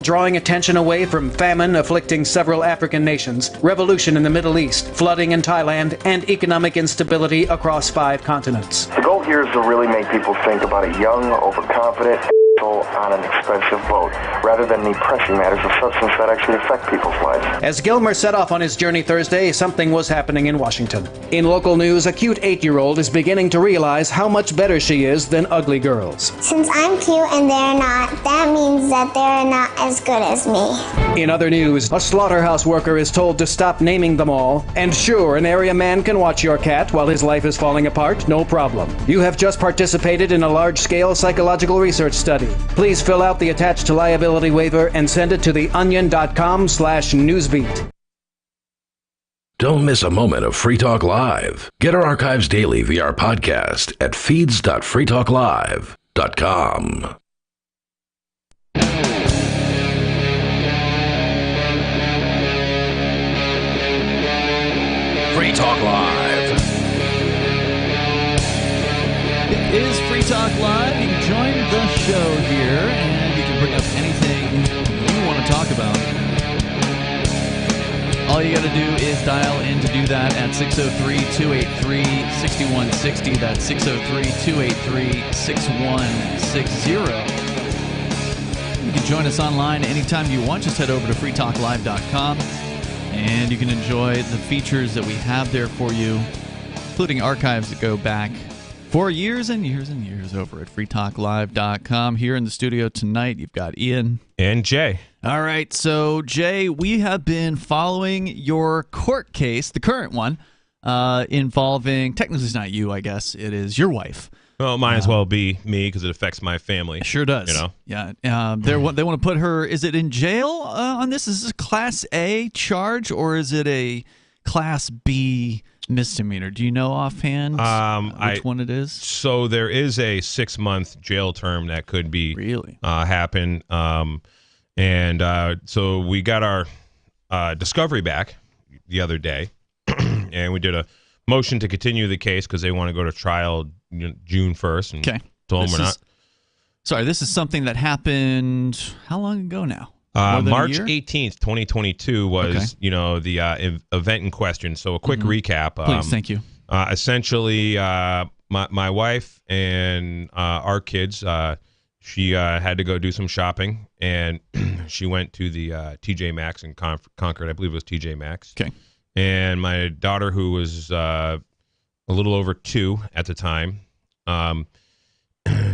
Drawing attention away from famine afflicting several African nations, revolution in the Middle East, flooding in Thailand, and economic instability across 5 continents. The goal here is to really make people think about a young, overconfident on an expensive boat, rather than the pressing matters of substance that actually affect people's lives. As Gilmer set off on his journey Thursday, something was happening in Washington. In local news, a cute 8-year-old is beginning to realize how much better she is than ugly girls. Since I'm cute and they're not, that means that they're not as good as me. In other news, a slaughterhouse worker is told to stop naming them all. And sure, an area man can watch your cat while his life is falling apart, no problem. You have just participated in a large-scale psychological research study. Please fill out the attached liability waiver and send it to theonion.com/newsbeat. Don't miss a moment of Free Talk Live. Get our archives daily via our podcast at feeds.freetalklive.com. Free Talk Live. It is Free Talk Live. You can join the show here, and you can bring up anything you want to talk about. All you got to do is dial in to do that at 603-283-6160. That's 603-283-6160. You can join us online anytime you want. Just head over to freetalklive.com, and you can enjoy the features that we have there for you, including archives that go back for years and years and years over at freetalklive.com. Here in the studio tonight, you've got Ian. And Jay. All right, so Jay, we have been following your court case, the current one, involving, technically it's not you, I guess, it is your wife. Well, it might as well be me because it affects my family. It sure does. You know? Yeah. They want to put her, is it in jail on this? Is this a Class A charge or is it a Class B misdemeanor? Do you know offhand which one it is? So there is a 6-month jail term that could be really happen. So we got our discovery back the other day, and we did a motion to continue the case because they want to go to trial June 1st. Okay. Told them we're not. Sorry, this is something that happened how long ago now? March 18th, 2022 was, the event in question. So a quick recap. Please, thank you. Essentially, my wife and our kids, she had to go do some shopping, and she went to the TJ Maxx in Concord. I believe it was TJ Maxx. Okay. And my daughter, who was a little over 2 at the time,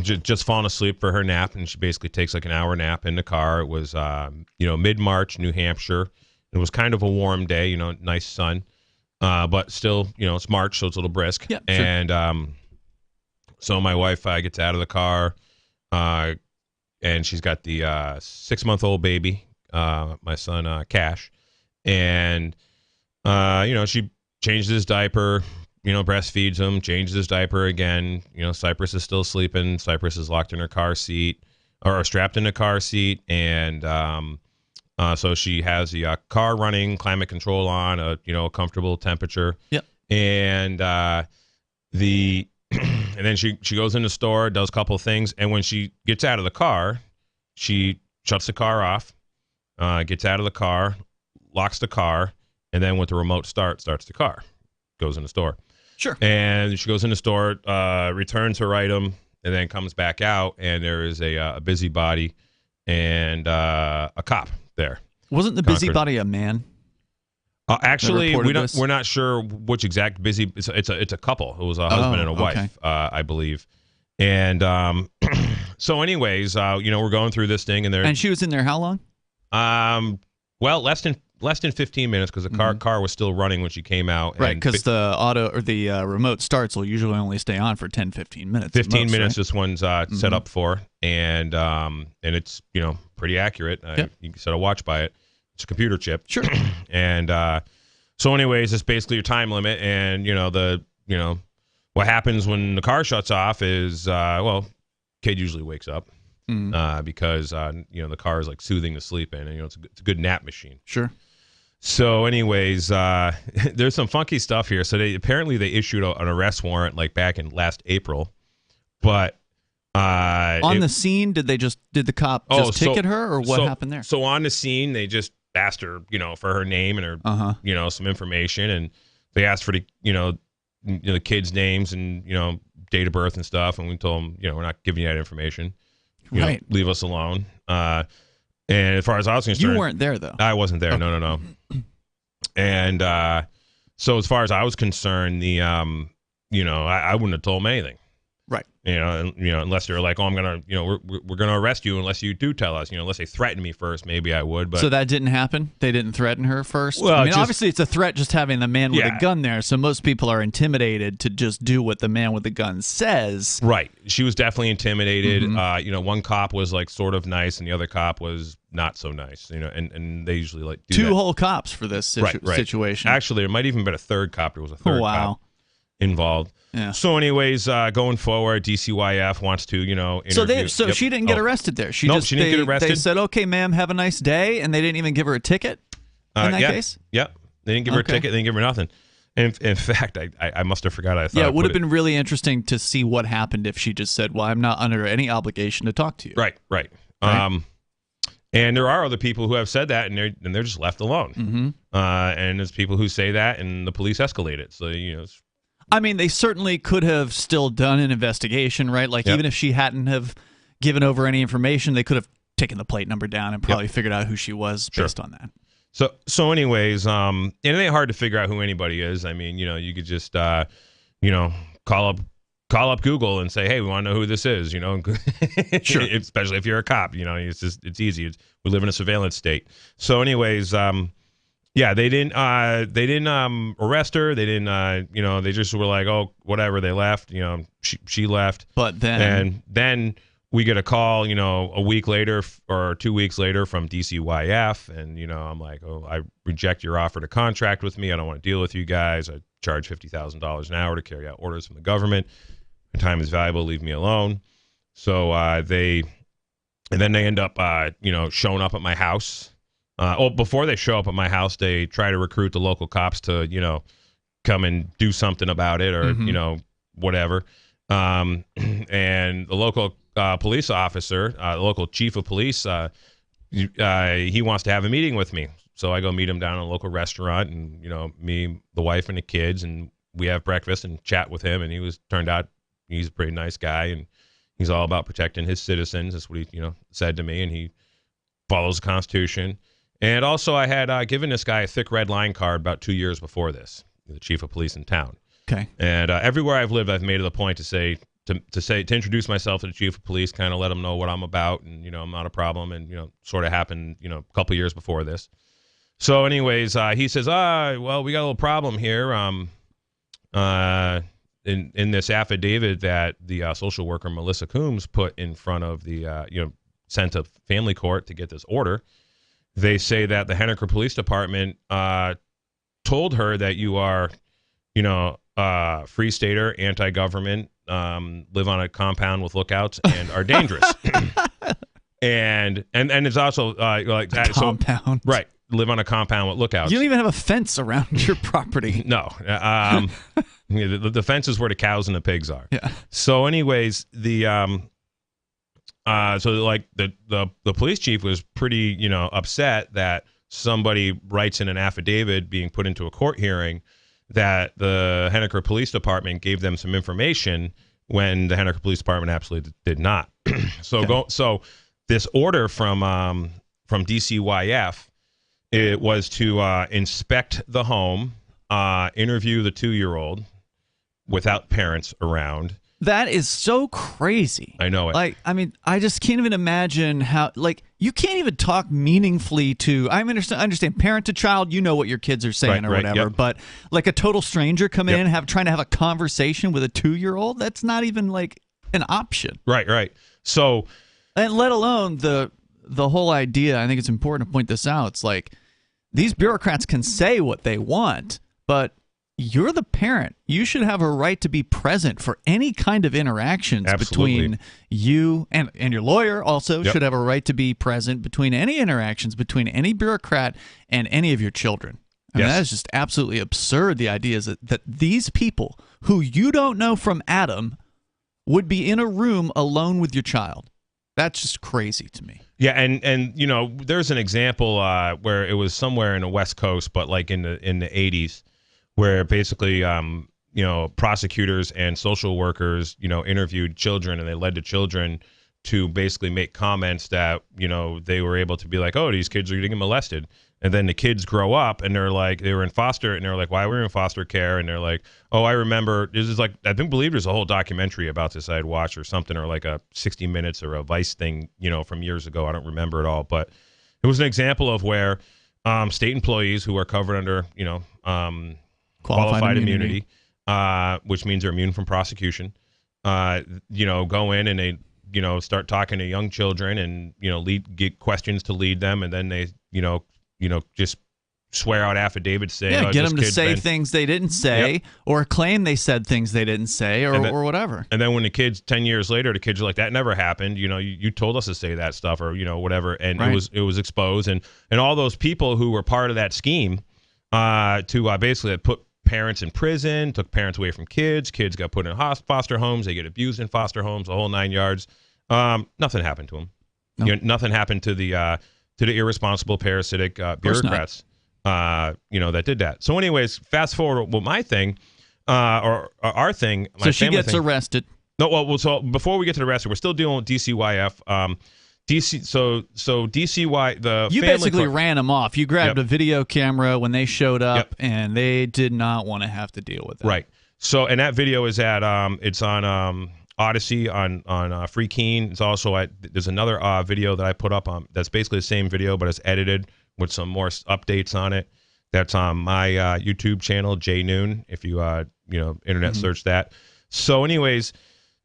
just fallen asleep for her nap, and she basically takes like an hour nap in the car. It was mid-March, New Hampshire. It was kind of a warm day, nice sun, but still, it's March, so it's a little brisk. Yeah, sure. And so my wife gets out of the car, and she's got the 6-month-old baby, my son Cash, and she changes his diaper. Breastfeeds him, changes his diaper again. Cypress is still sleeping. Cypress is locked in her car seat, or strapped in a car seat, and so she has the car running, climate control on, a comfortable temperature. Yep. And and then she goes in the store, does a couple of things, and when she gets out of the car, she shuts the car off, gets out of the car, locks the car, and then with the remote starts the car, goes in the store. Sure. And she goes in the store, returns her item, and then comes back out, and there is a busybody and a cop there. Wasn't the busybody a man? Actually, we're not sure which exact busy. It's a couple. It was a husband and a wife, I believe. And so, anyways, we're going through this thing, and she was in there how long? Well, less than 15 minutes because the car was still running when she came out. Right, because the auto or the remote starts will usually only stay on for 10, 15 minutes. 15 minutes, right? This one's set up for, and it's pretty accurate. You can set a watch by it. It's a computer chip. Sure. And so, anyways, it's basically your time limit, and what happens when the car shuts off is kid usually wakes up. Because the car is like soothing the sleep in, and it's a good nap machine. Sure. So, anyways, there's some funky stuff here. So they issued an arrest warrant like back in last April, but On the scene, did the cop just ticket her, or what happened there? So on the scene, they just asked her, for her name and her, some information, and they asked for the kids' names and date of birth and stuff, and we told them, we're not giving you that information. Right. Leave us alone. And as far as I was concerned, you weren't there though. I wasn't there. Okay. No. And so as far as I was concerned, the I wouldn't have told them anything. Right. Unless they're like, oh, I'm gonna, we're gonna arrest you unless you do tell us. Unless they threaten me first, maybe I would. But so that didn't happen. They didn't threaten her first. Well, obviously it's a threat just having the man with a gun there. So most people are intimidated to just do what the man with the gun says. Right. She was definitely intimidated. One cop was like sort of nice, and the other cop was not so nice. And they usually like do two whole cops for this situation. Actually, there might even been a third cop. There was a third cop involved. Yeah. So, anyways, going forward, DCYF wants to, interview. So she didn't get arrested there. She didn't get arrested. They said, "Okay, ma'am, have a nice day," and they didn't even give her a ticket. In that case, yep, they didn't give her a ticket. They didn't give her nothing. And in fact, I must have forgot. I thought it would have been really interesting to see what happened if she just said, "Well, I'm not under any obligation to talk to you." Right. And there are other people who have said that, and they're just left alone. And there's people who say that, and the police escalate it. So I mean, they certainly could have still done an investigation, right? Like, even if she hadn't have given over any information, they could have taken the plate number down and probably figured out who she was based on that. So anyways, and it ain't hard to figure out who anybody is. I mean, you could just, call up Google and say, hey, we want to know who this is, Sure. Especially if you're a cop, it's easy. We live in a surveillance state. So anyways, yeah, they didn't arrest her. They didn't, they just were like, oh, whatever. They left. She left. But then we get a call, a week later or 2 weeks later from DCYF, and I'm like, oh, I reject your offer to contract with me. I don't want to deal with you guys. I charge $50,000 an hour to carry out orders from the government. My time is valuable. Leave me alone. So they end up, showing up at my house. Before they show up at my house, they try to recruit the local cops to, come and do something about it or, whatever. And the local police officer, the local chief of police, he wants to have a meeting with me. So I go meet him down at a local restaurant, and, me, the wife, and the kids, and we have breakfast and chat with him. And turned out he's a pretty nice guy, and he's all about protecting his citizens. That's what he, said to me, and he follows the Constitution. And also, I had given this guy a thick red line card about 2 years before this, the chief of police in town. Okay. And everywhere I've lived, I've made it a point to introduce myself to the chief of police, kind of let him know what I'm about, and I'm not a problem, and sort of happened a couple years before this. So, anyways, he says, well, we got a little problem here. In this affidavit that the social worker Melissa Coombs put in front of the sent to family court to get this order. They say that the Henniker Police Department told her that you are, free stater, anti-government, live on a compound with lookouts, and are dangerous. and it's also like that. Compound, so, right? Live on a compound with lookouts. You don't even have a fence around your property. No, the fence is where the cows and the pigs are. Yeah. So, anyways, the police chief was pretty, upset that somebody writes in an affidavit being put into a court hearing that the Henniker Police Department gave them some information when the Henniker Police Department absolutely did not. So this order from DCYF, it was to inspect the home, interview the 2-year-old without parents around. That is so crazy. I know it. Like, I mean, I just can't even imagine how, like, you can't even talk meaningfully to, I understand parent to child, what your kids are saying or whatever, yep. But like a total stranger come in, trying to have a conversation with a 2-year-old, that's not even like an option. Right. So, and let alone the whole idea, I think it's important to point this out. It's like, these bureaucrats can say what they want, but you're the parent. You should have a right to be present for any kind of interactions between you and your lawyer also should have a right to be present between any interactions between any bureaucrat and any of your children. I mean, that is just absolutely absurd. The idea is that these people who you don't know from Adam would be in a room alone with your child. That's just crazy to me. Yeah, and you know, there's an example where it was somewhere in the West Coast, but like in the 80s, where basically you know, prosecutors and social workers, you know, interviewed children, and they led the children to basically make comments that, you know, they were able to be like, oh, these kids are getting molested. And then the kids grow up and they're like, they were in foster, and they're like, why were we in foster care? And they're like, oh, I remember, this is like, I believe there's a whole documentary about this I'd watched or something, or like a 60 Minutes or a Vice thing, you know, from years ago. I don't remember it all, but it was an example of where state employees who are covered under, you know, qualified immunity, which means they're immune from prosecution, you know, go in and they, you know, start talking to young children and, you know, get questions to lead them, and then they, you know, just swear out affidavits saying, yeah, oh, get them to say things they didn't say, yep, or claim they said things they didn't say, or whatever. And then when the kids, 10 years later, the kids are like, that never happened. You know, you told us to say that stuff, or, you know, whatever. And right, it was exposed. And all those people who were part of that scheme to basically put parents in prison, took parents away from kids got put in foster homes, they get abused in foster homes, the whole 9 yards. Nothing happened to them. No. You know, nothing happened to the irresponsible parasitic bureaucrats, you know, that did that. So anyways, fast forward. Well, my thing, or our thing. So she gets arrested. No, well, so before we get to the arrest, we're still dealing with DCYF. So DCY, you basically ran them off. You grabbed yep, a video camera when they showed up, yep, and they did not want to have to deal with that. Right. So, and that video is at it's on Odyssey on Free Keen. It's also there's another video that I put up on that's basically the same video, but it's edited with some more updates on it. That's on my YouTube channel, Jay Noon, if you you know, internet search that. So anyways,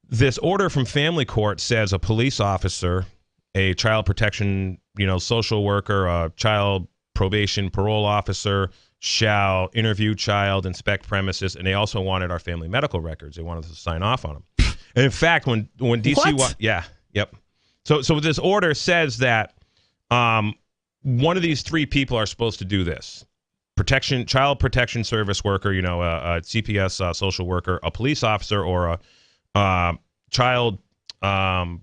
this order from family court says a police officer, a child protection, you know, social worker, a child probation parole officer shall interview child, inspect premises, and they also wanted our family medical records. They wanted us to sign off on them. And in fact, when DC, yep. So this order says that one of these three people are supposed to do this: child protection service worker, you know, a CPS social worker, a police officer, or a child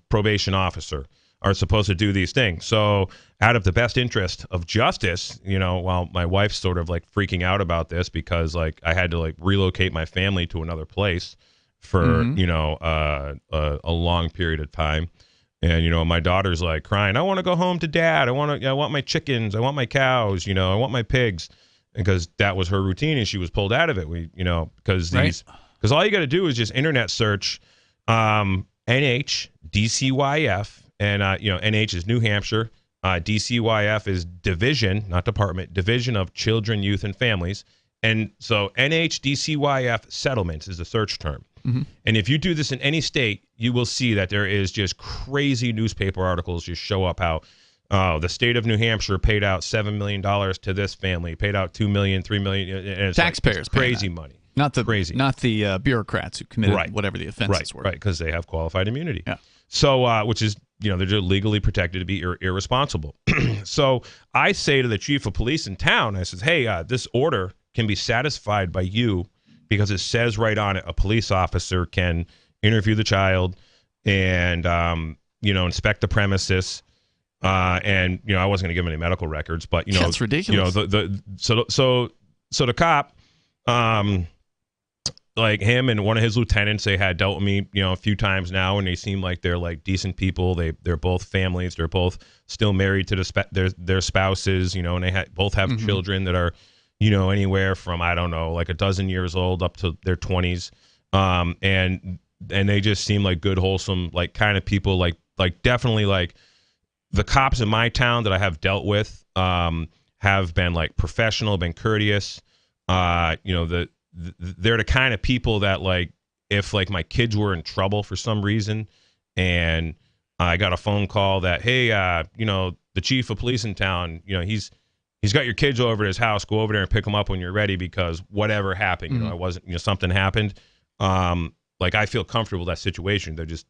probation officer are supposed to do these things. So out of the best interest of justice, you know, while my wife's sort of like freaking out about this because like I had to like relocate my family to another place for, you know, a long period of time. And, you know, my daughter's like crying, I want to go home to dad. I want my chickens. I want my cows. You know, I want my pigs, because that was her routine. And she was pulled out of it. Because all you got to do is just internet search NH DCYF. And, you know, NH is New Hampshire. DCYF is Division, not Department, Division of Children, Youth, and Families. And so NH DCYF settlements is the search term. And if you do this in any state, you will see that there is just crazy newspaper articles just show up how the state of New Hampshire paid out $7 million to this family, paid out $2 million, $3 million. And it's taxpayers, like, crazy money. Not the bureaucrats who committed whatever the offenses were. Right, because they have qualified immunity. Yeah. So, which is, you know, they're just legally protected to be irresponsible. So I say to the chief of police in town, I says, hey, this order can be satisfied by you because it says right on it, a police officer can interview the child and, you know, inspect the premises. And, you know, I wasn't going to give him any medical records, but, you know, that's ridiculous. You know, so the cop, like him and one of his lieutenants, they had dealt with me, you know, a few times now, and they seem like they're like decent people. They're both families. They're both still married to their spouses, you know, and they both have children that are, you know, anywhere from, I don't know, like a dozen years old up to their 20s. And they just seem like good, wholesome, like kind of people, like definitely like the cops in my town that I have dealt with have been like professional, been courteous. You know, they're the kind of people that like, if like my kids were in trouble for some reason and I got a phone call that, hey, you know, the chief of police in town, you know, he's got your kids over at his house. Go over there and pick them up when you're ready because whatever happened, you know, I wasn't, you know, something happened. Like I feel comfortable with that situation. They're just,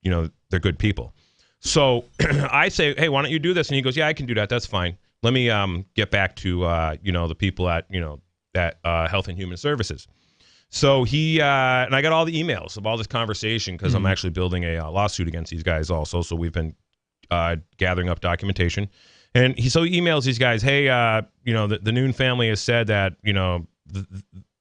you know, they're good people. So I say, hey, why don't you do this? And he goes, yeah, I can do that. That's fine. Let me get back to, you know, the people at, you know, that Health and Human Services. So he and I got all the emails of all this conversation because I'm actually building a lawsuit against these guys also. So we've been gathering up documentation. And he emails these guys, hey, the Noon family has said that,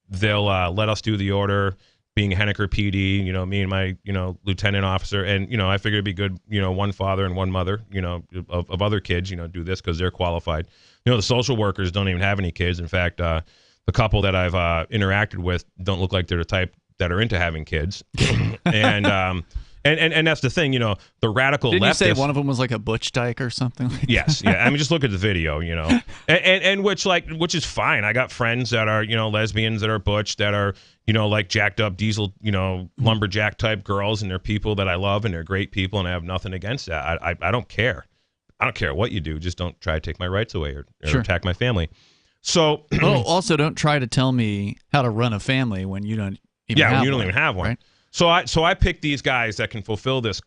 they'll let us do the order, being Henniker PD, me and my, lieutenant officer. And, I figured it'd be good, one father and one mother, of other kids, do this because they're qualified. The social workers don't even have any kids. In fact, the couple that I've interacted with don't look like they're the type that are into having kids. And that's the thing, the radical Didn't leftists. you say one of them was like a butch dyke or something? Like yes, yeah. I mean, just look at the video, and which is fine. I got friends that are, lesbians that are butch, that are, like jacked up diesel, lumberjack type girls, and they're people that I love, and they're great people, and I have nothing against that. I don't care. I don't care what you do. Just don't try to take my rights away or attack my family. So, also don't try to tell me how to run a family when you don't even have one. Don't even have one. Right? So I picked these guys that can fulfill this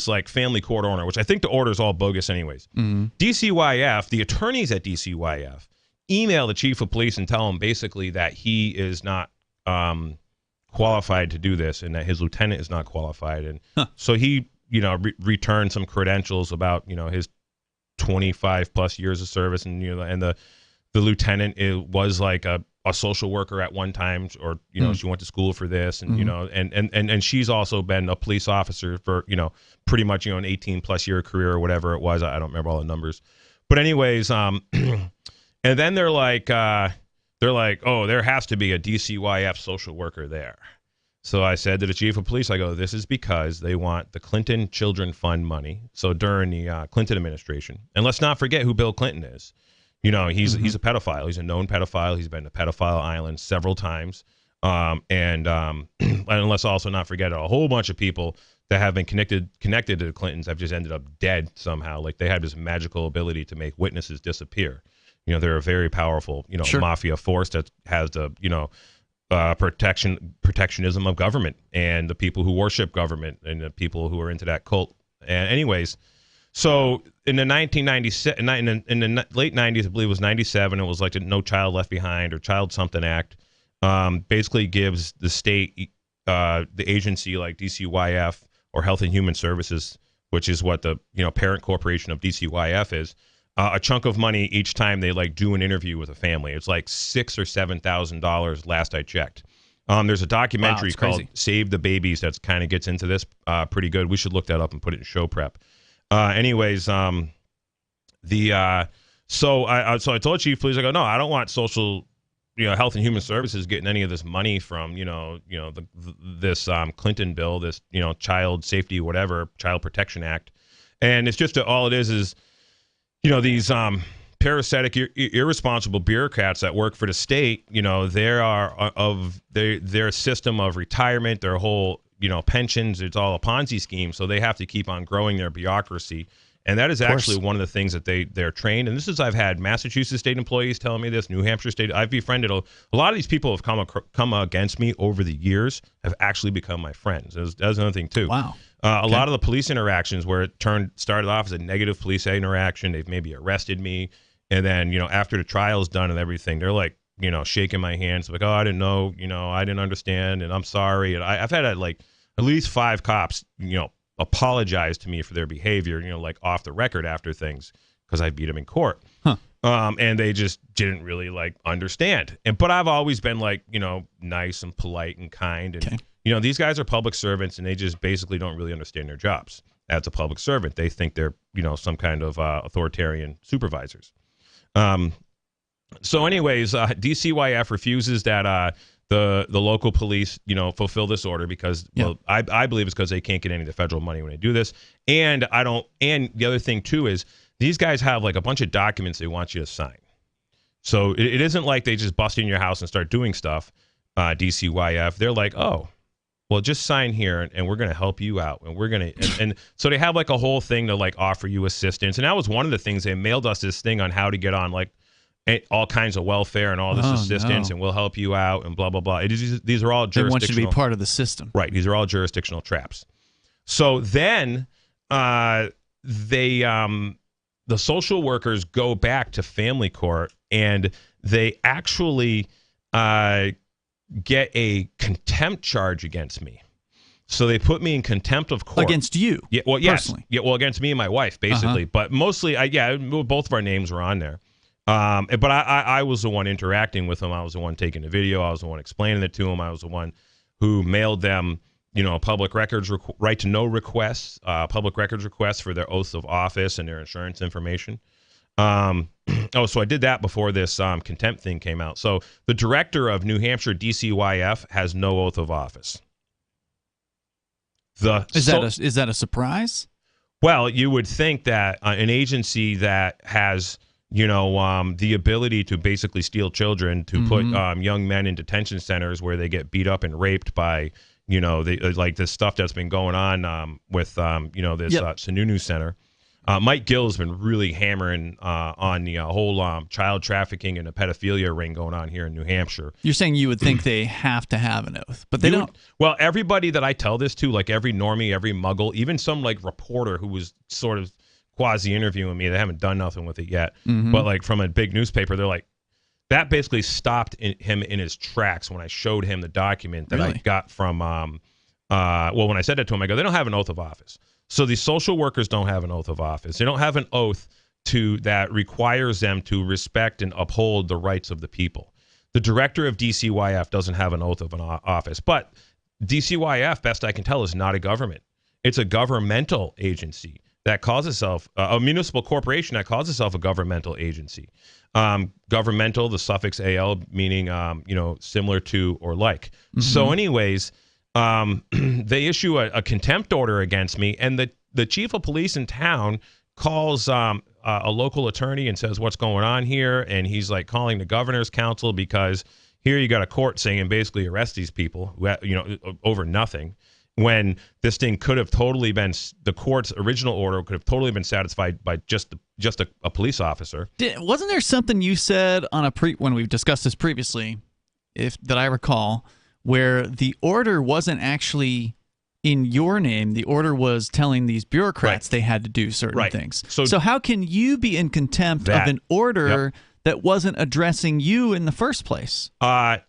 like family court order, which I think the order is all bogus anyways. DCYF, the attorneys at DCYF, email the chief of police and tell him basically that he is not qualified to do this and that his lieutenant is not qualified. And so he, returned some credentials about, his 25 plus years of service, and and the lieutenant was like a social worker at one time, or she went to school for this, and and she's also been a police officer for pretty much an 18 plus year career or whatever it was. I don't remember all the numbers, but anyways, and then they're like, oh, there has to be a DCYF social worker there. So I said to the chief of police, I go, this is because they want the Clinton Children Fund money. So during the Clinton administration, and let's not forget who Bill Clinton is. He's a pedophile. He's a known pedophile. He's been to Pedophile Island several times. And let's also not forget a whole bunch of people that have been connected to the Clintons have just ended up dead somehow. Like they have this magical ability to make witnesses disappear. They're a very powerful, mafia force that has the, protectionism of government and the people who worship government and the people who are into that cult. And anyways, so in the 1997, in the late 90s, I believe it was 97, it was like the No Child Left Behind or Child Something Act, basically gives the state, the agency like DCYF or Health and Human Services, which is what the parent corporation of DCYF is, a chunk of money each time they like do an interview with a family. It's like $6,000 or $7,000 last I checked. There's a documentary called Save the Babies that kind of gets into this pretty good. We should look that up and put it in show prep. So I told Chief Police, I go, no, I don't want social, Health and Human Services getting any of this money from, this Clinton bill, this, child safety, whatever, Child Protection Act. And it's just all it is, these parasitic, irresponsible bureaucrats that work for the state, their system of retirement, their whole, pensions, it's all a Ponzi scheme. So they have to keep on growing their bureaucracy. And that is actually one of the things that they're trained. And this is, I've had Massachusetts state employees telling me this, New Hampshire state. I've befriended a lot of these people have come against me over the years, have actually become my friends. That's another thing too. Wow. A lot of the police interactions where it started off as a negative police interaction, they've maybe arrested me. And then, after the trial's done and everything, they're like, shaking my hands like, oh, I didn't know, I didn't understand. And I'm sorry. And I've had at least 5 cops, apologize to me for their behavior, like off the record after things, because I beat them in court. And they just didn't really understand. But I've always been nice and polite and kind. And, these guys are public servants and they just basically don't really understand their jobs as a public servant. They think they're, some kind of authoritarian supervisors. So anyways, DCYF refuses that the local police, fulfill this order because, well, I believe it's because they can't get any of the federal money when they do this. And the other thing too is these guys have a bunch of documents they want you to sign. So it isn't like they just bust in your house and start doing stuff. DCYF, they're like, oh, well, just sign here and we're going to help you out. And we're going to, and so they have a whole thing to offer you assistance. And that was one of the things they mailed us, this thing on how to get on all kinds of welfare and all this assistance, and we'll help you out and blah, blah, blah. These are all jurisdictional. They want you to be part of the system. Right. These are all jurisdictional traps. So then the social workers go back to family court and they actually get a contempt charge against me. So they put me in contempt of court. Against you? Yeah, well, yes. Personally. Yeah, well, against me and my wife, basically. But mostly, both of our names were on there. But I was the one interacting with them. I was the one taking the video. I was the one explaining it to them. I was the one who mailed them, public records, right to know requests, public records requests for their oaths of office and their insurance information. So I did that before this contempt thing came out. So the director of New Hampshire DCYF has no oath of office. Is that a surprise? Well, you would think that an agency that has the ability to basically steal children, to put young men in detention centers where they get beat up and raped by like this stuff that's been going on with this Sununu Center. Mike Gill has been really hammering on the whole child trafficking and the pedophilia ring going on here in New Hampshire. You're saying you would think they have to have an oath, but they don't. Well, everybody that I tell this to, like every normie, every muggle, even some like reporter who was sort of quasi-interviewing me, they haven't done nothing with it yet, but like from a big newspaper, they're like, that basically stopped him in his tracks when I showed him the document that I got from, when I said that to him, I go, they don't have an oath of office. So these social workers don't have an oath of office. They don't have an oath that requires them to respect and uphold the rights of the people. The director of DCYF doesn't have an oath of an office, but DCYF, best I can tell, is not a government. It's a governmental agency that calls itself a municipal corporation that calls itself a governmental agency. Governmental, the suffix AL, meaning similar to or like. So anyways, they issue a contempt order against me, and the chief of police in town calls a local attorney and says, what's going on here? And he's like calling the governor's council because here you got a court saying basically arrest these people who, over nothing, when this thing could have totally been, the court's original order could have totally been satisfied by just a police officer. Wasn't there something you said on when we've discussed this previously, that I recall, where the order wasn't actually in your name? The order was telling these bureaucrats they had to do certain things. So how can you be in contempt of an order that wasn't addressing you in the first place?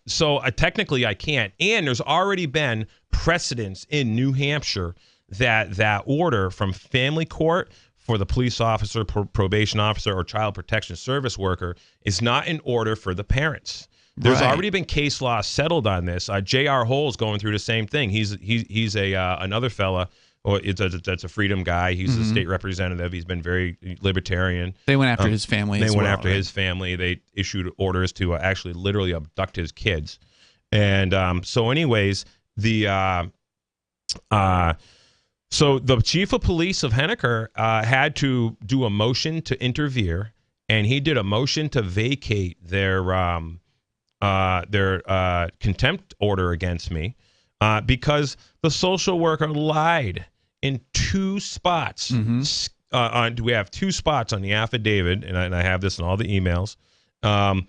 So technically I can't. And there's already been precedents in New Hampshire that order from family court for the police officer, probation officer, or child protection service worker is not an order for the parents. There's already been case law settled on this. J.R. Hole's going through the same thing. He's another fella. That's a freedom guy. He's a state representative. He's been very libertarian. They went after his family. They went after his family. They issued orders to actually literally abduct his kids. And so anyways, so the chief of police of Henniker had to do a motion to interfere, and he did a motion to vacate their contempt order against me because the social worker lied in 2 spots. We have 2 spots on the affidavit, and I have this in all the emails, and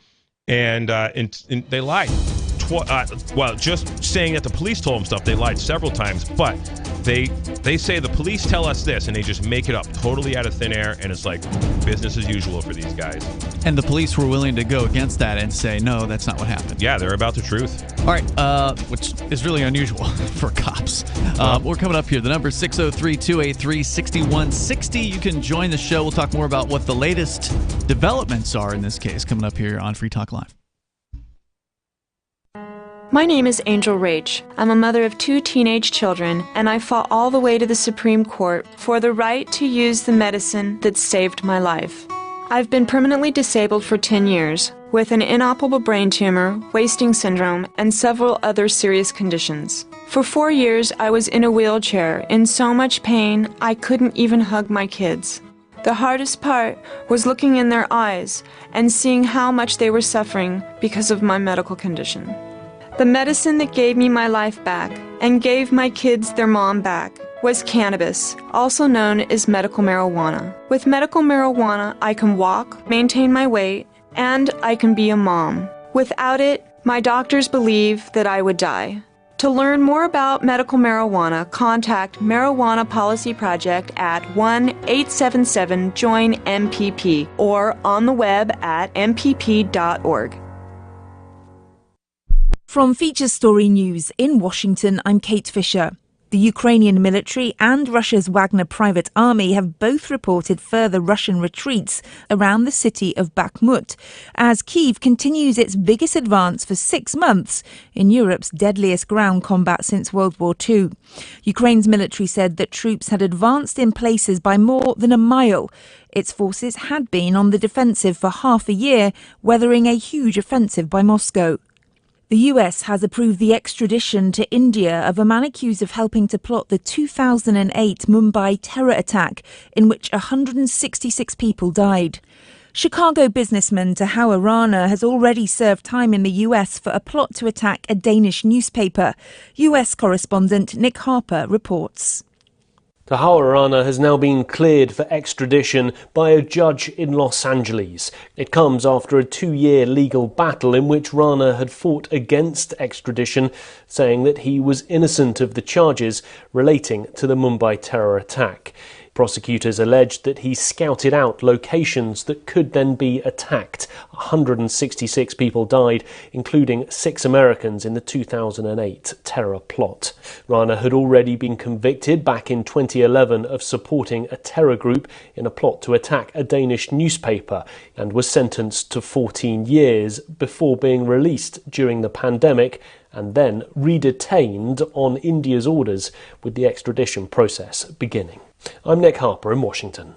they lied. Just saying that the police told them stuff, they lied several times, but they say the police tell us this, and they just make it up totally out of thin air, and it's like business as usual for these guys. And the police were willing to go against that and say, no, that's not what happened. Yeah, they're about the truth. All right, which is really unusual for cops. We're coming up here. The number is 603-283-6160. You can join the show. We'll talk more about what the latest developments are in this case coming up here on Free Talk Live. My name is Angel Rach. I'm a mother of 2 teenage children, and I fought all the way to the Supreme Court for the right to use the medicine that saved my life. I've been permanently disabled for 10 years, with an inoperable brain tumor, wasting syndrome, and several other serious conditions. For 4 years, I was in a wheelchair, in so much pain, I couldn't even hug my kids. The hardest part was looking in their eyes and seeing how much they were suffering because of my medical condition. The medicine that gave me my life back and gave my kids their mom back was cannabis, also known as medical marijuana. With medical marijuana, I can walk, maintain my weight, and I can be a mom. Without it, my doctors believe that I would die. To learn more about medical marijuana, contact Marijuana Policy Project at 1-877-JOIN-MPP or on the web at mpp.org. From Feature Story News in Washington, I'm Kate Fisher. The Ukrainian military and Russia's Wagner private army have both reported further Russian retreats around the city of Bakhmut, as Kyiv continues its biggest advance for 6 months in Europe's deadliest ground combat since World War II. Ukraine's military said that troops had advanced in places by more than a mile. Its forces had been on the defensive for half a year, weathering a huge offensive by Moscow. The US has approved the extradition to India of a man accused of helping to plot the 2008 Mumbai terror attack, in which 166 people died. Chicago businessman Tahoe Rana has already served time in the US for a plot to attack a Danish newspaper. US correspondent Nick Harper reports. Tahoe Rana has now been cleared for extradition by a judge in Los Angeles. It comes after a 2-year legal battle in which Rana had fought against extradition, saying that he was innocent of the charges relating to the Mumbai terror attack. Prosecutors alleged that he scouted out locations that could then be attacked. 166 people died, including 6 Americans in the 2008 terror plot. Rana had already been convicted back in 2011 of supporting a terror group in a plot to attack a Danish newspaper and was sentenced to 14 years before being released during the pandemic and then redetained on India's orders, with the extradition process beginning. I'm Nick Harper in Washington.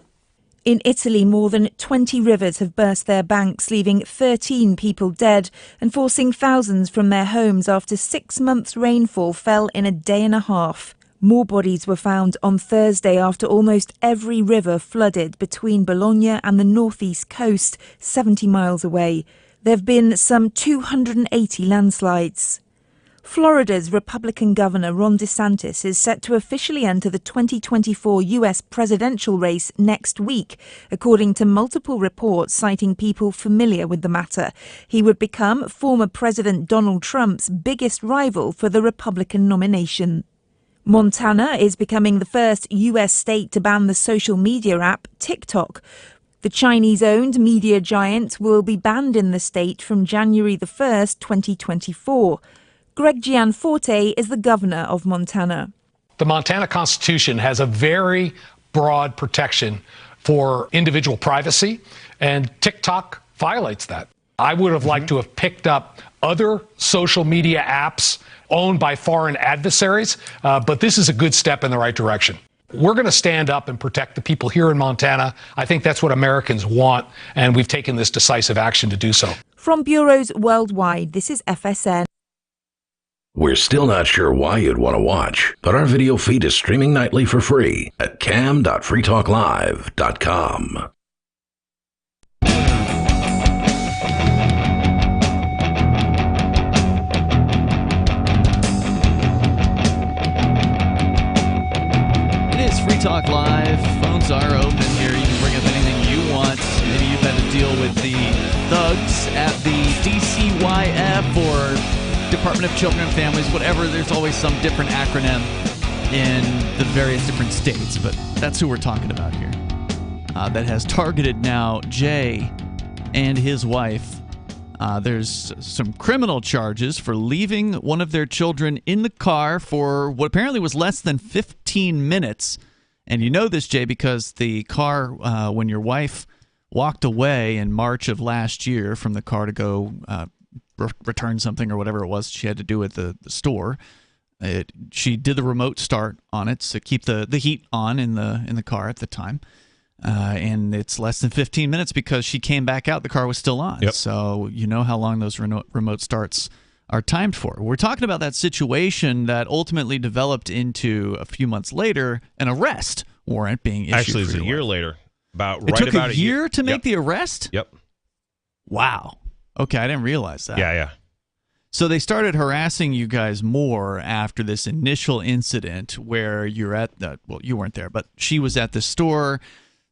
In Italy, more than 20 rivers have burst their banks, leaving 13 people dead and forcing thousands from their homes after 6 months' rainfall fell in a day and a half. More bodies were found on Thursday after almost every river flooded between Bologna and the northeast coast, 70 miles away. There have been some 280 landslides. Florida's Republican Governor Ron DeSantis is set to officially enter the 2024 U.S. presidential race next week, according to multiple reports citing people familiar with the matter. He would become former President Donald Trump's biggest rival for the Republican nomination. Montana is becoming the first U.S. state to ban the social media app TikTok. The Chinese-owned media giant will be banned in the state from January the 1st, 2024. Greg Gianforte is the governor of Montana. The Montana Constitution has a very broad protection for individual privacy, and TikTok violates that. I would have liked to have picked up other social media apps owned by foreign adversaries, but this is a good step in the right direction. We're going to stand up and protect the people here in Montana. I think that's what Americans want, and we've taken this decisive action to do so. From bureaus worldwide, this is FSN. We're still not sure why you'd want to watch, but our video feed is streaming nightly for free at cam.freetalklive.com. It is Free Talk Live. Phones are open here. You can bring up anything you want. Maybe you've had to deal with the thugs at the DCYF or Department of Children and Families, whatever. There's always some different acronym in the various different states, but that's who we're talking about here. That has targeted now Jay and his wife. There's some criminal charges for leaving one of their children in the car for what apparently was less than 15 minutes. And you know this, Jay, because the car, when your wife walked away in March of last year from the car to go return something or whatever it was she had to do at the store, she did the remote start on it to keep the heat on in the car at the time, and it's less than 15 minutes because she came back out, the car was still on. Yep. So you know how long those remote starts are timed for. We're talking about that situation that ultimately developed into, a few months later, an arrest warrant being issued. Actually, it's a year later. It took a year to make the arrest? Yep. Wow. Okay, I didn't realize that. Yeah. So they started harassing you guys more after this initial incident where you're at well, you weren't there, but she was at the store.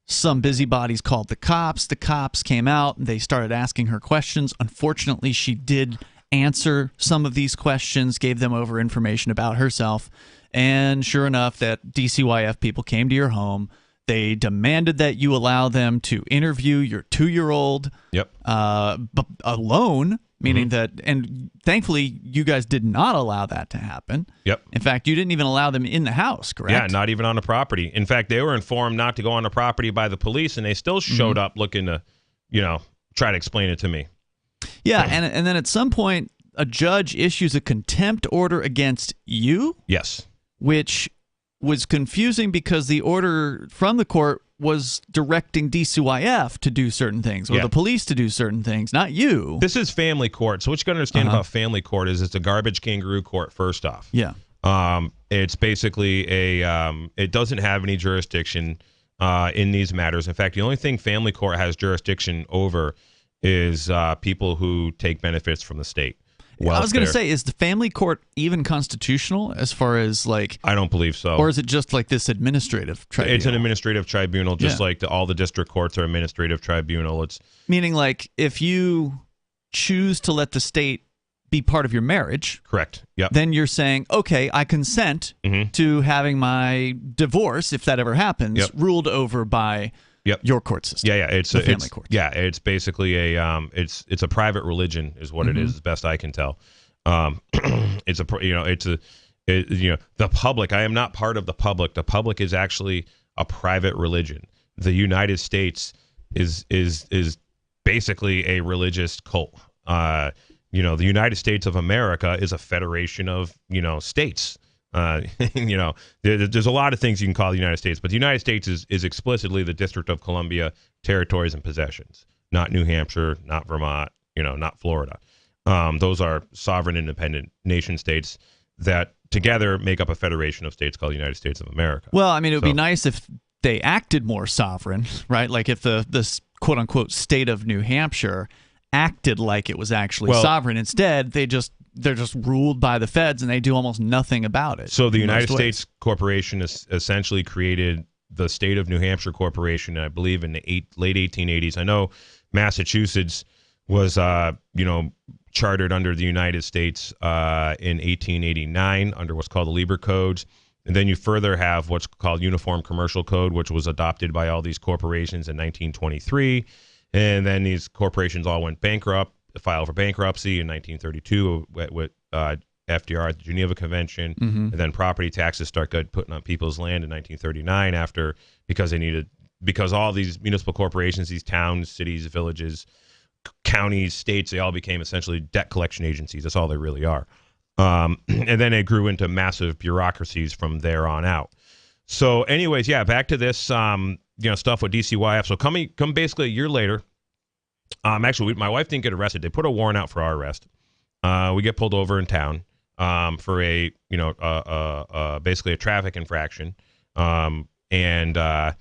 Some busybodies called the cops. The cops came out and they started asking her questions. Unfortunately, she did answer some of these questions, gave them over information about herself. And sure enough, that DCYF people came to your home. They demanded that you allow them to interview your 2-year-old Yep. Alone meaning that, and thankfully you guys did not allow that to happen. Yep. In fact, you didn't even allow them in the house, correct? Yeah, not even on the property. In fact, they were informed not to go on the property by the police, and they still showed up looking to, try to explain it to me. Yeah, and then at some point, a judge issues a contempt order against you? Yes. Which was confusing because the order from the court was directing DCYF to do certain things, or the police to do certain things, not you. This is family court. So what you got to understand about family court is it's a garbage kangaroo court, first off. Yeah. It's basically it doesn't have any jurisdiction in these matters. In fact, the only thing family court has jurisdiction over is people who take benefits from the state. I was going to say, is the family court even constitutional as far as like... I don't believe so. Or is it just like this administrative tribunal? It's an administrative tribunal, just like all the district courts are administrative tribunal. It's meaning like if you choose to let the state be part of your marriage... Correct. Yep. Then you're saying, okay, I consent to having my divorce, if that ever happens, ruled over by... your court system. Yeah, it's a family court. Yeah, it's basically a it's a private religion, is what it is, as best I can tell. It's the public. I am not part of the public. The public is actually a private religion. The United States is basically a religious cult. The United States of America is a federation of states. There's a lot of things you can call the United States, but the United States is explicitly the District of Columbia, territories and possessions, not New Hampshire, not Vermont, not Florida. Those are sovereign, independent nation states that together make up a federation of states called the United States of America. Well, I mean, it would be nice if they acted more sovereign, right? Like if the quote unquote state of New Hampshire acted like it was actually sovereign. Instead, they're just ruled by the feds and they do almost nothing about it. So the United States Corporation is essentially created the state of New Hampshire Corporation, I believe, in the late 1880s. I know Massachusetts was, chartered under the United States in 1889 under what's called the Lieber Codes. And then you further have what's called Uniform Commercial Code, which was adopted by all these corporations in 1923. And then these corporations all went bankrupt, filed for bankruptcy in 1932 with FDR at the Geneva Convention. And then property taxes started putting on people's land in 1939 because all these municipal corporations, these towns, cities, villages, counties, states, they all became essentially debt collection agencies. That's all they really are. And then it grew into massive bureaucracies from there on out. So anyways, back to this, stuff with DCYF. So come basically a year later, actually, my wife didn't get arrested. They put a warrant out for our arrest. We get pulled over in town for basically a traffic infraction. And the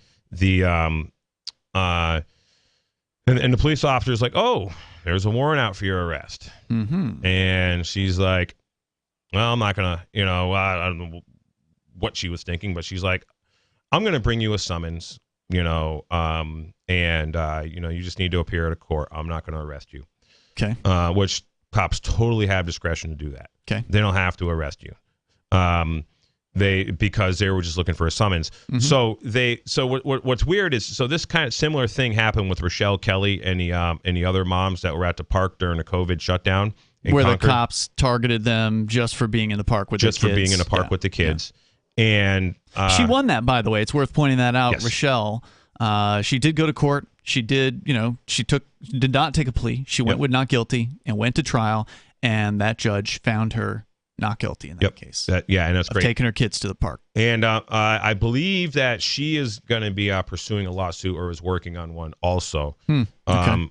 police officer's like, oh, there's a warrant out for your arrest. And she's like, well, I'm not going to, I don't know what she was thinking, but she's like, I'm going to bring you a summons, you just need to appear at a court. I'm not going to arrest you. Okay. Which cops totally have discretion to do that. Okay. They don't have to arrest you. Because they were just looking for a summons. So what's weird is, this kind of similar thing happened with Rochelle Kelly and the other moms that were at the park during the COVID shutdown. Where Concord. The cops targeted them just for being in the park with the kids. Just for being in the park with the kids. Yeah. And she won that, by the way. It's worth pointing that out. Yes. Rochelle, she did go to court. She did, did not take a plea. She went with not guilty and went to trial. And that judge found her not guilty in that case. And that's great. Taking her kids to the park. And I believe that she is going to be pursuing a lawsuit or is working on one also,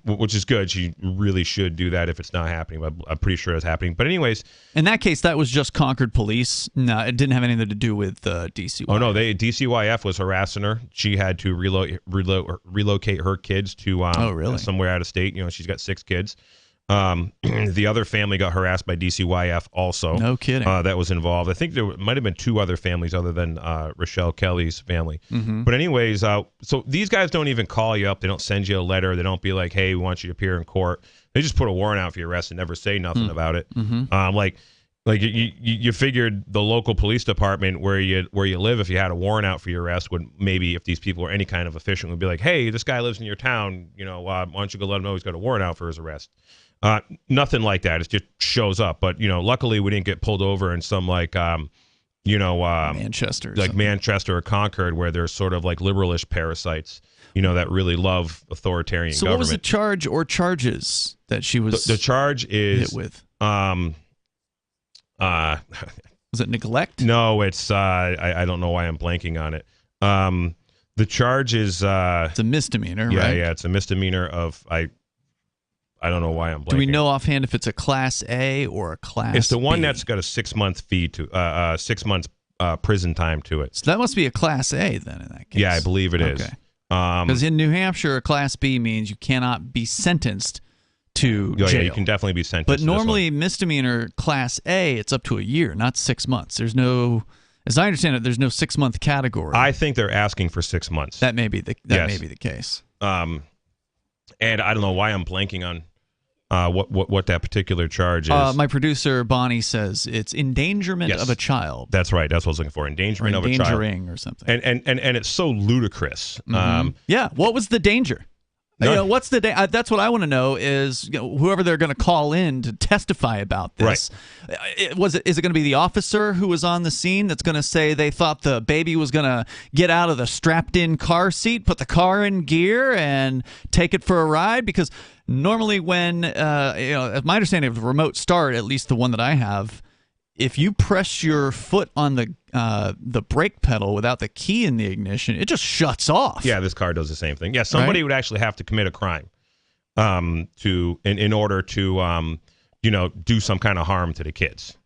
which is good. She really should do that if it's not happening. But I'm pretty sure it's happening. But anyways. In that case, that was just Concord police. No, it didn't have anything to do with DCYF. Oh, no. DCYF was harassing her. She had to relocate her kids to somewhere out of state. She's got 6 kids. The other family got harassed by DCYF also. No kidding. That was involved. I think there might have been 2 other families other than Rochelle Kelly's family. But anyways, so these guys don't even call you up. They don't send you a letter. They don't be like, hey, we want you to appear in court. They just put a warrant out for your arrest and never say nothing about it. Like you figured the local police department where you live, if you had a warrant out for your arrest, would maybe, if these people were any kind of official, would be like, hey, this guy lives in your town, why don't you go let him know he's got a warrant out for his arrest? Nothing like that. It just shows up. But luckily we didn't get pulled over in some Manchester, Manchester or Concord, where there's sort of like liberalish parasites, that really love authoritarian government. So what was the charge or charges that she was? The charge is hit with. Was it neglect? No, it's I don't know why I'm blanking on it. The charge is it's a misdemeanor, right? Yeah, it's a misdemeanor of I don't know why I'm blanking. Do we know offhand if it's a Class A or a Class B? It's the one that's got a 6 month fee to 6 months prison time to it. So that must be a Class A then in that case. Yeah, I believe it is. Because in New Hampshire, a Class B means you cannot be sentenced to jail. Yeah, you can definitely be sentenced. But normally, misdemeanor Class A, it's up to a year, not 6 months. There's no, as I understand it, there's no 6 month category. I think they're asking for 6 months. That may be the case. And I don't know why I'm blanking on what that particular charge is. My producer Bonnie says it's endangerment of a child. That's right. That's what I was looking for. Endangerment of a child. Endangering or something. And it's so ludicrous. Yeah. What was the danger? What's the that's what I want to know is whoever they're going to call in to testify about this. Right. Is it going to be the officer who was on the scene that's going to say they thought the baby was going to get out of the strapped-in car seat, put the car in gear, and take it for a ride? Because normally when my understanding of the remote start, at least the one that I have, if you press your foot on the brake pedal without the key in the ignition, it just shuts off. Yeah, this car does the same thing. Yeah, somebody would actually have to commit a crime in order to do some kind of harm to the kids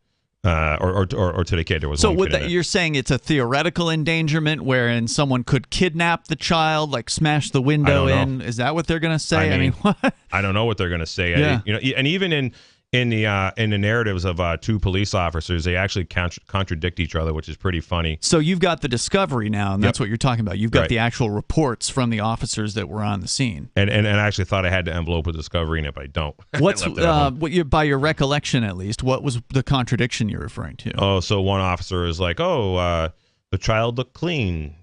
or to the kid. There was so one kid you're saying it's a theoretical endangerment wherein someone could kidnap the child, like smash the window in. Is that what they're going to say? I mean, what? I don't know what they're going to say. Yeah. And even in the narratives of two police officers, they actually contradict each other, which is pretty funny. So you've got the discovery now, and that's what you're talking about. You've got the actual reports from the officers that were on the scene. And I actually thought I had to envelope with discovery in it, but I don't. What's by your recollection at least? What was the contradiction you're referring to? Oh, so one officer is like, the child looked clean.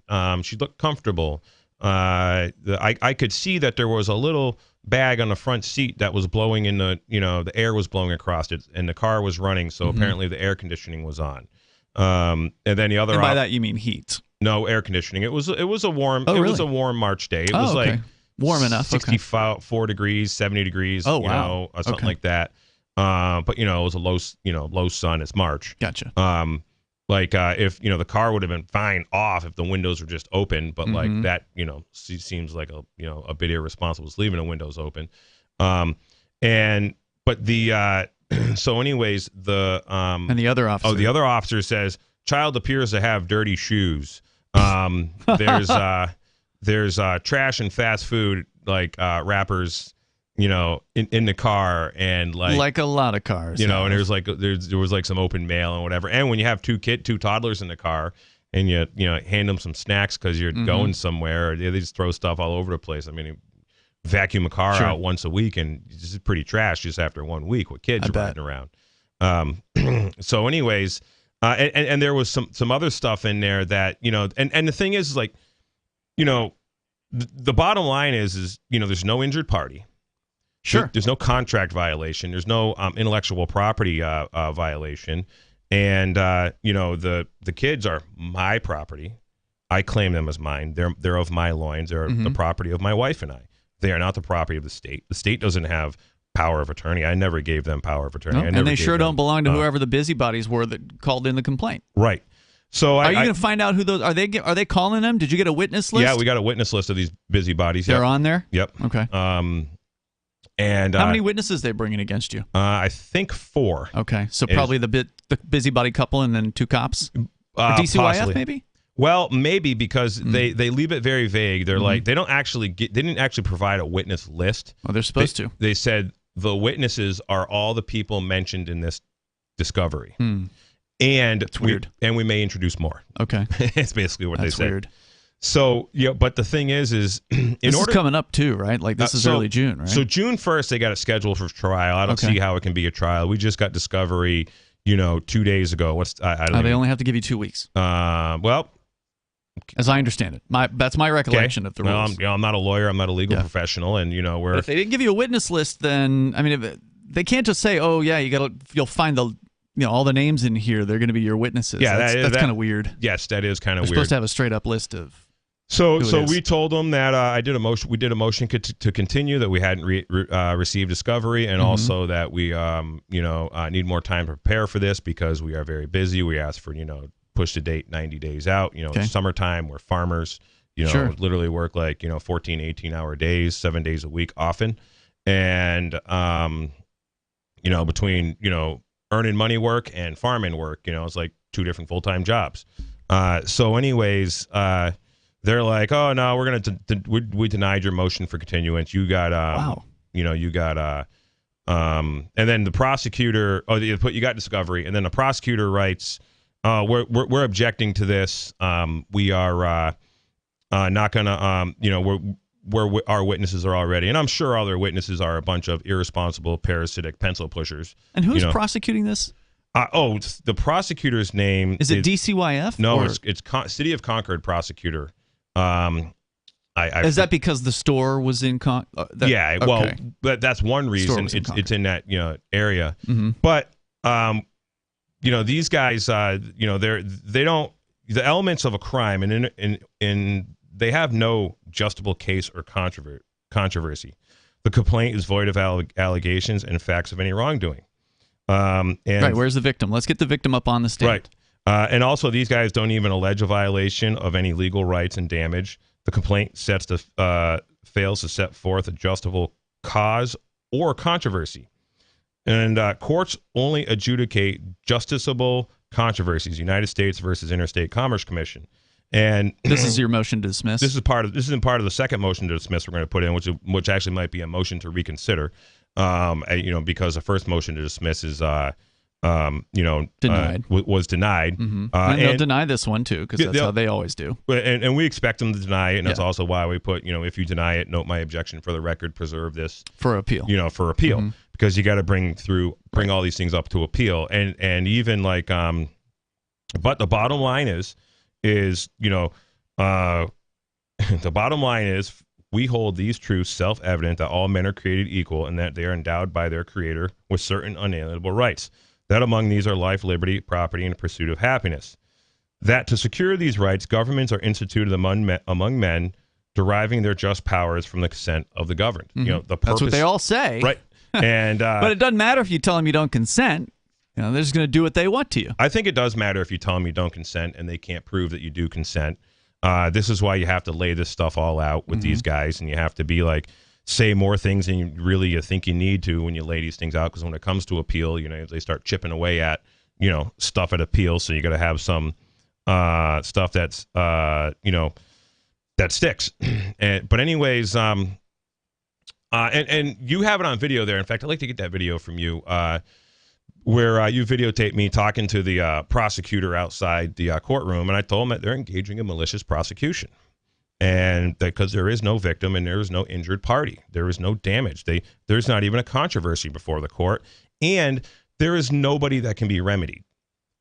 She looked comfortable. I could see that there was a little bag on the front seat that was blowing in the air was blowing across it, and the car was running, so apparently the air conditioning was on. And then the other, and by that you mean heat? No, air conditioning. It was a warm. Oh, really? It was a warm March day. It was like warm enough, 64 degrees, 70 degrees. Oh, wow. Something like that. But it was a low sun. It's March. Gotcha. If the car would have been fine off if the windows were just open, but like that seems like a bit irresponsible, just leaving the windows open. So anyways, and the other officer. The other officer says child appears to have dirty shoes. There's trash and fast food wrappers in the car, and like a lot of cars, and there was some open mail and whatever. And when you have two toddlers in the car, and you hand them some snacks because you're going somewhere, they just throw stuff all over the place. I mean, vacuum a car out once a week, and it's just pretty trash just after 1 week with kids riding around. So anyways, and there was some other stuff in there that and the thing is the bottom line is there's no injured party. Sure. There's no contract violation. There's no intellectual property violation. And, the kids are my property. I claim them as mine. They're of my loins. They're the property of my wife and I. They are not the property of the state. The state doesn't have power of attorney. I never gave them power of attorney. No, and they sure don't belong to whoever the busybodies were that called in the complaint. Right. So are you going to find out who those are? They calling them? Did you get a witness list? Yeah, we got a witness list of these busybodies. They're on there? Yep. Okay. And how many witnesses they bringing against you? I think 4. Okay, so probably the busybody couple and then 2 cops. Or DCYF possibly. maybe. Well, maybe because they leave it very vague. They're like they didn't actually provide a witness list. Oh, they're supposed to. They said the witnesses are all the people mentioned in this discovery, and that's weird. We may introduce more. Okay, it's basically what they said. That's weird. So but the thing is this is coming up too, right? Like this is early June, right? So June 1st, they got it scheduled for trial. I don't see how it can be a trial. We just got discovery, 2 days ago. They only have to give you 2 weeks. Well, as I understand it, that's my recollection of the rules. I'm not a lawyer. I'm not a legal professional, and But if they didn't give you a witness list, then they can't just say, "Oh yeah, you'll find all the names in here. They're going to be your witnesses." Yeah, that's kind of weird. Yes, that is kind of weird. We're supposed to have a straight up list of. So we told them that we did a motion to continue, that we hadn't received discovery, and also that we need more time to prepare for this because we are very busy. We asked for push the date 90 days out. It's summertime. We're farmers. Literally work 14, 18-hour days, 7 days a week often, and between earning money work and farming work, it's like 2 different full-time jobs. So anyways. They're like, oh no, we're gonna we denied your motion for continuance. You got and then the prosecutor, you got discovery, and then the prosecutor writes, we're objecting to this. We are not gonna where our witnesses are already, and I'm sure other witnesses are a bunch of irresponsible, parasitic pencil pushers. And who's prosecuting this? The prosecutor's name is it DCYF? No, it's City of Concord prosecutor. Is that because the store was in well, that's one reason it's in that area. But these guys they don't, the elements of a crime and they have no justiciable case or controversy. The complaint is void of allegations and facts of any wrongdoing. Right, where's the victim? Let's get the victim up on the stand. Right. And also, these guys don't even allege a violation of any legal rights and damage. The complaint fails to set forth a justiciable cause or controversy. And courts only adjudicate justiciable controversies. United States versus Interstate Commerce Commission. And this is your motion to dismiss? This is part of the second motion to dismiss we're going to put in, which actually might be a motion to reconsider. Because the first motion to dismiss is denied. Was denied. And they'll deny this one too, because that's how they always do. And we expect them to deny it, and that's also why we put, if you deny it, note my objection for the record, preserve this for appeal. Because you got to bring all these things up to appeal, and even but the bottom line is the bottom line is. We hold these truths self-evident that all men are created equal and that they are endowed by their Creator with certain unalienable rights. That among these are life, liberty, property, and the pursuit of happiness. That to secure these rights, governments are instituted among men, deriving their just powers from the consent of the governed. The purpose, that's what they all say. Right. And but it doesn't matter if you tell them you don't consent. They're just going to do what they want to you. I think it does matter if you tell them you don't consent and they can't prove that you do consent. This is why you have to lay this stuff all out with these guys, and you have to be say more things than you think you need to when you lay these things out. Because when it comes to appeal, they start chipping away at stuff at appeal. So you got to have some stuff that's that sticks. But anyways, and you have it on video there. In fact, I'd like to get that video from you. Where you videotaped me talking to the prosecutor outside the courtroom, and I told him that they're engaging in malicious prosecution, and because there is no victim and there is no injured party, there is no damage. There's not even a controversy before the court, and there is nobody that can be remedied.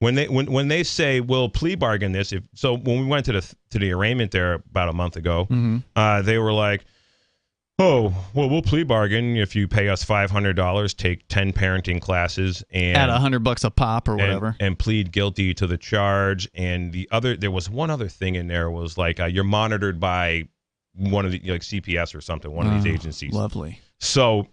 When they say we'll plea bargain this, when we went to the arraignment there about a month ago, they were like, oh, well, we'll plea bargain if you pay us $500, take 10 parenting classes, and at $100 a pop or whatever, and plead guilty to the charge. And there was one other thing in there was you're monitored by one of the CPS or something, one of these agencies. Lovely. So,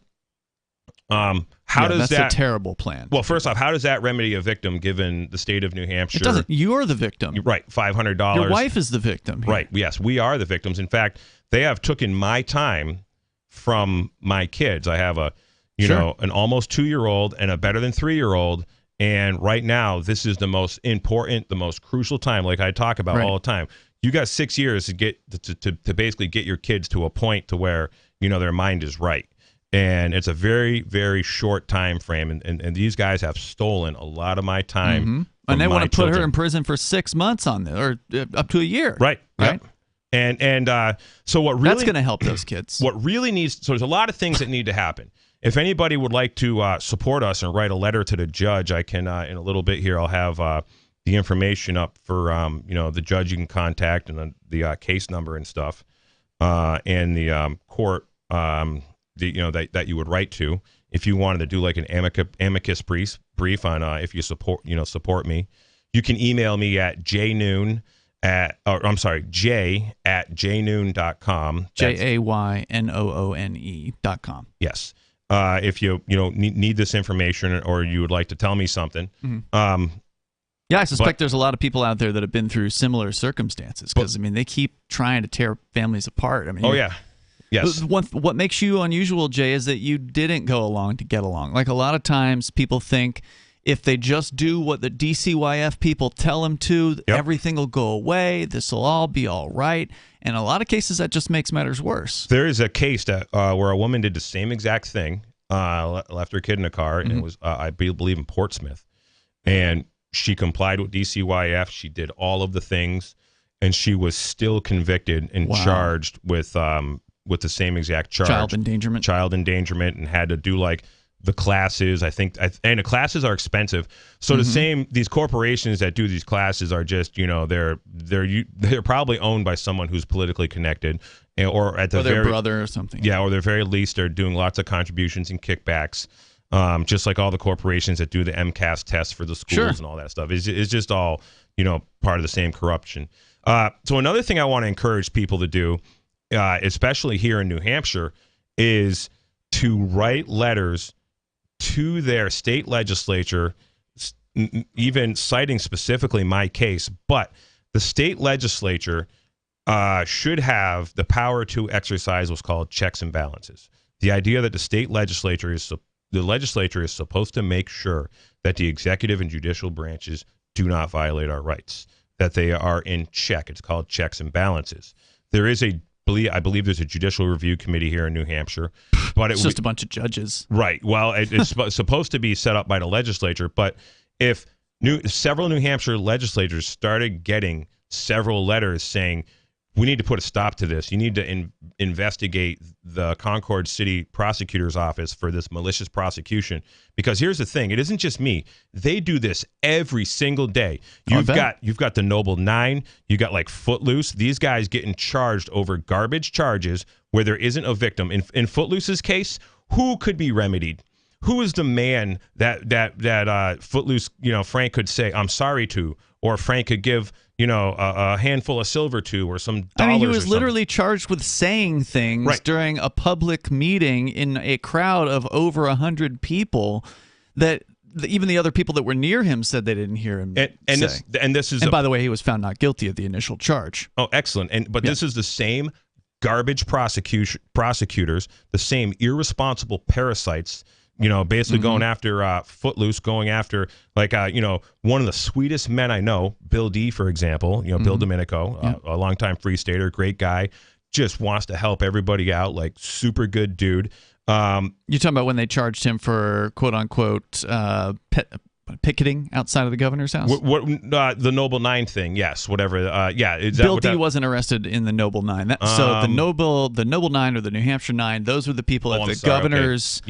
how does that's a terrible plan. Well, first off, how does that remedy a victim given the state of New Hampshire? It doesn't. You're the victim. Right. $500. Your wife is the victim. Right. Yes, we are the victims. In fact, they have taken my time from my kids. I have an almost 2-year-old and a better than 3-year-old. And right now, this is the most important, the most crucial time, like I talk about all the time. You got 6 years to get to basically get your kids to a point to where, their mind is right. And it's a very, very short time frame. And these guys have stolen a lot of my time. And they want to put her in prison for 6 months on this, or up to a year. Right. Right. Yep. And so what really... That's going to help those kids. What really needs... So there's a lot of things that need to happen. if anybody would like to support us and write a letter to the judge, I can in a little bit here. I'll have the information up for the judge you can contact and the case number and stuff, and the court that you would write to if you wanted to do like an amicus brief on if you support me. You can email me at jay@jaynoone.com. JAYNOONE.com. Yes. If you need this information or you would like to tell me something. Mm-hmm. Yeah, I suspect there's a lot of people out there that have been through similar circumstances because, they keep trying to tear families apart. Yes. What makes you unusual, Jay, is that you didn't go along to get along. Like a lot of times people think if they just do what the DCYF people tell them to, everything will go away. This will all be all right. And in a lot of cases, that just makes matters worse. There is a case that where a woman did the same exact thing, left her kid in a car, and it was, I believe, in Portsmouth. And she complied with DCYF. She did all of the things, and she was still convicted and charged with the same exact charge. Child endangerment, and had to do like the classes, I think, and the classes are expensive. So these corporations that do these classes are just, they're probably owned by someone who's politically connected, or their brother or something. Yeah, or at the very least, they're doing lots of contributions and kickbacks, just like all the corporations that do the MCAS tests for the schools and all that stuff. It's just all, part of the same corruption. So another thing I want to encourage people to do, especially here in New Hampshire, is to write letters to their state legislature, even citing specifically my case. But the state legislature should have the power to exercise what's called checks and balances. The idea that the legislature is supposed to make sure that the executive and judicial branches do not violate our rights, that they are in check. It's called checks and balances. There is I believe there's a judicial review committee here in New Hampshire, but it's just a bunch of judges. Right. Well, it's supposed to be set up by the legislature, but if several New Hampshire legislators started getting several letters saying, we need to put a stop to this. You need to investigate the Concord City Prosecutor's Office for this malicious prosecution. Because here's the thing. It isn't just me. They do this every single day. You've got the Noble Nine. You got like Footloose. These guys getting charged over garbage charges where there isn't a victim. In Footloose's case, who could be remedied? Who is the man that Footloose, Frank could say, I'm sorry to, or Frank could give, a handful of silver to, or some dollars. He was literally charged with saying things during a public meeting in a crowd of over 100 people that even the other people that were near him said they didn't hear him say. And by the way, he was found not guilty of the initial charge. Oh, excellent. But this is the same garbage prosecutors, the same irresponsible parasites, basically going after Footloose, going after one of the sweetest men I know, Bill D, for example, Bill Domenico, a longtime Free Stater, great guy, just wants to help everybody out, like super good dude. You're talking about when they charged him for quote unquote picketing outside of the governor's house? The Noble Nine thing, yes, whatever. Bill D wasn't arrested in the Noble Nine. So the Noble Nine or the New Hampshire Nine, those were the people at the governor's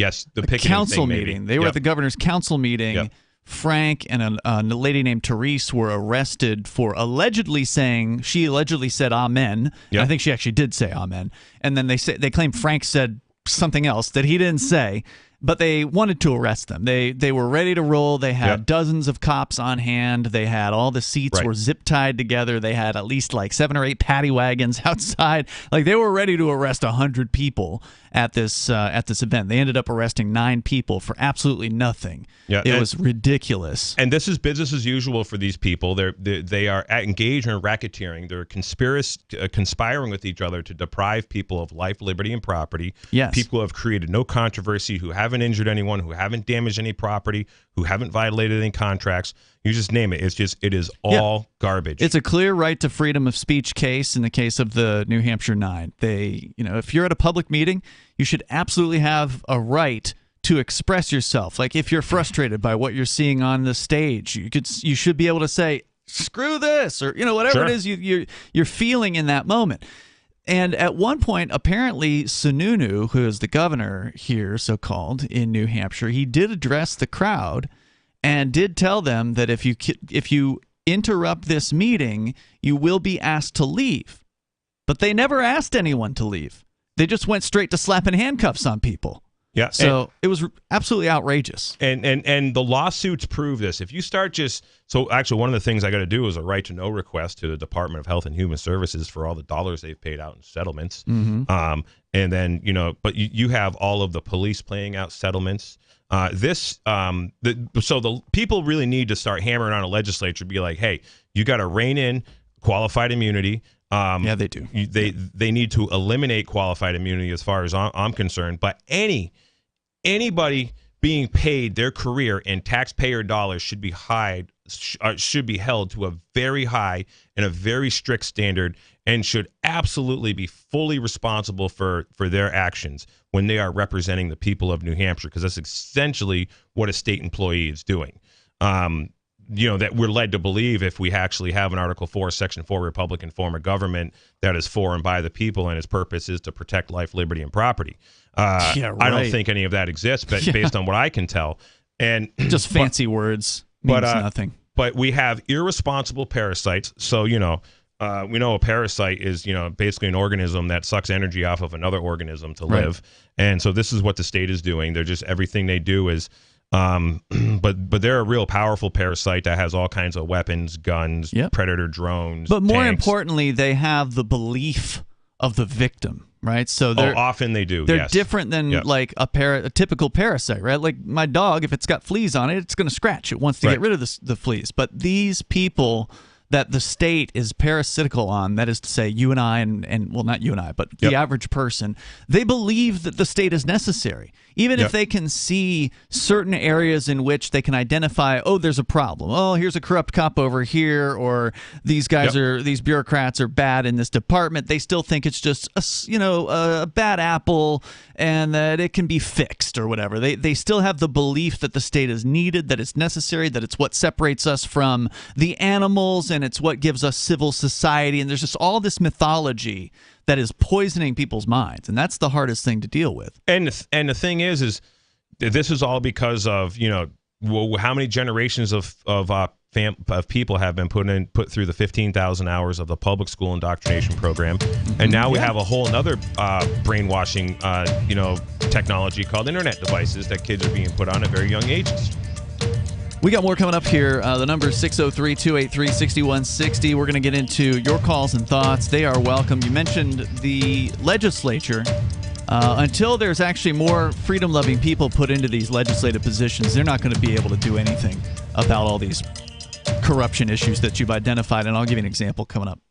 council meeting. They were at the governor's council meeting. Yep. Frank and a lady named Therese were arrested for allegedly said amen. Yep. I think she actually did say amen. And then they claim Frank said something else that he didn't say. But they wanted to arrest them. They were ready to roll. They had dozens of cops on hand. They had all the seats were zip tied together. They had at least like 7 or 8 paddy wagons outside. Like they were ready to arrest 100 people at this event. They ended up arresting 9 people for absolutely nothing. Yeah, it was ridiculous. And this is business as usual for these people. They are engaged in racketeering. They're conspiring with each other to deprive people of life, liberty, and property. Yes. People who have created no controversy, who haven't injured anyone, who haven't damaged any property, who haven't violated any contracts. You just name it. It is all garbage. It's a clear right to freedom of speech case in the case of the New Hampshire Nine. If you're at a public meeting, you should absolutely have a right to express yourself. Like if you're frustrated by what you're seeing on the stage, you should be able to say, screw this, or whatever it is you're feeling in that moment. And at one point, apparently, Sununu, who is the governor here, so-called, in New Hampshire, he did address the crowd and did tell them that if you interrupt this meeting, you will be asked to leave. But they never asked anyone to leave. They just went straight to slapping handcuffs on people. Yeah. So it was absolutely outrageous. And the lawsuits prove this. If you start so actually one of the things I got to do is a right to know request to the Department of Health and Human Services for all the dollars they've paid out in settlements. Mm-hmm. And then, but you have all of the police paying out settlements. So the people really need to start hammering on a legislature, be like, hey, you got to rein in qualified immunity. Yeah, they do. They need to eliminate qualified immunity as far as I'm concerned. But anybody being paid their career in taxpayer dollars should be held to a very high and a very strict standard, and should absolutely be fully responsible for their actions when they are representing the people of New Hampshire, because that's essentially what a state employee is doing. That we're led to believe, if we actually have an Article 4, Section 4 Republican form of government that is for and by the people, and its purpose is to protect life, liberty, and property. Yeah, right. I don't think any of that exists, but based on what I can tell. And just fancy words means nothing. But we have irresponsible parasites. So, we know a parasite is, basically an organism that sucks energy off of another organism to live. And so this is what the state is doing. They're just, everything they do is, but they're a real powerful parasite that has all kinds of weapons, guns, predator drones. But more tanks. importantly, they have the belief of the victim, right? So often they do. They're different than like a typical parasite, right? Like my dog, if it's got fleas on it, it's going to scratch. It wants to get rid of the fleas. But these people that the state is parasitical on, that is to say, you and I, and well, not you and I, but the average person, they believe that the state is necessary. Even if they can see certain areas in which they can identify, oh, there's a problem. Oh, here's a corrupt cop over here, or these guys these bureaucrats are bad in this department. They still think it's just a bad apple, and that it can be fixed or whatever. They still have the belief that the state is needed, that it's necessary, that it's what separates us from the animals, and it's what gives us civil society. And there's just all this mythology that is poisoning people's minds, and that's the hardest thing to deal with. And the thing is this is all because of how many generations of people have been put through the 15,000 hours of the public school indoctrination program, and now we have a whole another brainwashing technology called internet devices that kids are being put on at very young ages. We got more coming up here. The number is 603-283-6160. We're going to get into your calls and thoughts. They are welcome. You mentioned the legislature. Until there's actually more freedom-loving people put into these legislative positions, they're not going to be able to do anything about all these corruption issues that you've identified. And I'll give you an example coming up.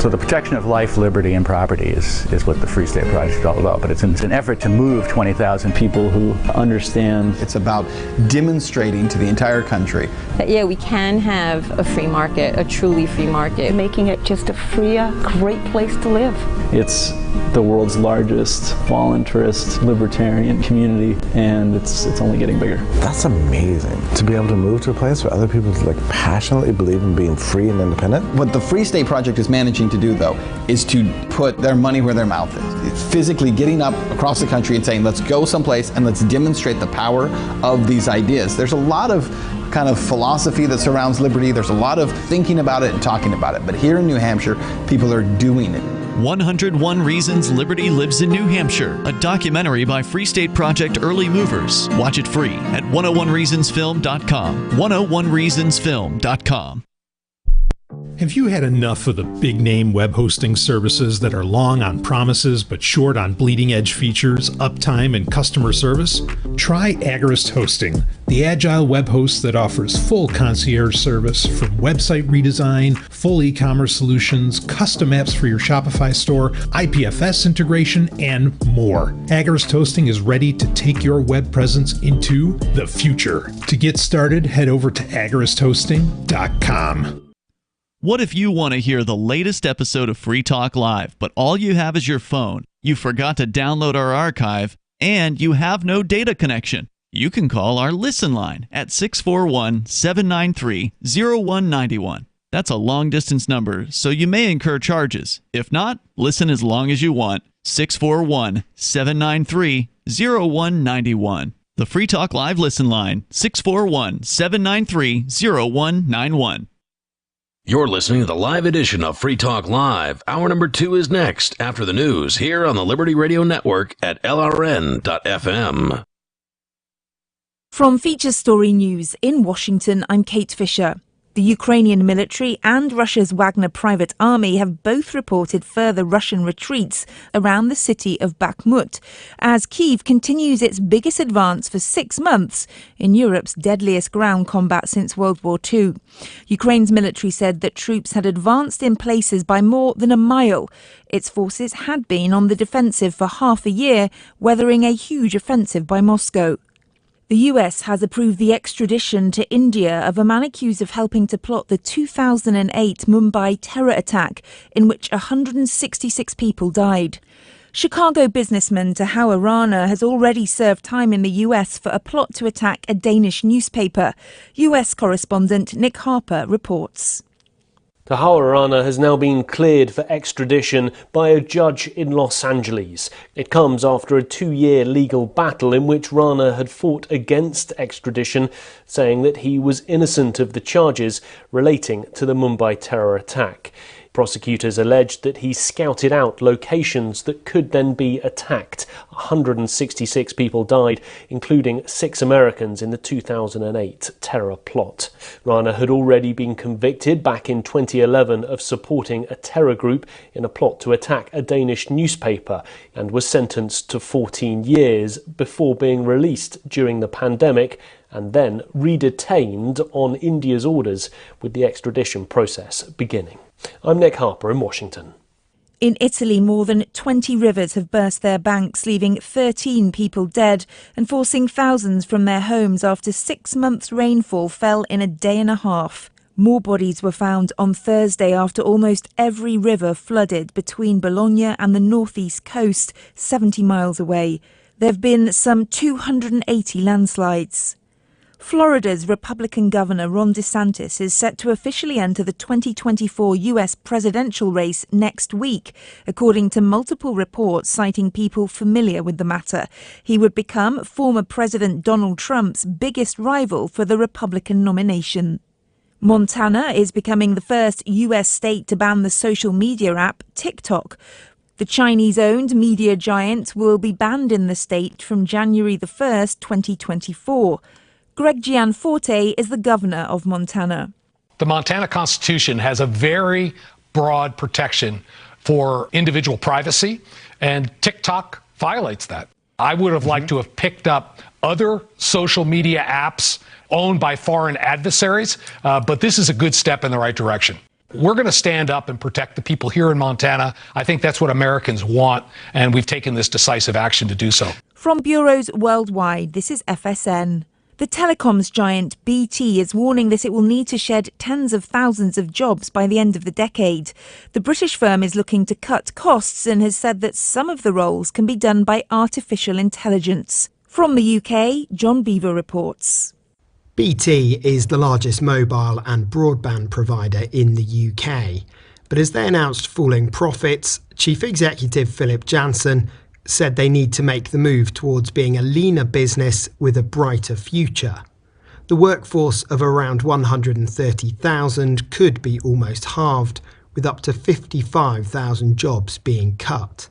So the protection of life, liberty, and property is what the Free State Project is all about. But it's an effort to move 20,000 people who understand. It's about demonstrating to the entire country that, we can have a free market, a truly free market. Making it just a freer, great place to live. It's the world's largest voluntarist libertarian community, and it's only getting bigger. That's amazing, to be able to move to a place where other people passionately believe in being free and independent. What the Free State Project is managing to do, though, is to put their money where their mouth is. It's physically getting up across the country and saying, let's go someplace and let's demonstrate the power of these ideas. There's a lot of kind of philosophy that surrounds liberty. There's a lot of thinking about it and talking about it. But here in New Hampshire, people are doing it. 101 Reasons Liberty Lives in New Hampshire, a documentary by Free State Project Early Movers. Watch it free at 101reasonsfilm.com. 101reasonsfilm.com. Have you had enough of the big-name web hosting services that are long on promises but short on bleeding-edge features, uptime, and customer service? Try Agorist Hosting, the agile web host that offers full concierge service from website redesign, full e-commerce solutions, custom apps for your Shopify store, IPFS integration, and more. Agorist Hosting is ready to take your web presence into the future. To get started, head over to agoristhosting.com. What if you want to hear the latest episode of Free Talk Live, but all you have is your phone, you forgot to download our archive, and you have no data connection? You can call our Listen line at 641-793-0191. That's a long-distance number, so you may incur charges. If not, listen as long as you want. 641-793-0191. The Free Talk Live listen line, 641-793-0191. You're listening to the live edition of Free Talk Live. Hour number 2 is next, after the news, here on the Liberty Radio Network at LRN.FM. From Feature Story News in Washington, I'm Kate Fisher. The Ukrainian military and Russia's Wagner private army have both reported further Russian retreats around the city of Bakhmut, as Kyiv continues its biggest advance for 6 months in Europe's deadliest ground combat since World War II. Ukraine's military said that troops had advanced in places by more than a mile. Its forces had been on the defensive for half a year, weathering a huge offensive by Moscow. The US has approved the extradition to India of a man accused of helping to plot the 2008 Mumbai terror attack, in which 166 people died. Chicago businessman Tahoe Rana has already served time in the US for a plot to attack a Danish newspaper. US correspondent Nick Harper reports. Tahoe Rana has now been cleared for extradition by a judge in Los Angeles. It comes after a 2-year legal battle in which Rana had fought against extradition, saying that he was innocent of the charges relating to the Mumbai terror attack. Prosecutors alleged that he scouted out locations that could then be attacked. 166 people died, including 6 Americans in the 2008 terror plot. Rana had already been convicted back in 2011 of supporting a terror group in a plot to attack a Danish newspaper and was sentenced to 14 years before being released during the pandemic and then redetained on India's orders, with the extradition process beginning. I'm Nick Harper in Washington. In Italy, more than 20 rivers have burst their banks, leaving 13 people dead and forcing thousands from their homes after 6 months' rainfall fell in a day and a half. More bodies were found on Thursday after almost every river flooded between Bologna and the northeast coast, 70 miles away. There have been some 280 landslides. Florida's Republican Governor Ron DeSantis is set to officially enter the 2024 U.S. presidential race next week, according to multiple reports citing people familiar with the matter. He would become former President Donald Trump's biggest rival for the Republican nomination. Montana is becoming the first U.S. state to ban the social media app TikTok. The Chinese-owned media giant will be banned in the state from January the 1st, 2024. Greg Gianforte is the governor of Montana. The Montana Constitution has a very broad protection for individual privacy, and TikTok violates that. I would have liked to have picked up other social media apps owned by foreign adversaries, but this is a good step in the right direction. We're going to stand up and protect the people here in Montana. I think that's what Americans want, and we've taken this decisive action to do so. From bureaus worldwide, this is FSN. The telecoms giant BT is warning that it will need to shed tens of thousands of jobs by the end of the decade. The British firm is looking to cut costs and has said that some of the roles can be done by artificial intelligence. From the UK, John Beaver reports. BT is the largest mobile and broadband provider in the UK. But as they announced falling profits, Chief Executive Philip Jansen said they need to make the move towards being a leaner business with a brighter future. The workforce of around 130,000 could be almost halved, with up to 55,000 jobs being cut.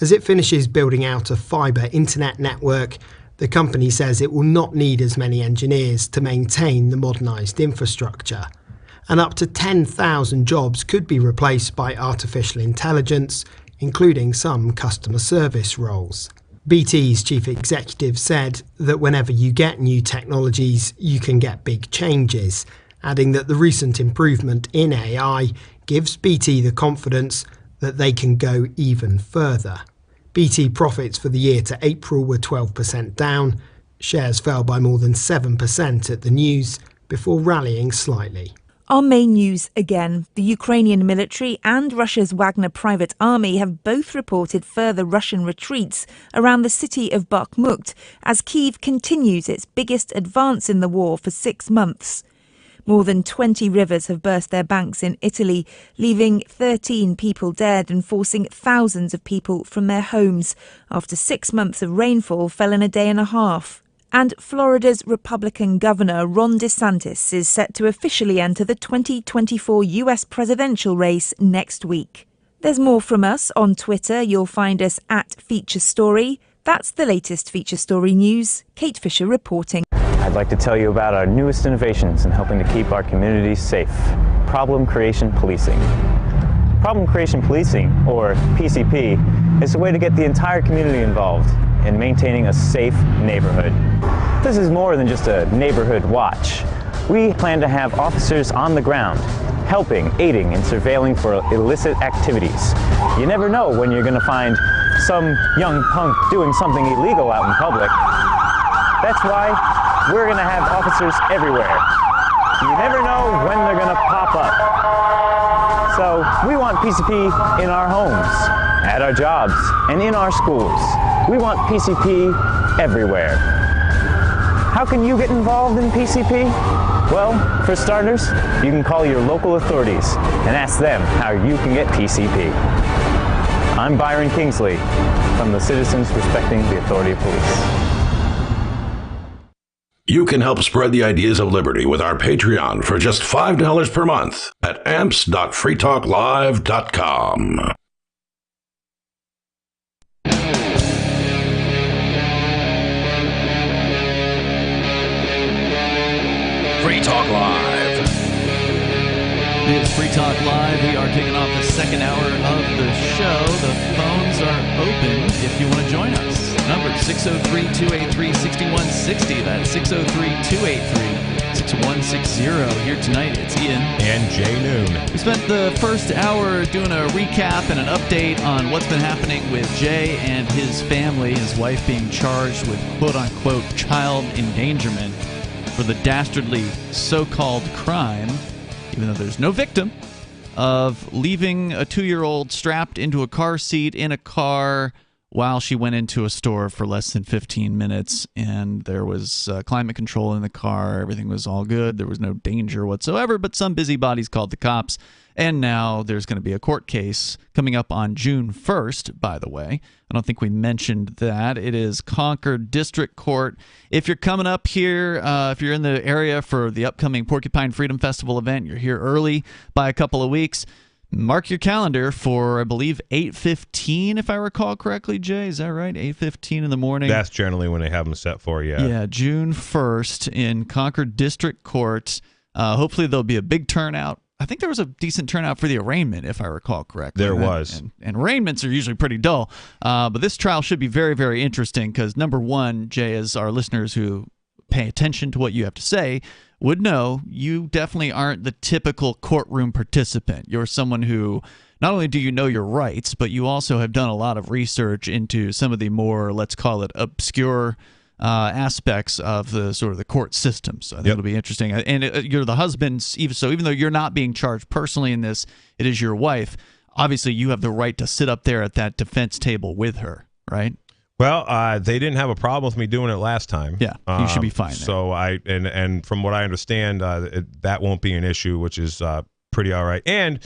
As it finishes building out a fibre internet network, the company says it will not need as many engineers to maintain the modernised infrastructure. And up to 10,000 jobs could be replaced by artificial intelligence, including some customer service roles. BT's chief executive said that whenever you get new technologies, you can get big changes, adding that the recent improvement in AI gives BT the confidence that they can go even further. BT profits for the year to April were 12% down. Shares fell by more than 7% at the news before rallying slightly. Our main news again. The Ukrainian military and Russia's Wagner private army have both reported further Russian retreats around the city of Bakhmut as Kyiv continues its biggest advance in the war for 6 months. More than 20 rivers have burst their banks in Italy, leaving 13 people dead and forcing thousands of people from their homes after 6 months of rainfall fell in a day and a half. And Florida's Republican Governor Ron DeSantis is set to officially enter the 2024 US presidential race next week. There's more from us on Twitter. You'll find us at Feature Story. That's the latest Feature Story news. Kate Fisher reporting. I'd like to tell you about our newest innovations in helping to keep our communities safe. Problem Creation Policing. Problem Creation Policing, or PCP, is a way to get the entire community involved in maintaining a safe neighborhood. This is more than just a neighborhood watch. We plan to have officers on the ground, helping, aiding, and surveilling for illicit activities. You never know when you're going to find some young punk doing something illegal out in public. That's why we're going to have officers everywhere. You never know when they're going to pop up. So we want PCP in our homes, at our jobs, and in our schools. We want PCP everywhere. How can you get involved in PCP? Well, for starters, you can call your local authorities and ask them how you can get PCP. I'm Byron Kingsley from the Citizens Respecting the Authority of Police. You can help spread the ideas of liberty with our Patreon for just $5 per month at amps.freetalklive.com. Free Talk Live. It's Free Talk Live. We are kicking off the second hour of the show. The phones are open if you want to join us. Number 603-283-6160. That's 603-283-6160. Here tonight, it's Ian. And Jay Noon. We spent the first hour doing a recap and an update on what's been happening with Jay and his family, his wife being charged with quote-unquote child endangerment for the dastardly so-called crime, even though there's no victim, of leaving a 2-year-old strapped into a car seat in a car while she went into a store for less than 15 minutes, and there was climate control in the car. Everything was all good. There was no danger whatsoever, but some busybodies called the cops, and now there's going to be a court case coming up on June 1st, by the way. I don't think we mentioned that. It is Concord District Court. If you're coming up here, if you're in the area for the upcoming Porcupine Freedom Festival event, you're here early by a couple of weeks, mark your calendar for, I believe, 8:15, if I recall correctly, Jay. Is that right? 8:15 in the morning? That's generally when they have them set for, yeah. Yeah, June 1st in Concord District Court. Hopefully there'll be a big turnout. I think there was a decent turnout for the arraignment, if I recall correctly. There was. And arraignments are usually pretty dull. But this trial should be very, very interesting because, number one, Jay, as our listeners who pay attention to what you have to say would know, you definitely aren't the typical courtroom participant. You're someone who not only do you know your rights, but you also have done a lot of research into some of the more, let's call it, obscure aspects of the sort of the court system. So I think it'll be interesting. And you're the husband, even though you're not being charged personally in this, it is your wife. Obviously, you have the right to sit up there at that defense table with her, right? Well, they didn't have a problem with me doing it last time. Yeah, you should be fine there. So and from what I understand, that won't be an issue, which is pretty all right. And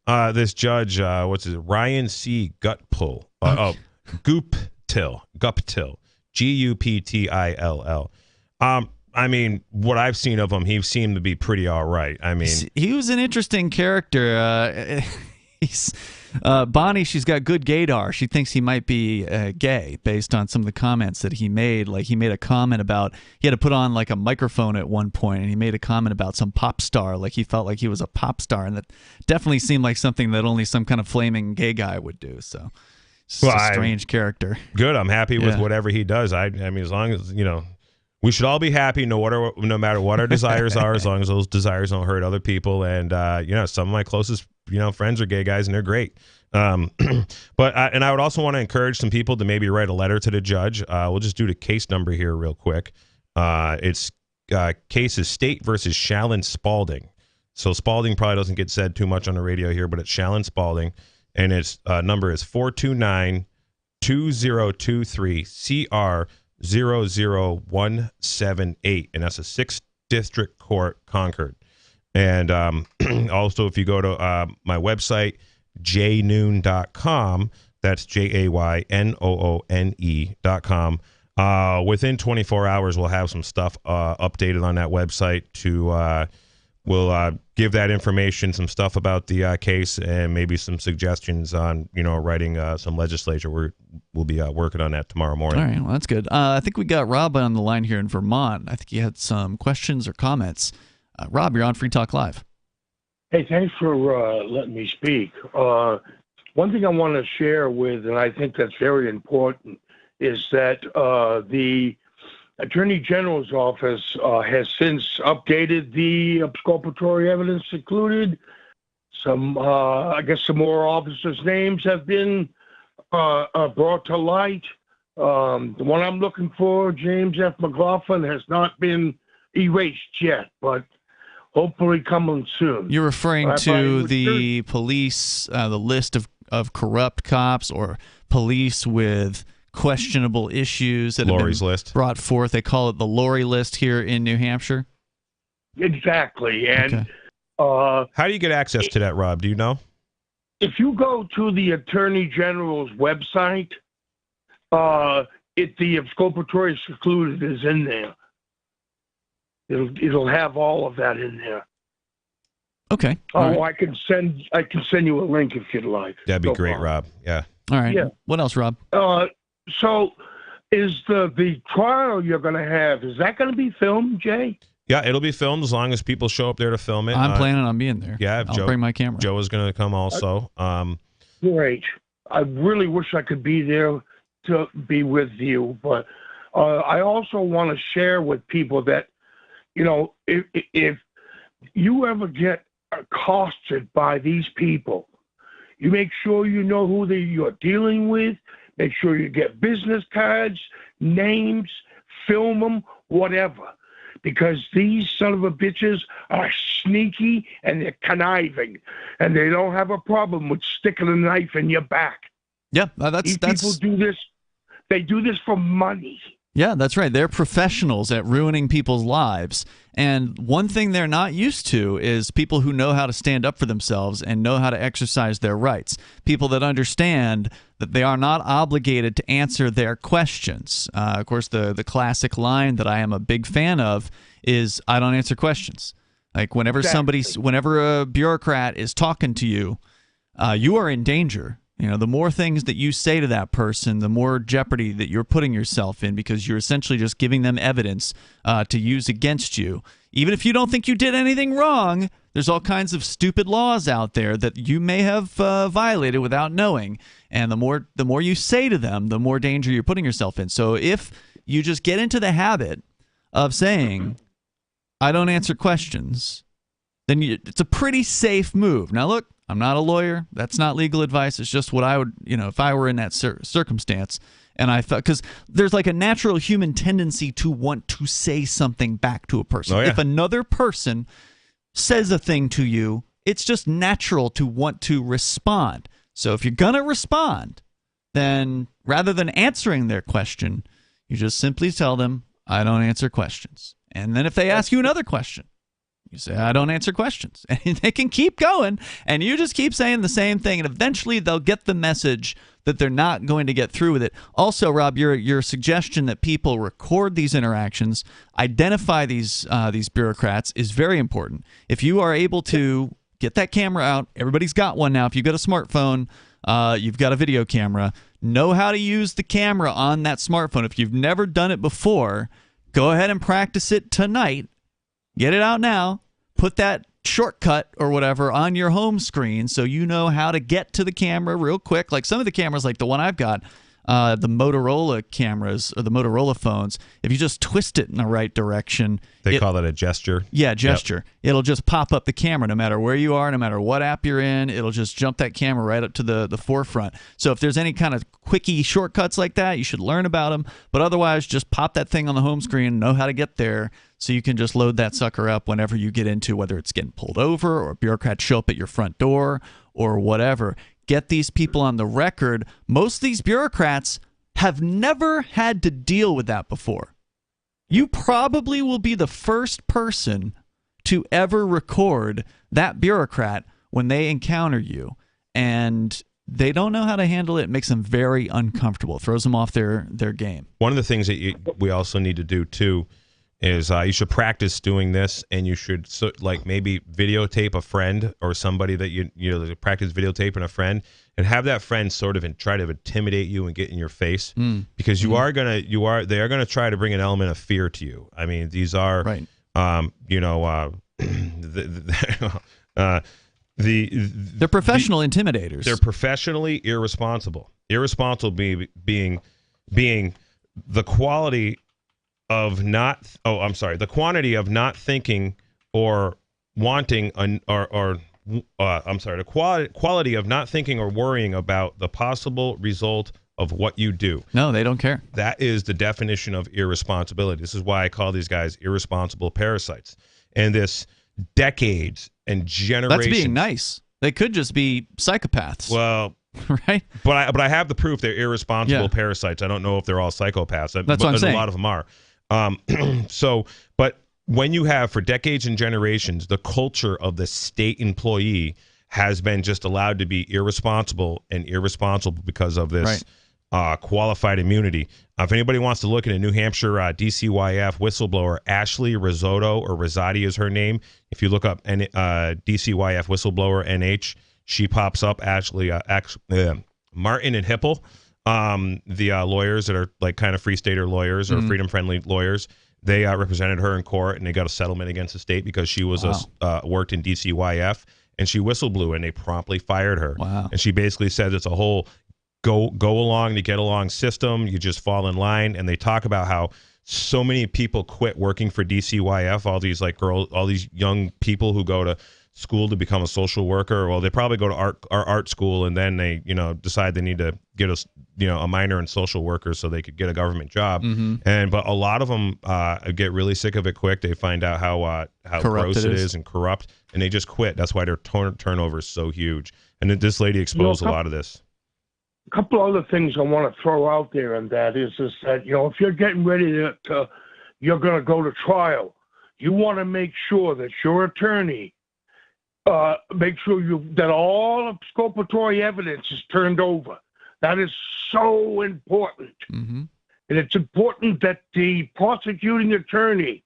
this judge, Ryan C. Guptill, Guptill, Guptill. I mean, what I've seen of him, he seemed to be pretty all right. I mean, he was an interesting character. Bonnie, she's got good gaydar. She thinks he might be gay based on some of the comments that he made. Like, he made a comment about he had to put on like a microphone at one point, and he made a comment about some pop star. Like, he felt like he was a pop star, and that definitely seemed like something that only some kind of flaming gay guy would do. So, it's a strange character. Good. I'm happy with whatever he does. I mean, as long as, we should all be happy no matter what our desires are, as long as those desires don't hurt other people. And, some of my closest, friends are gay guys, and they're great. But I would also want to encourage some people to maybe write a letter to the judge. We'll just do the case number here real quick. It's case is State versus Shallon Spalding. So Spalding probably doesn't get said too much on the radio here, but it's Shallon Spalding. And its number is 429-2023 CR 00178, and that's a 6th District Court, Concord. And also, if you go to my website, jaynoone.com, that's JAYNOONE.com. Within 24 hours, we'll have some stuff updated on that website we'll give that information, some stuff about the case, and maybe some suggestions on, writing some legislature. We'll be working on that tomorrow morning. All right, well, that's good. I think we got Rob on the line here in Vermont. I think he had some questions or comments. Rob, you're on Free Talk Live. Hey, thanks for letting me speak. One thing I want to share with, and I think that's very important, is that the Attorney General's office has since updated the exculpatory evidence included. Some more officers' names have been brought to light. The one I'm looking for, James F. McLaughlin, has not been erased yet, but hopefully coming soon. You're referring to the police, the list of corrupt cops or police with questionable issues that Lori's have been list brought forth. They call it the Lori list here in New Hampshire. Exactly. And how do you get access to that, Rob? Do you know? If you go to the Attorney General's website, the exculpatory excluded is in there. It'll have all of that in there. Okay. Right. I can send you a link if you'd like. That'd be great, Rob. Yeah. All right. Yeah. What else, Rob? So is the trial you're going to have, is that going to be filmed, Jay? Yeah, it'll be filmed as long as people show up there to film it. I'm planning on being there. Yeah, I'll bring my camera. Joe is going to come also. Great. I really wish I could be there to be with you, but I also want to share with people that, if you ever get accosted by these people, you make sure you know who you're dealing with. Make sure you get business cards, names, film them, whatever. Because these son of a bitches are sneaky and they're conniving. And they don't have a problem with sticking a knife in your back. Yeah, People do this. They do this for money. Yeah, that's right. They're professionals at ruining people's lives. And one thing they're not used to is people who know how to stand up for themselves and know how to exercise their rights. People that understand that they are not obligated to answer their questions. Of course, the classic line that I am a big fan of is, I don't answer questions. Like whenever a bureaucrat is talking to you, you are in danger. The more things that you say to that person, the more jeopardy that you're putting yourself in, because you're essentially just giving them evidence to use against you. Even if you don't think you did anything wrong, there's all kinds of stupid laws out there that you may have violated without knowing. And the more you say to them, the more danger you're putting yourself in. So if you just get into the habit of saying, I don't answer questions, then it's a pretty safe move. Now, look, I'm not a lawyer. That's not legal advice. It's just what I would, if I were in that circumstance. And I thought, because there's like a natural human tendency to want to say something back to a person. Oh, yeah. If another person says a thing to you, it's just natural to want to respond. So if you're going to respond, then rather than answering their question, you just simply tell them, I don't answer questions. And then if they ask you another question, you say, I don't answer questions. And they can keep going, and you just keep saying the same thing, and eventually they'll get the message that they're not going to get through with it. Also, Rob, your suggestion that people record these interactions, identify these bureaucrats is very important. If you are able to get that camera out, everybody's got one now. If you've got a smartphone, you've got a video camera, know how to use the camera on that smartphone. If you've never done it before, go ahead and practice it tonight. Get it out now. Put that shortcut or whatever on your home screen so you know how to get to the camera real quick. Like some of the cameras, like the one I've got, the Motorola cameras or the Motorola phones, if you just twist it in the right direction. They call that a gesture. Yeah, gesture. Yep. It'll just pop up the camera no matter where you are, no matter what app you're in. It'll just jump that camera right up to the forefront. So if there's any kind of quickie shortcuts like that, you should learn about them. But otherwise, just pop that thing on the home screen, know how to get there, so you can just load that sucker up whenever you get into, whether it's getting pulled over or bureaucrats show up at your front door or whatever. Get these people on the record. Most of these bureaucrats have never had to deal with that before. You probably will be the first person to ever record that bureaucrat when they encounter you, and they don't know how to handle it. It makes them very uncomfortable. It throws them off their game. One of the things that we also need to do, too, is you should practice doing this, and you should maybe videotape a friend or somebody that you practice videotaping a friend, and have that friend sort of try to intimidate you and get in your face, because they are gonna try to bring an element of fear to you. I mean, these are right. They're professional intimidators. They're professionally irresponsible. Irresponsible being the quality of the quantity of not thinking or wanting the quality of not thinking or worrying about the possible result of what you do. No, they don't care. That is the definition of irresponsibility. This is why I call these guys irresponsible parasites. And this decades and generations. That's being nice. They could just be psychopaths. Well, right? But I have the proof they're irresponsible parasites. I don't know if they're all psychopaths. That's what I'm saying. A lot of them are. But when you have for decades and generations, the culture of the state employee has been just allowed to be irresponsible because of this qualified immunity. If anybody wants to look at a New Hampshire DCYF whistleblower, Ashley Risotto, or Rosati is her name. If you look up DCYF whistleblower NH, she pops up. Ashley, Martin and Hipple, the lawyers that are like kind of free stater lawyers or freedom friendly lawyers, they represented her in court, and they got a settlement against the state because she was worked in DCYF, and she whistleblew, and they promptly fired her. Wow. And she basically says it's a whole go along to get along system. You just fall in line. And they talk about how so many people quit working for DCYF. All these all these young people who go to school to become a social worker. Well, they probably go to art school, and then they decide they need to get a minor in social worker so they could get a government job. But a lot of them get really sick of it quick. They find out how gross it is and corrupt, and they just quit. That's why their turnover is so huge. And this lady exposed a lot of this. A couple other things I want to throw out there, and that is that if you're getting ready you're going to go to trial, you want to make sure that your attorney make sure that all exculpatory evidence is turned over. That is so important. And it's important that the prosecuting attorney,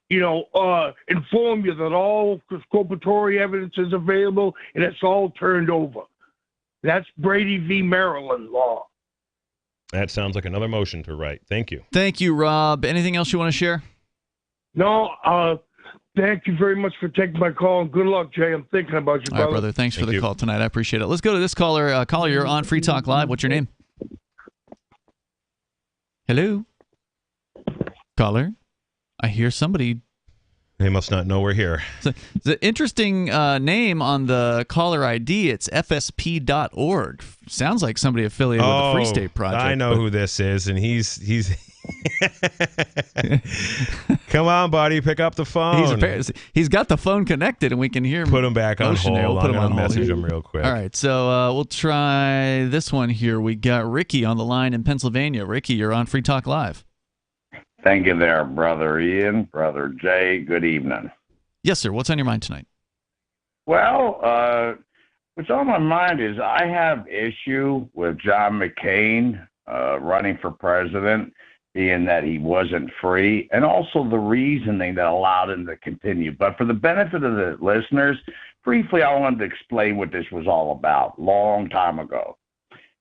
inform you that all exculpatory evidence is available and it's all turned over. That's Brady v. Maryland law. That sounds like another motion to write. Thank you. Thank you, Rob. Anything else you want to share? No, thank you very much for taking my call, and good luck, Jay. I'm thinking about you, brother. All right, brother. Thanks for the call tonight. I appreciate it. Let's go to this caller. Caller, you're on Free Talk Live. What's your name? Hello? Caller? I hear somebody. They must not know we're here. It's an interesting name on the caller ID. It's fsp.org. Sounds like somebody affiliated with the Free State Project. I know who this is, and he's come on, buddy, pick up the phone. He's got the phone connected, and we can hear him. Put him back on hold. I'm going to message him real quick. All right, so we'll try this one here. We got Ricky on the line in Pennsylvania. Ricky, you're on Free Talk Live. Thank you there, Brother Ian, Brother Jay. Good evening. Yes, sir. What's on your mind tonight? Well, what's on my mind is I have issue with John McCain running for president, being that he wasn't free, and also the reasoning that allowed him to continue. But for the benefit of the listeners, briefly, I wanted to explain what this was all about long time ago.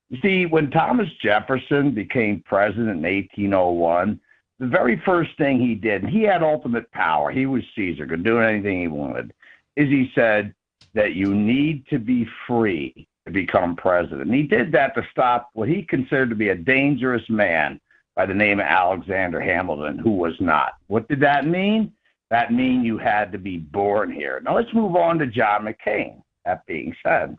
You see, when Thomas Jefferson became president in 1801, the very first thing he did, and he had ultimate power, he was Caesar, could do anything he wanted, is he said that you need to be free to become president. And he did that to stop what he considered to be a dangerous man by the name of Alexander Hamilton, who was not. What did that mean? That mean you had to be born here. Now let's move on to John McCain, that being said.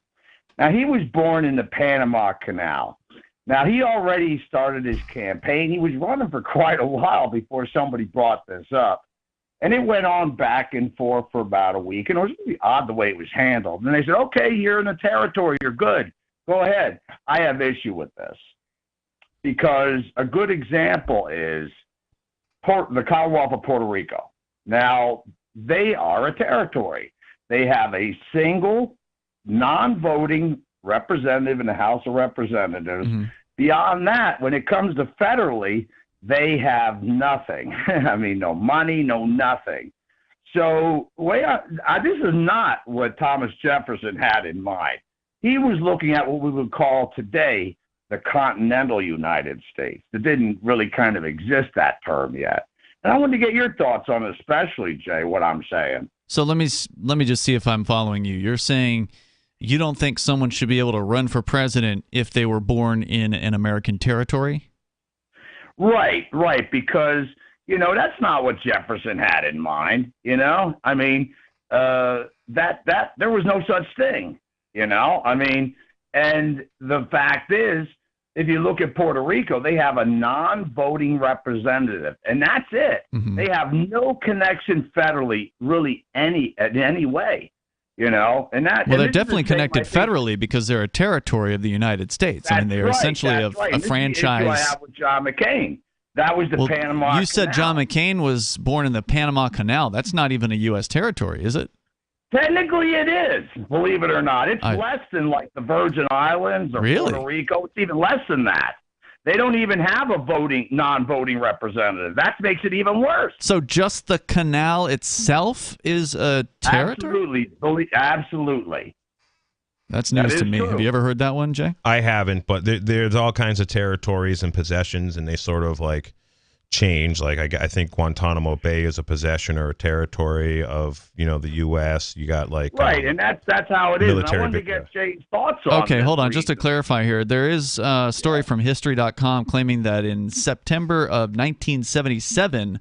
Now he was born in the Panama Canal. Now, he already started his campaign. He was running for quite a while before somebody brought this up. And it went on back and forth for about a week. And it was really odd the way it was handled. And they said, okay, you're in the territory. You're good. Go ahead. I have issue with this. Because a good example is the Commonwealth of Puerto Rico. Now, they are a territory. They have a single non-voting representative in the House of Representatives. Mm-hmm. Beyond that, when it comes to federally, they have nothing. I mean, no money, no nothing. So this is not what Thomas Jefferson had in mind. He was looking at what we would call today the continental United States. It didn't really kind of exist, that term, yet. And I wanted to get your thoughts on it, especially, Jay, what I'm saying. So let me just see if I'm following you. You're saying you don't think someone should be able to run for president if they were born in an American territory? Right, because, that's not what Jefferson had in mind, I mean, that there was no such thing, I mean, and the fact is, if you look at Puerto Rico, they have a non-voting representative, and that's it. Mm-hmm. They have no connection federally, really, in any way, and that. Well, they're definitely connected federally because they're a territory of the United States. I mean, they're essentially a franchise. This is the issue I have with John McCain. That was the Panama. You said John McCain was born in the Panama Canal. That's not even a U.S. territory, is it? Technically, it is, believe it or not. It's less than like the Virgin Islands or Puerto Rico. It's even less than that. They don't even have a non-voting representative. That makes it even worse. So just the canal itself is a territory? Absolutely. That's news to me. True. Have you ever heard that one, Jay? I haven't, but there's all kinds of territories and possessions, and they sort of like change. Like I think Guantanamo Bay is a possession or a territory of the U.S. You got like right, and that's how it is. And I wanted to get Jay's thoughts on. Okay, hold on. Just to clarify here, there is a story from History.com claiming that in September of 1977,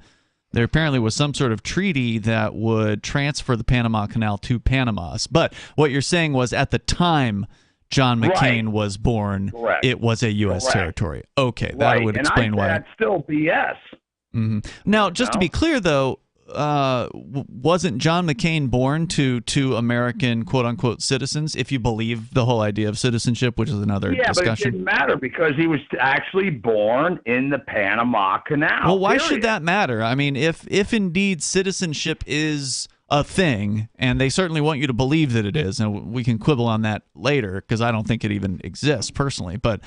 there apparently was some sort of treaty that would transfer the Panama Canal to Panama. But what you're saying was at the time John McCain was born, it was a U.S. territory. Okay, that would explain why. That's still BS. Mm-hmm. Now, just to be clear, though, wasn't John McCain born to American quote-unquote citizens, if you believe the whole idea of citizenship, which is another discussion? Yeah, but it didn't matter because he was actually born in the Panama Canal. Well, why should that matter? I mean, if indeed citizenship is a thing, and they certainly want you to believe that it is, and we can quibble on that later because I don't think it even exists personally, but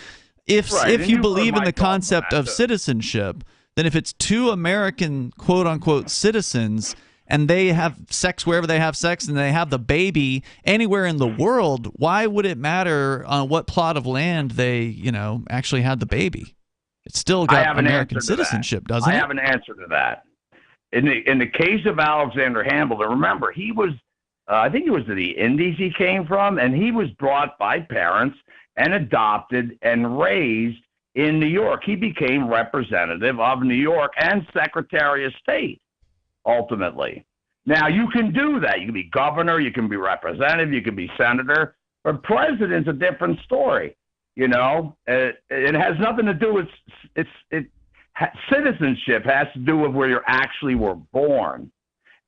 if you believe in the concept of citizenship, then if it's two American quote-unquote citizens and they have sex wherever they have sex and they have the baby anywhere in the world, why would it matter on what plot of land they actually had the baby? It's still got American citizenship, doesn't it? I have an answer to that. In the case of Alexander Hamilton, remember, he was, I think it was the Indies he came from, and he was brought by parents and adopted and raised in New York. He became representative of New York and Secretary of State, ultimately. Now, you can do that. You can be governor, you can be representative, you can be senator, but president's a different story. It has nothing to do with citizenship has to do with where you actually were born,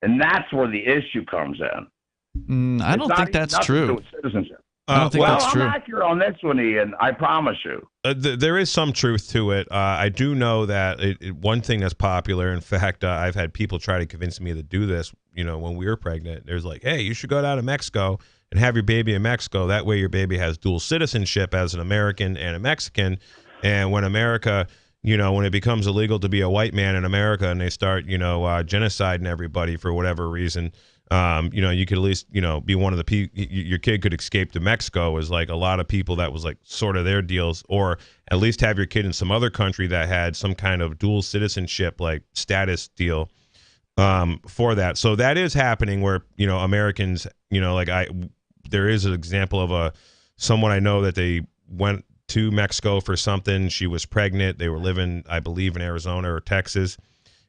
and that's where the issue comes in. I don't think that's true. Citizenship. I don't think that's true. I'm accurate on this one, Ian. I promise you. There is some truth to it. I do know that one thing that's popular. In fact, I've had people try to convince me to do this. When we were pregnant, there's like, hey, you should go down to Mexico and have your baby in Mexico. That way, your baby has dual citizenship as an American and a Mexican. And when America, when it becomes illegal to be a white man in America and they start, genociding everybody for whatever reason, you could at least, be one of the your kid could escape to Mexico is like a lot of people that was like sort of their deals, or at least have your kid in some other country that had some kind of dual citizenship, like status deal for that. So that is happening where, Americans, there is an example of someone I know that they went to Mexico for something. She was pregnant. They were living, I believe, in Arizona or Texas,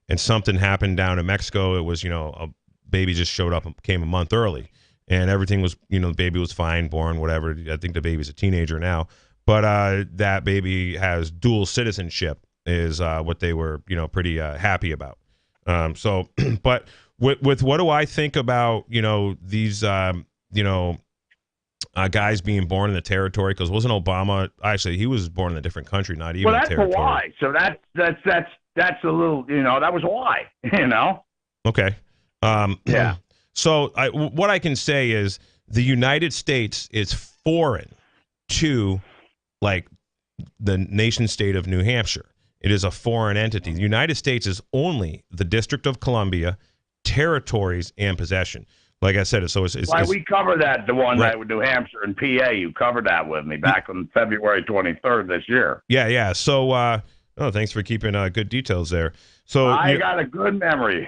and something happened down in Mexico. It was, a baby just showed up and came a month early, and everything was, the baby was fine, born, whatever. I think the baby's a teenager now, but that baby has dual citizenship is what they were, pretty happy about. So, but with what do I think about, these, guys being born in the territory? Because wasn't Obama, actually, he was born in a different country, not even a territory. Well, that's why. So that's a little, that was why, Okay. Yeah. So what I can say is the United States is foreign to, like, the nation state of New Hampshire. It is a foreign entity. The United States is only the District of Columbia, territories, and possession. Like I said, so it's we covered that, the one right. that with New Hampshire and PA. You covered that with me back on February 23rd this year. Yeah. So, thanks for keeping good details there. So I got a good memory.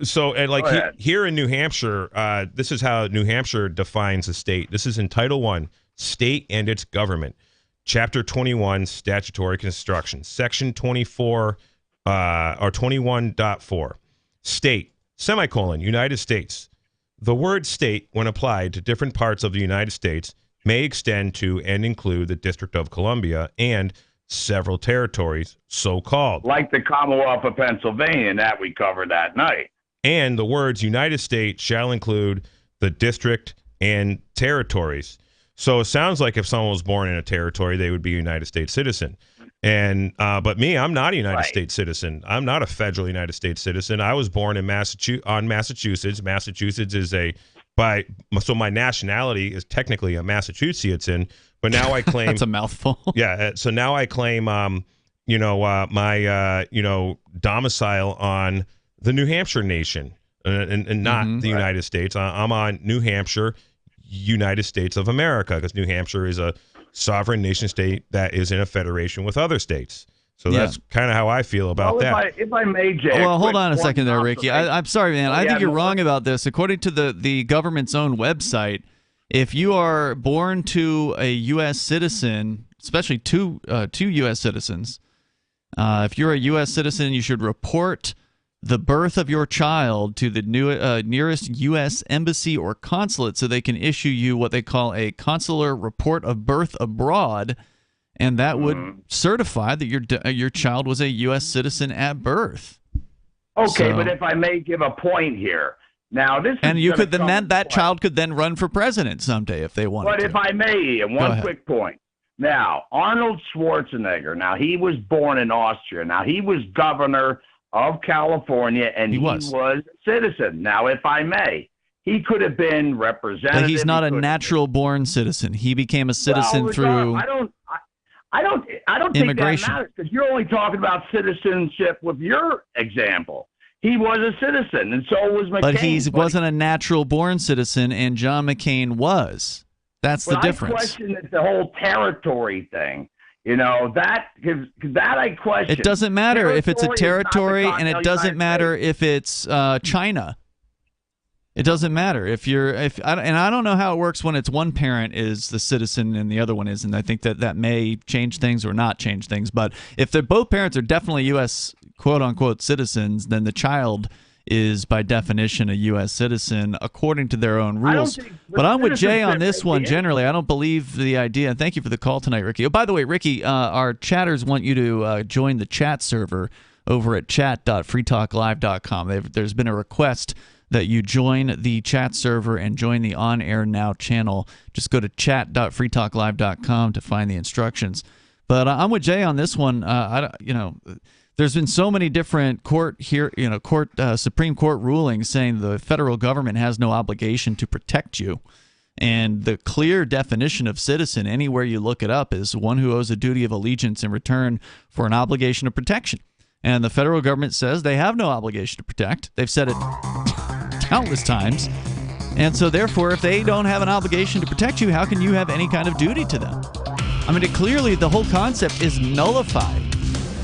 so and like here in New Hampshire, this is how New Hampshire defines a state. This is in Title I, State and its Government, Chapter 21, Statutory Construction, Section 24 or 21.4. State, semicolon, United States. The word state, when applied to different parts of the United States, may extend to and include the District of Columbia and several territories, so-called. Like the Commonwealth of Pennsylvania, that we covered that night. And the words United States shall include the district and territories. So it sounds like if someone was born in a territory, they would be a United States citizen. And but me, I'm not a United States citizen. I'm not a federal United States citizen. I was born in Massachusetts. Massachusetts is so my nationality is technically a Massachusettsian. But now I claim that's a mouthful. Yeah. So now I claim, my domicile on the New Hampshire nation and not the United States. I'm on New Hampshire, United States of America, because New Hampshire is a sovereign nation state that is in a federation with other states. So that's kind of how I feel about that. If I may, Jay. Well, hold on a second there, Ricky. I'm sorry, man. I think you're wrong about this. According to the government's own website, if you are born to a U.S. citizen, especially two U.S. citizens, if you're a U.S. citizen, you should report the birth of your child to the nearest U.S. embassy or consulate so they can issue you what they call a consular report of birth abroad, and that would certify that your child was a U.S. citizen at birth. Okay, but if I may give a point here. Now, you could then that child could then run for president someday if they wanted to. But if I may, one quick point. Now, Arnold Schwarzenegger. Now, he was born in Austria. Now, he was governor of California, and he was a citizen. Now, if I may, he could have been representative. But he's not a natural-born citizen. He became a citizen through. I don't think that matters because you're only talking about citizenship with your example. He was a citizen, and so was McCain. But he wasn't a natural-born citizen, and John McCain was. That's the difference. I question the whole territory thing. That I question. It doesn't matter if it's a territory, and it doesn't matter if it's China. It doesn't matter I don't know how it works when it's one parent is the citizen and the other one isn't. I think that may change things or not change things. But if both parents are definitely U.S. quote-unquote citizens, then the child is by definition a U.S. citizen according to their own rules. But I'm with Jay on this one generally. I don't believe the idea. And thank you for the call tonight, Ricky. Oh, by the way, Ricky, our chatters want you to join the chat server over at chat.freetalklive.com. There's been a request that you join the chat server and join the On Air Now channel. Just go to chat.freetalklive.com to find the instructions. But I'm with Jay on this one. There's been so many different Supreme Court rulings saying the federal government has no obligation to protect you. And the clear definition of citizen, anywhere you look it up, is one who owes a duty of allegiance in return for an obligation of protection. And the federal government says they have no obligation to protect. They've said it countless times. And so therefore, if they don't have an obligation to protect you, how can you have any kind of duty to them? I mean, clearly the whole concept is nullified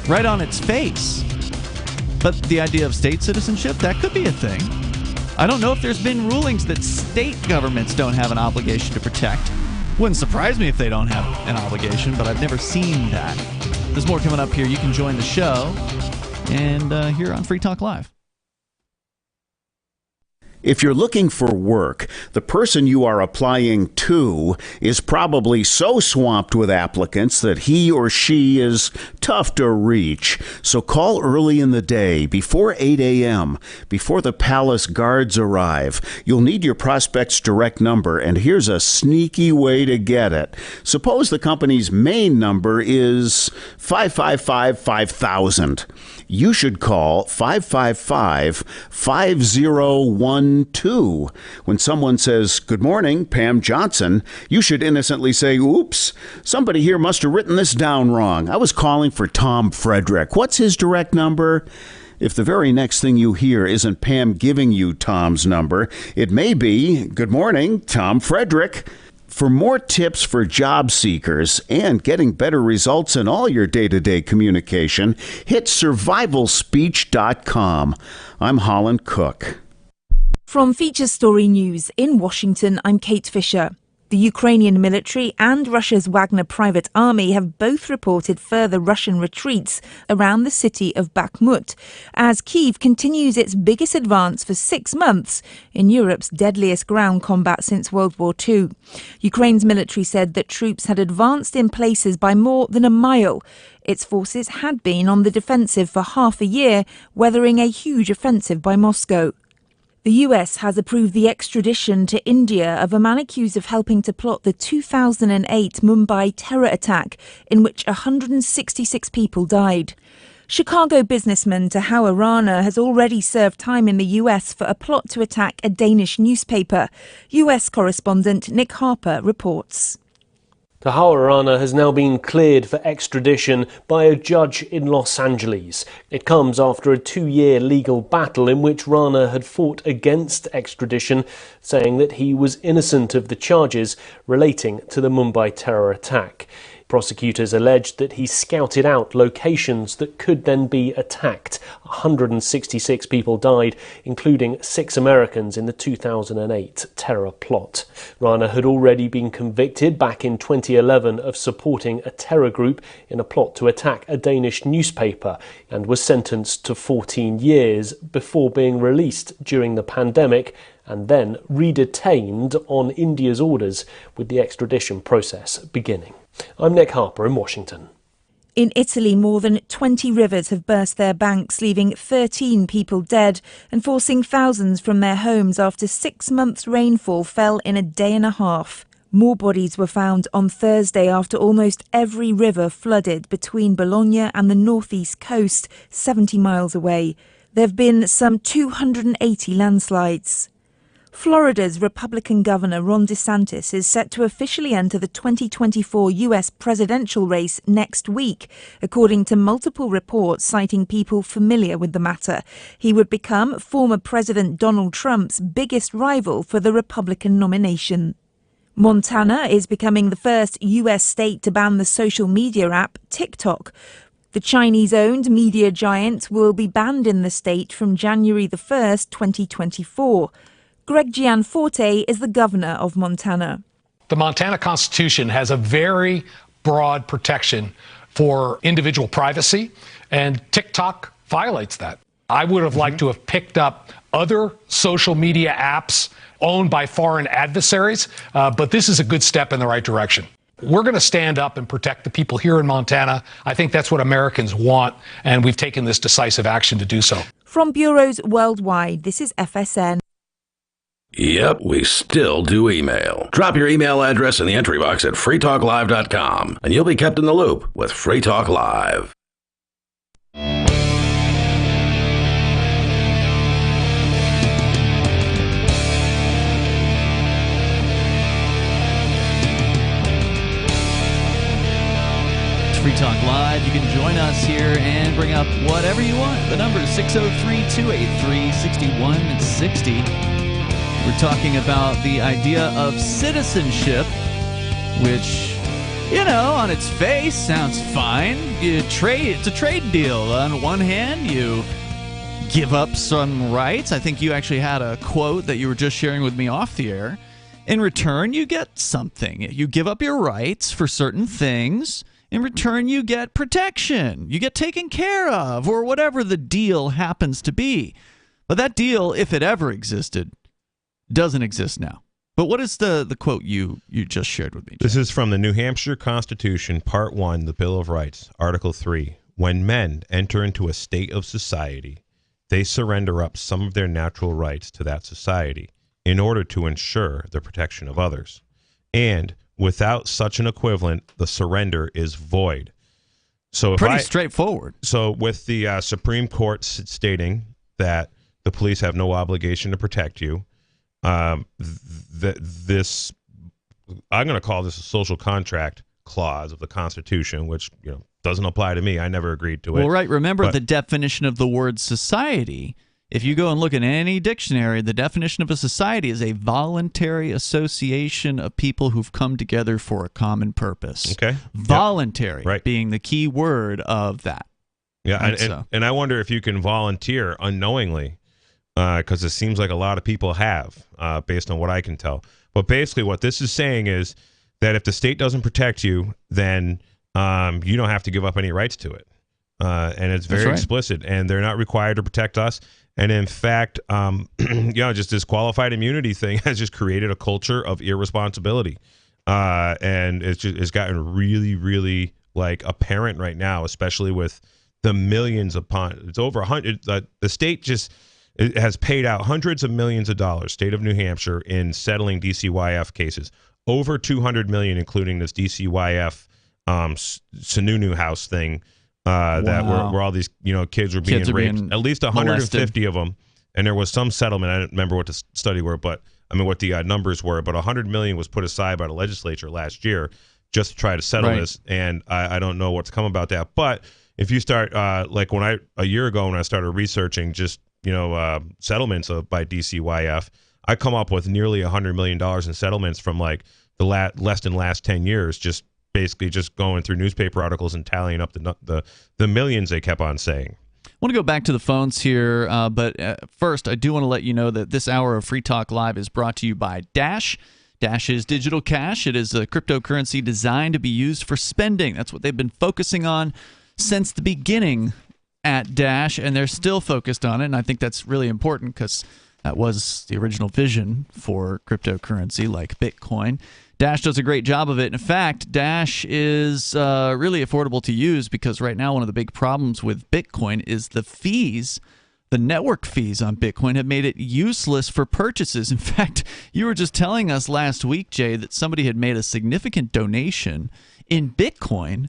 right on its face. But the idea of state citizenship, that could be a thing. I don't know if there's been rulings that state governments don't have an obligation to protect. Wouldn't surprise me if they don't have an obligation, but I've never seen that. There's more coming up here. You can join the show and here on Free Talk Live. If you're looking for work, the person you are applying to is probably so swamped with applicants that he or she is tough to reach. So call early in the day, before 8 a.m., before the palace guards arrive. You'll need your prospect's direct number, and here's a sneaky way to get it. Suppose the company's main number is 555-5000. You should call 555-5012. When someone says, "Good morning, Pam Johnson," you should innocently say, "Oops, somebody here must have written this down wrong. I was calling for Tom Frederick. What's his direct number?" If the very next thing you hear isn't Pam giving you Tom's number, it may be, "Good morning, Tom Frederick." For more tips for job seekers and getting better results in all your day-to-day communication, hit survivalspeech.com. I'm Holland Cook. From Feature Story News in Washington, I'm Kate Fisher. The Ukrainian military and Russia's Wagner private army have both reported further Russian retreats around the city of Bakhmut, as Kyiv continues its biggest advance for 6 months in Europe's deadliest ground combat since World War II. Ukraine's military said that troops had advanced in places by more than a mile. Its forces had been on the defensive for half a year, weathering a huge offensive by Moscow. The US has approved the extradition to India of a man accused of helping to plot the 2008 Mumbai terror attack, in which 166 people died. Chicago businessman Tahoe Rana has already served time in the US for a plot to attack a Danish newspaper. US correspondent Nick Harper reports. Tahoe Rana has now been cleared for extradition by a judge in Los Angeles. It comes after a 2-year legal battle in which Rana had fought against extradition, saying that he was innocent of the charges relating to the Mumbai terror attack. Prosecutors alleged that he scouted out locations that could then be attacked. 166 people died, including 6 Americans in the 2008 terror plot. Rana had already been convicted back in 2011 of supporting a terror group in a plot to attack a Danish newspaper and was sentenced to 14 years before being released during the pandemic and then redetained on India's orders, with the extradition process beginning. I'm Nick Harper in Washington. In Italy, more than 20 rivers have burst their banks, leaving 13 people dead and forcing thousands from their homes after 6 months' rainfall fell in a day and a half. More bodies were found on Thursday after almost every river flooded between Bologna and the northeast coast, 70 miles away. There have been some 280 landslides. Florida's Republican Governor Ron DeSantis is set to officially enter the 2024 U.S. presidential race next week, according to multiple reports citing people familiar with the matter. He would become former President Donald Trump's biggest rival for the Republican nomination. Montana is becoming the first U.S. state to ban the social media app TikTok. The Chinese-owned media giant will be banned in the state from January the 1st, 2024. Greg Gianforte is the governor of Montana. The Montana Constitution has a very broad protection for individual privacy, and TikTok violates that. I would have liked to have picked up other social media apps owned by foreign adversaries, but this is a good step in the right direction. We're going to stand up and protect the people here in Montana. I think that's what Americans want, and we've taken this decisive action to do so. From bureaus worldwide, this is FSN. Yep, we still do email. Drop your email address in the entry box at freetalklive.com, and you'll be kept in the loop with Free Talk Live. Free Talk Live. You can join us here and bring up whatever you want. The number is 603-283-6160. We're talking about the idea of citizenship, which, you know, on its face sounds fine. It's a trade deal. On one hand, you give up some rights. I think you actually had a quote that you were just sharing with me off the air. In return, you get something. You give up your rights for certain things. In return, you get protection. You get taken care of, or whatever the deal happens to be. But that deal, if it ever existed, doesn't exist now. But what is the quote you just shared with me, Jay? This is from the New Hampshire Constitution, Part 1, the Bill of Rights, Article 3. When men enter into a state of society, they surrender up some of their natural rights to that society in order to ensure the protection of others. And without such an equivalent, the surrender is void. So Pretty straightforward. So with the Supreme Court stating that the police have no obligation to protect you, this I'm going to call this a social contract clause of the Constitution, which doesn't apply to me. I never agreed to it. Well, right. Remember the definition of the word society. If you go and look in any dictionary, the definition of a society is a voluntary association of people who've come together for a common purpose. Okay. Voluntary being the key word of that. Yeah, and I wonder if you can volunteer unknowingly, because it seems like a lot of people have, based on what I can tell. But basically what this is saying is that if the state doesn't protect you, then you don't have to give up any rights to it. And it's very explicit, and they're not required to protect us. And in fact, just this qualified immunity thing has just created a culture of irresponsibility. And it's gotten really, really apparent right now, especially with the millions upon it's over 100. The state it has paid out hundreds of millions of dollars, state of New Hampshire, in settling DCYF cases. Over 200 million, including this DCYF Sununu House thing. That where all these kids were being raped, at least 150 molested. Of them, and there was some settlement. I don't remember what the study were, but what the numbers were. But 100 million was put aside by the legislature last year just to try to settle this, and I don't know what's come about that. But if you start a year ago when I started researching just settlements by DCYF, I come up with nearly $100 million in settlements from the last 10 years, just basically just going through newspaper articles and tallying up the millions they kept on saying. I want to go back to the phones here, but first I do want to let you know that this hour of Free Talk Live is brought to you by Dash. Dash is digital cash. It is a cryptocurrency designed to be used for spending. That's what they've been focusing on since the beginning at Dash, and they're still focused on it, and I think that's really important because that was the original vision for cryptocurrency like Bitcoin. Dash does a great job of it. In fact, Dash is really affordable to use because right now one of the big problems with Bitcoin is the fees. The network fees on Bitcoin have made it useless for purchases. In fact, you were just telling us last week, Jay, that somebody had made a significant donation in Bitcoin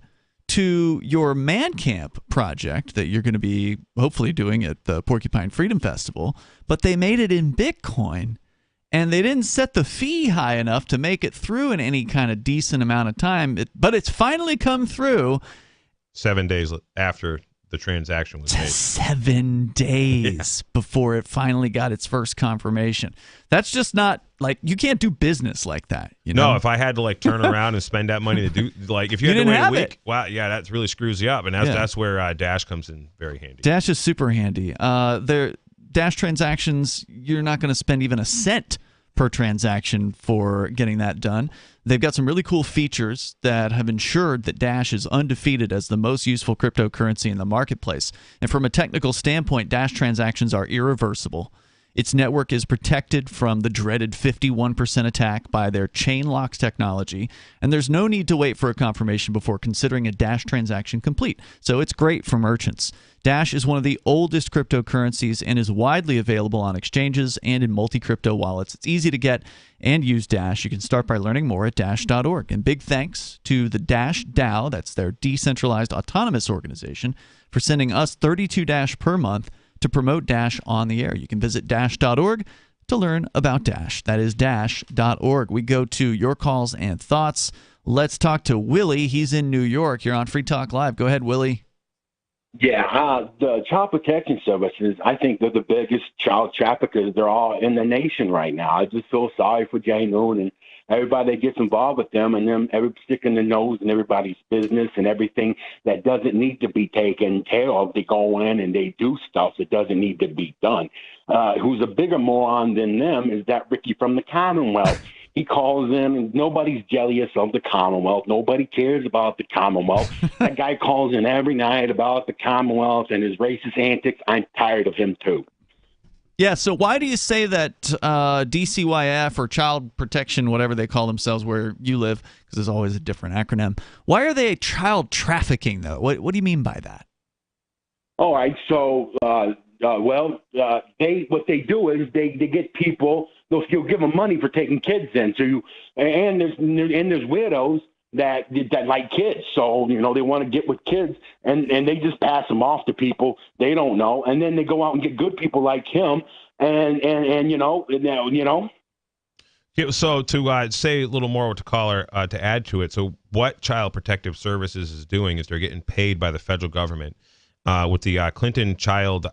to your Man Camp project that you're going to be hopefully doing at the Porcupine Freedom Festival, but they made it in Bitcoin. And they didn't set the fee high enough to make it through in any kind of decent amount of time. But it's finally come through. 7 days after the transaction was made. 7 days before it finally got its first confirmation. That's just not you can't do business like that. No, if I had to turn around and spend that money to do if you had to wait a week, wow, yeah, that really screws you up. And that's where Dash comes in very handy. Dash is super handy. Dash transactions, you're not going to spend even a cent per transaction for getting that done. They've got some really cool features that have ensured that Dash is undefeated as the most useful cryptocurrency in the marketplace. And from a technical standpoint, Dash transactions are irreversible. Its network is protected from the dreaded 51% attack by their Chainlocks technology, and there's no need to wait for a confirmation before considering a Dash transaction complete. So it's great for merchants. Dash is one of the oldest cryptocurrencies and is widely available on exchanges and in multi-crypto wallets. It's easy to get and use Dash. You can start by learning more at Dash.org. And big thanks to the Dash DAO, that's their decentralized autonomous organization, for sending us 32 Dash per month to promote Dash on the air. You can visit Dash.org to learn about Dash. That is Dash.org. We go to your calls and thoughts. Let's talk to Willie. He's in New York. You're on Free Talk Live. Go ahead, Willie. Yeah, the child protection services, I think they're the biggest child traffickers. They're all in the nation right now. I just feel sorry for Jay Noon and everybody that gets involved with them and them sticking their nose in everybody's business and everything that doesn't need to be taken care of. They go in and they do stuff that doesn't need to be done. Who's a bigger moron than them is that Ricky from the Commonwealth. He calls in, and nobody's jealous of the Commonwealth. Nobody cares about the Commonwealth. That guy calls in every night about the Commonwealth and his racist antics. I'm tired of him, too. Yeah, so why do you say that DCYF or Child Protection, whatever they call themselves where you live, because there's always a different acronym, why are they child trafficking, though? What do you mean by that? All right, so, what they do is they get people, you'll give them money for taking kids in. So there's widows that like kids. So, they want to get with kids and they just pass them off to people they don't know. And then they go out and get good people like him. And Yeah, so to say a little more with the caller, to add to it. So what Child Protective Services is doing is they're getting paid by the federal government with the Clinton Child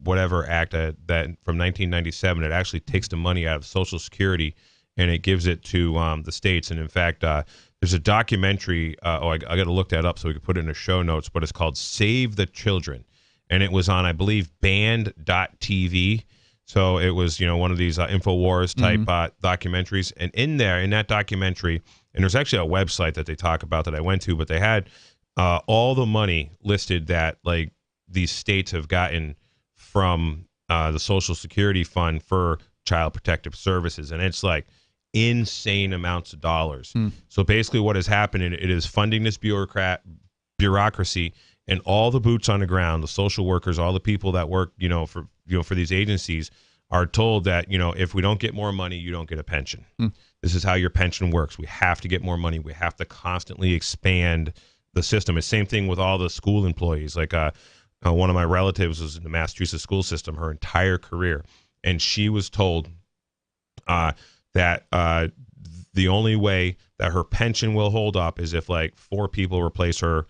whatever Act that from 1997. It actually takes the money out of Social Security and it gives it to the states. And in fact, there's a documentary. I got to look that up so we can put it in the show notes. But it's called Save the Children, and it was on, I believe, Band.tv. So it was, one of these InfoWars type documentaries. And in that documentary, and there's actually a website that they talk about that I went to, but they had all the money listed that like these states have gotten from the Social Security Fund for Child Protective Services, and it's like insane amounts of dollars. So basically what has happened, it is funding this bureaucracy, and all the boots on the ground, the social workers, all the people that work, for these agencies are told that, if we don't get more money, you don't get a pension. This is how your pension works. We have to get more money. We have to constantly expand the system. It's the same thing with all the school employees. Like one of my relatives was in the Massachusetts school system her entire career, and she was told that the only way that her pension will hold up is if like 4 people replace her,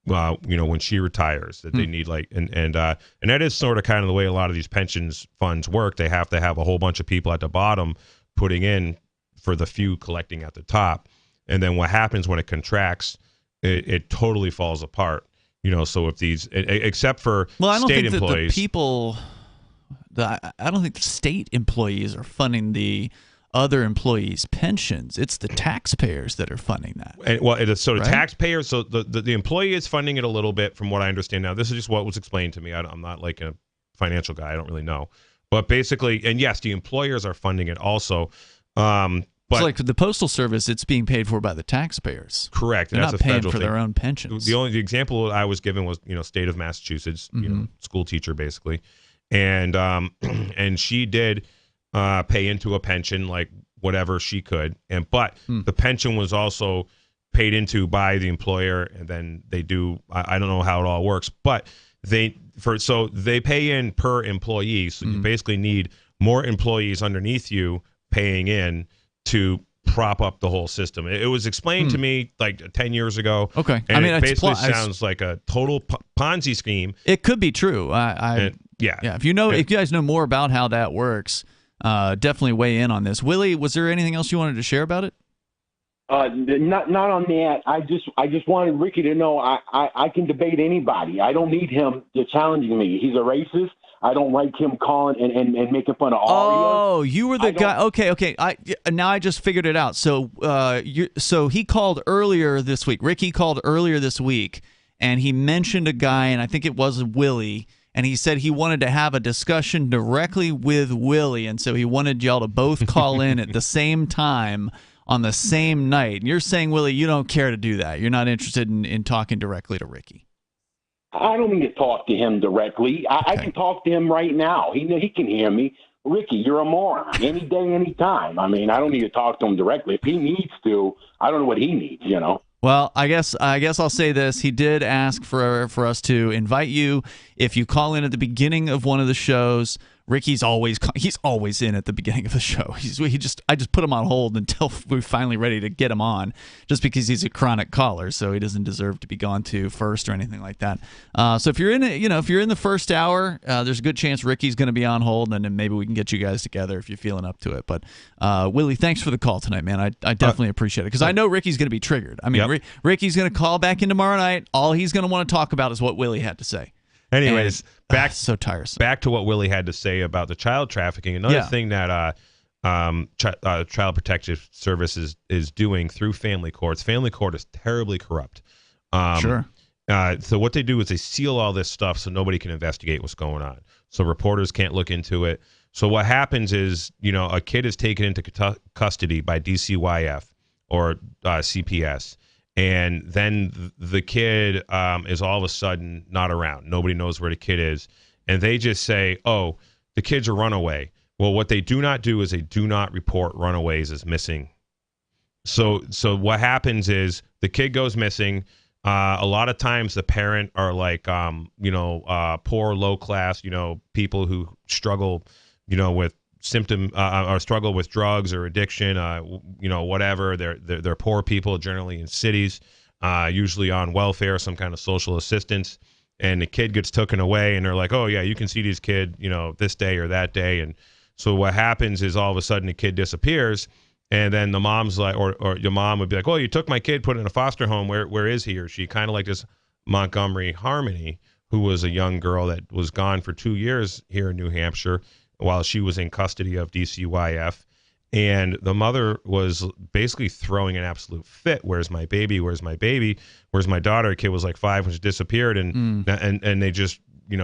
when she retires. That they need and that is sort of kind of the way a lot of these pensions funds work. They have to have a whole bunch of people at the bottom putting in for the few collecting at the top, and then what happens when it contracts, it totally falls apart. So if these, except for I don't state think employees, that the people. I don't think the state employees are funding the other employees' pensions. It's the taxpayers that are funding that. And, the taxpayers, so the employee is funding it a little bit from what I understand now. This is just what was explained to me. I'm not like a financial guy. I don't really know. But basically, and yes, the employers are funding it also. But it's like the Postal Service, it's being paid for by the taxpayers. Correct. They're and not that's a paying federal for thing. their own pensions. The example I was given was, state of Massachusetts, school teacher basically. And she did pay into a pension, like whatever she could. But the pension was also paid into by the employer, and then they do, I don't know how it all works, but they pay in per employee. So you basically need more employees underneath you paying in to prop up the whole system. It was explained to me like 10 years ago. Okay. And it basically sounds like a total Ponzi scheme. It could be true. Yeah. If you guys know more about how that works, definitely weigh in on this. Willie, was there anything else you wanted to share about it? Not on that. I just wanted Ricky to know I can debate anybody. I don't need him to challenging me. He's a racist. I don't like him calling and making fun of all. Oh, you were the guy. Okay. Now I just figured it out. So, so he called earlier this week. Ricky called earlier this week, and he mentioned a guy, and I think it was Willie. And he said he wanted to have a discussion directly with Willie, and so he wanted y'all to both call in at the same time on the same night. And you're saying, Willie, you don't care to do that. You're not interested in talking directly to Ricky. I don't need to talk to him directly. I can talk to him right now. He can hear me. Ricky, you're a moron. Any day, any time. I mean, I don't need to talk to him directly. If he needs to, I don't know what he needs, Well, I guess I'll say this. He did ask for us to invite you. If you call in at the beginning of one of the shows, Ricky's always in at the beginning of the show. I just put him on hold until we're finally ready to get him on, just because he's a chronic caller, so he doesn't deserve to be gone to first or anything like that. So if you're in the first hour, there's a good chance Ricky's going to be on hold, and then maybe we can get you guys together if you're feeling up to it. But Willie, thanks for the call tonight, man. I definitely appreciate it, because I know Ricky's going to be triggered. I mean, Ricky's going to call back in tomorrow night. All he's going to want to talk about is what Willie had to say. Anyways, so tiresome. Back to what Willie had to say about the child trafficking. Another thing that Child Protective Services is doing through family courts. Family court is terribly corrupt. Sure. So what they do is they seal all this stuff so nobody can investigate what's going on. So reporters can't look into it. So what happens is, a kid is taken into custody by DCYF or CPS. And then the kid is all of a sudden not around. Nobody knows where the kid is. And they just say, oh, the kid's a runaway. Well, what they do not do is they do not report runaways as missing. So what happens is the kid goes missing. A lot of times the parent are like, poor, low class, people who struggle, with symptom or struggle with drugs or addiction, whatever. They're poor people, generally in cities, usually on welfare, some kind of social assistance. And the kid gets taken away, and they're like, oh yeah, you can see this kid, this day or that day. And so what happens is all of a sudden the kid disappears. And then the mom's like, or your mom would be like, oh, you took my kid, put it in a foster home. Where is he or she? Kind of like this Montgomery Harmony, who was a young girl that was gone for 2 years here in New Hampshire while she was in custody of DCYF. And the mother was basically throwing an absolute fit. Where's my baby? Where's my baby? Where's my daughter? The kid was like 5 when she disappeared. And they just,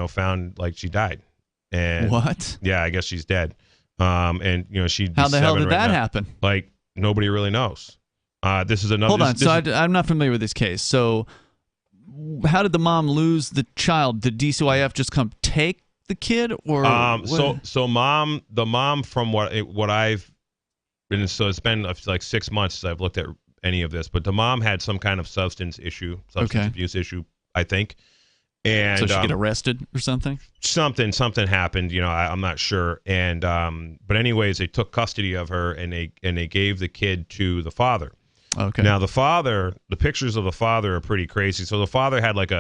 found like she died. And what? Yeah, I guess she's dead. And she'd be how the hell did right that now. happen? Like nobody really knows. This is another. Hold on. I'm not familiar with this case. So how did the mom lose the child? Did DCYF just come take the kid, or the mom from what I've been, so it's been like 6 months since I've looked at any of this, but the mom had some kind of substance abuse issue, I think. And so she get arrested or something? Something happened, I'm not sure. And but anyways, they took custody of her and they gave the kid to the father. Okay. Now the pictures of the father are pretty crazy. So the father had like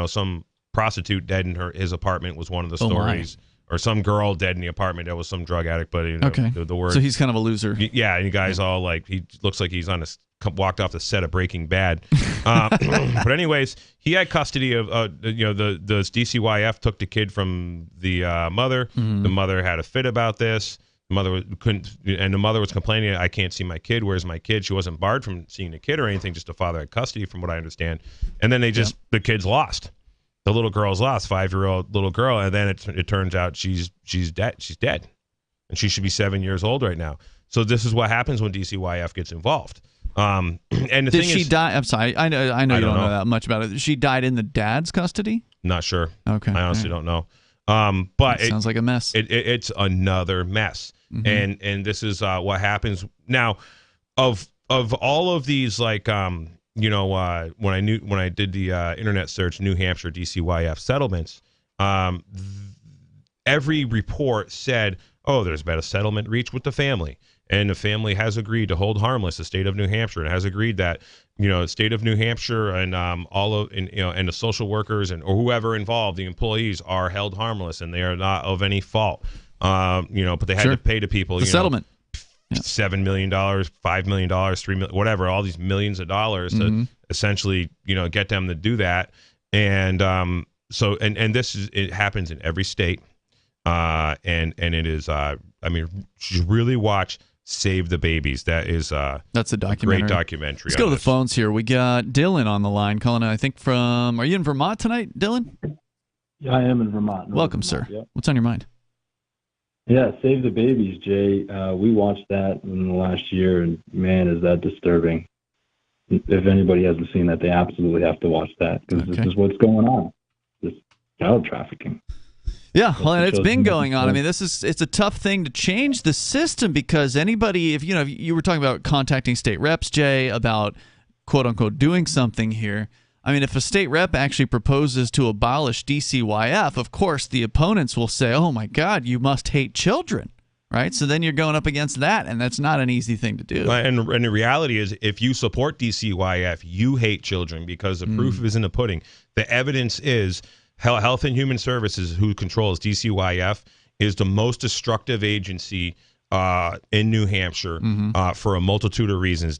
some prostitute dead in his apartment was one of the stories. Or some girl dead in the apartment that was some drug addict, but okay. The word. So he's kind of a loser. Yeah, and you guys all like, he looks like he's walked off the set of Breaking Bad. But anyways, he had custody of the DCYF took the kid from the mother. Mm-hmm. The mother had a fit about this. The mother was complaining, I can't see my kid. Where's my kid? She wasn't barred from seeing the kid or anything. Just the father had custody, from what I understand. And then the kid's lost. The little girl's lost, 5-year-old little girl, and then it turns out she's dead. She's dead, and she should be 7 years old right now. So this is what happens when DCYF gets involved. And the Did she die? I'm sorry, I know you don't know that much about it. She died in the dad's custody? Not sure. Okay, I honestly don't know. But it sounds like a mess. It's another mess, Mm-hmm. and this is what happens now. Of all of these, like when I did the internet search, New Hampshire DCYF settlements, every report said, oh, there's been a settlement reached with the family, and the family has agreed to hold harmless the state of New Hampshire, and has agreed that the state of New Hampshire and and the social workers and or whoever involved, the employees, are held harmless and they are not of any fault. But they had to pay the people the settlement. $7 million, $5 million, $3 million, whatever, all these millions of dollars to essentially, get them to do that. And so it happens in every state. And it is, you really watch Save the Babies. That's a documentary. Great documentary. Let's go to the phones here. We got Dylan on the line calling, I think are you in Vermont tonight, Dylan? Yeah, I am in Vermont. Welcome, sir. Yep. What's on your mind? Yeah, Save the Babies, Jay. We watched that in the last year, and man, is that disturbing. If anybody hasn't seen that, they absolutely have to watch that, because this is what's going on. This child trafficking. Yeah, well, and it's been going on. I mean, it's a tough thing to change the system, because anybody, if you were talking about contacting state reps, Jay, about quote unquote doing something here. I mean, if a state rep actually proposes to abolish DCYF, of course the opponents will say, "Oh my God, you must hate children." Right? So then you're going up against that, and that's not an easy thing to do. And the reality is, if you support DCYF, you hate children, because the proof is in the pudding. The evidence is Health and Human Services, who controls DCYF, is the most destructive agency in New Hampshire for a multitude of reasons.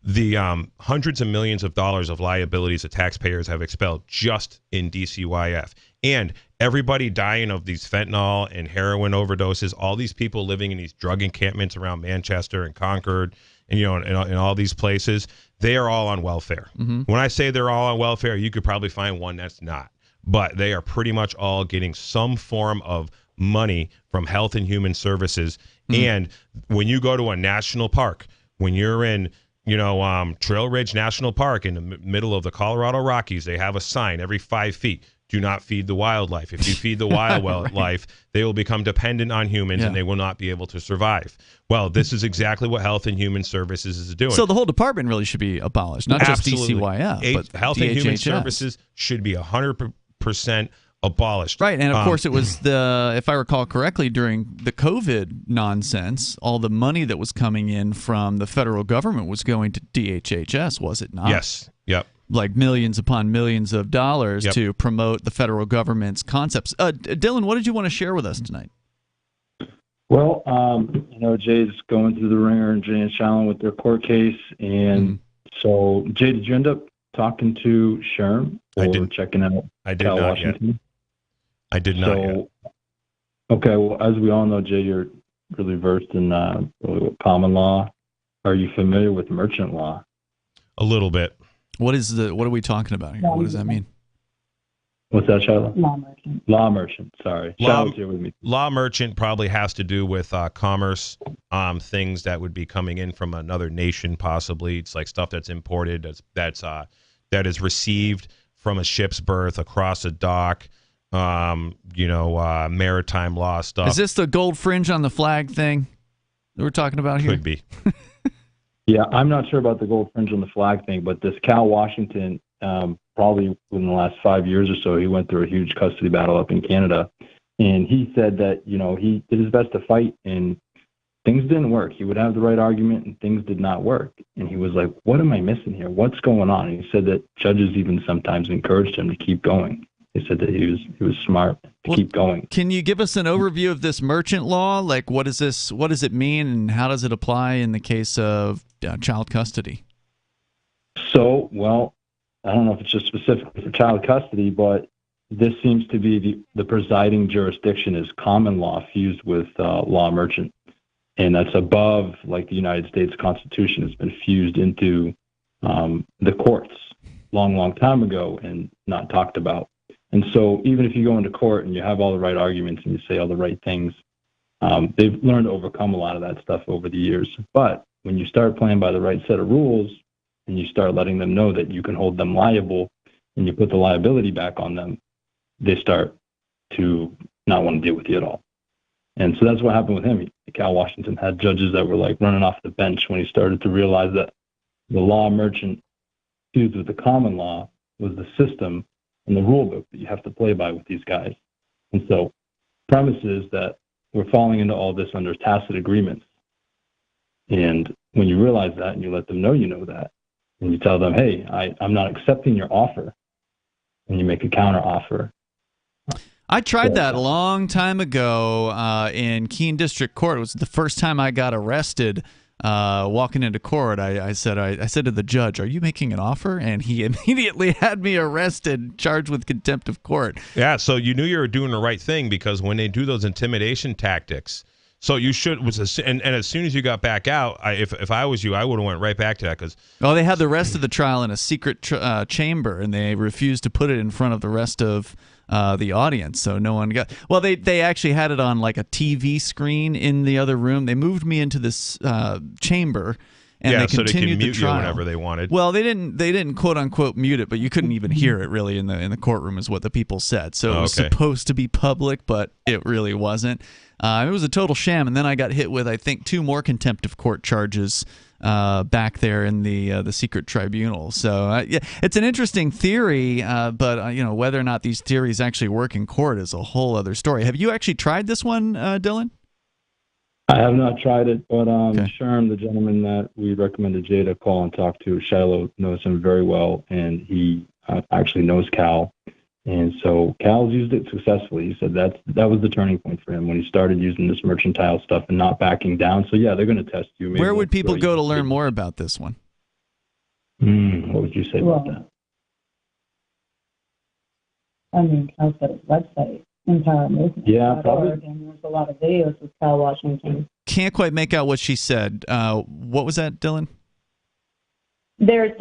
The hundreds of millions of dollars of liabilities that taxpayers have expelled just in DCYF, and everybody dying of these fentanyl and heroin overdoses, all these people living in these drug encampments around Manchester and Concord, and and all these places, they are all on welfare. Mm-hmm. When I say they're all on welfare, you could probably find one that's not. But they are pretty much all getting some form of money from Health and Human Services. And when you go to a national park, when you're in, Trail Ridge National Park in the middle of the Colorado Rockies, they have a sign every 5 feet. Do not feed the wildlife. If you feed the wildlife, they will become dependent on humans and they will not be able to survive. Well, this is exactly what Health and Human Services is doing. So the whole department really should be abolished, not just DCYF, but Health and Human Services should be 100% abolished. Right, and of course it was if I recall correctly, during the COVID nonsense, all the money that was coming in from the federal government was going to DHHS, was it not? Yes, yep. Like millions upon millions of dollars to promote the federal government's concepts. Dylan, what did you want to share with us tonight? Well, Jay's going through the ringer, and Jay and Shallon with their court case. And so, Jay, did you end up talking to Sherm or checking out Cal Washington? Yet. I did not yet. Okay, well, as we all know, Jay, you're really versed in common law. Are you familiar with merchant law? A little bit. What are we talking about here? What does that mean? What's that, Charlotte? Law merchant. Law merchant, sorry. Charlotte's here with me. Law merchant probably has to do with commerce, things that would be coming in from another nation, possibly. It's like stuff that's imported, that is received from a ship's berth across a dock, maritime law stuff. Is this the gold fringe on the flag thing that we're talking about here? Could be. Yeah, I'm not sure about the gold fringe on the flag thing, but this Cal Washington, probably within the last 5 years or so, he went through a huge custody battle up in Canada. And he said that, he did his best to fight and things didn't work. He would have the right argument and things did not work. And he was like, what am I missing here? What's going on? And he said that judges even sometimes encouraged him to keep going. He said that he was smart to keep going. Can you give us an overview of this merchant law? Like, what does it mean, and how does it apply in the case of child custody? So, well, I don't know if it's just specifically for child custody, but this seems to be the presiding jurisdiction is common law fused with law merchant. And that's above, like the United States Constitution has been fused into the courts long time ago and not talked about. And so even if you go into court and you have all the right arguments and you say all the right things, they've learned to overcome a lot of that stuff over the years. But when you start playing by the right set of rules and you start letting them know that you can hold them liable and you put the liability back on them, they start to not want to deal with you at all. And so that's what happened with him. Cal Washington had judges that were like running off the bench when he started to realize that the law merchant fused with the common law was the system and the rule book that you have to play by with these guys. And so premise is that we're falling into all this under tacit agreements. And when you realize that and you let them know you know that, and you tell them, hey, I'm not accepting your offer, and you make a counter offer. I tried that a long time ago in Keene District Court. It was the first time I got arrested walking into court. I said to the judge, "Are you making an offer?" And he immediately had me arrested, charged with contempt of court. Yeah, so you knew you were doing the right thing, because when they do those intimidation tactics, so you should and as soon as you got back out, if I was you, I would have went right back to that, because they had the rest of the trial in a secret chamber, and they refused to put it in front of the rest of the audience, so no one got. Well, they actually had it on like a TV screen in the other room. They moved me into this chamber, and they continued so they can mute the trial you whenever they wanted. Well, they didn't quote unquote mute it, but you couldn't even hear it really in the courtroom, is what the people said. So it was supposed to be public, but it really wasn't. It was a total sham, and then I got hit with, I think, 2 more contempt of court charges back there in the secret tribunal. So yeah, it's an interesting theory, but whether or not these theories actually work in court is a whole other story. Have you actually tried this one, Dylan? I have not tried it, but Sherm, the gentleman that we recommended Jay to call and talk to, Shiloh knows him very well, and he actually knows Cal. And so Cal's used it successfully. He said that was the turning point for him when he started using this mercantile stuff and not backing down. So, yeah, they're going to test you. Maybe where would people go to learn more about this one? What would you say about that? I mean, Cal's got his website, Empower Movement. Yeah, probably. And there's a lot of videos with Cal Washington. Can't quite make out what she said. What was that, Dylan? There's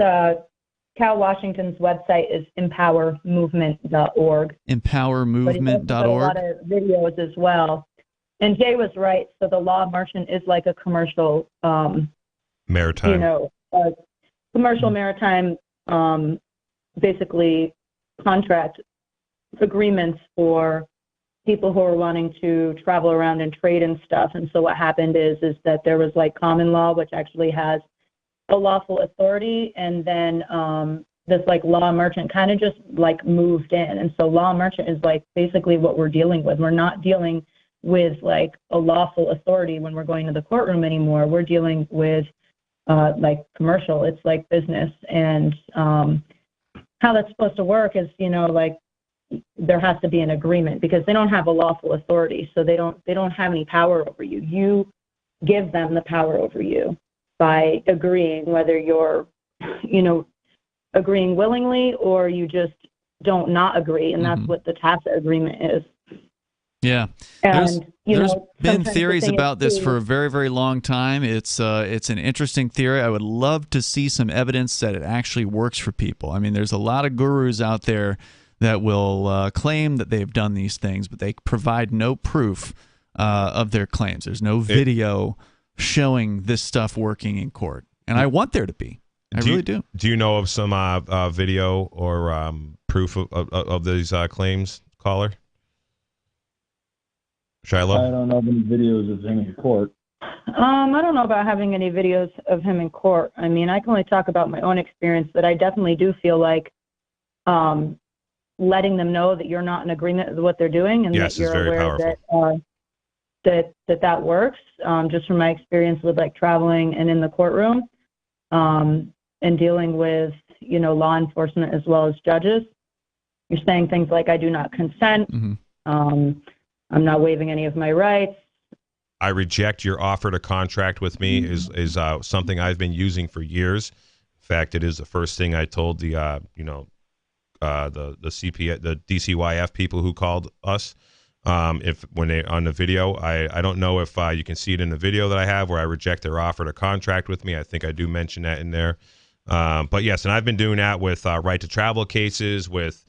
Cal Washington's website is empowermovement.org. Empowermovement.org. But a lot of videos as well. And Jay was right. So the law merchant is like a commercial maritime. Commercial maritime, basically contract agreements for people who are wanting to travel around and trade and stuff. And so what happened is that there was like common law, which actually has a lawful authority, and then this like law merchant kind of just like moved in. And so law merchant is like basically what we're dealing with. We're not dealing with like a lawful authority when we're going to the courtroom anymore. We're dealing with like commercial. It's like business. And how that's supposed to work is, like there has to be an agreement because they don't have a lawful authority. So they don't have any power over you. You give them the power over you by agreeing, whether you're, agreeing willingly or you just don't not agree. And that's what the tacit agreement is. Yeah. And, there's been theories about this for a very, very long time. It's an interesting theory. I would love to see some evidence that it actually works for people. I mean, there's a lot of gurus out there that will claim that they've done these things, but they provide no proof of their claims. There's no video showing this stuff working in court. And I want there to be. I really do. Do you know of some video or proof of these claims, caller? Shiloh? I don't know of any videos of him in court. I don't know about having any videos of him in court. I mean, I can only talk about my own experience, but I definitely do feel like letting them know that you're not in agreement with what they're doing and that you're aware that works. Just from my experience with like traveling and in the courtroom and dealing with, law enforcement as well as judges. You're saying things like, I do not consent. I'm not waiving any of my rights. I reject your offer to contract with me is something I've been using for years. In fact, it is the first thing I told the CP, the DCYF people who called us. When they on the video, I don't know if you can see it in the video that I have where I reject their offer to contract with me. I think I do mention that in there. But yes, and I've been doing that with right to travel cases, with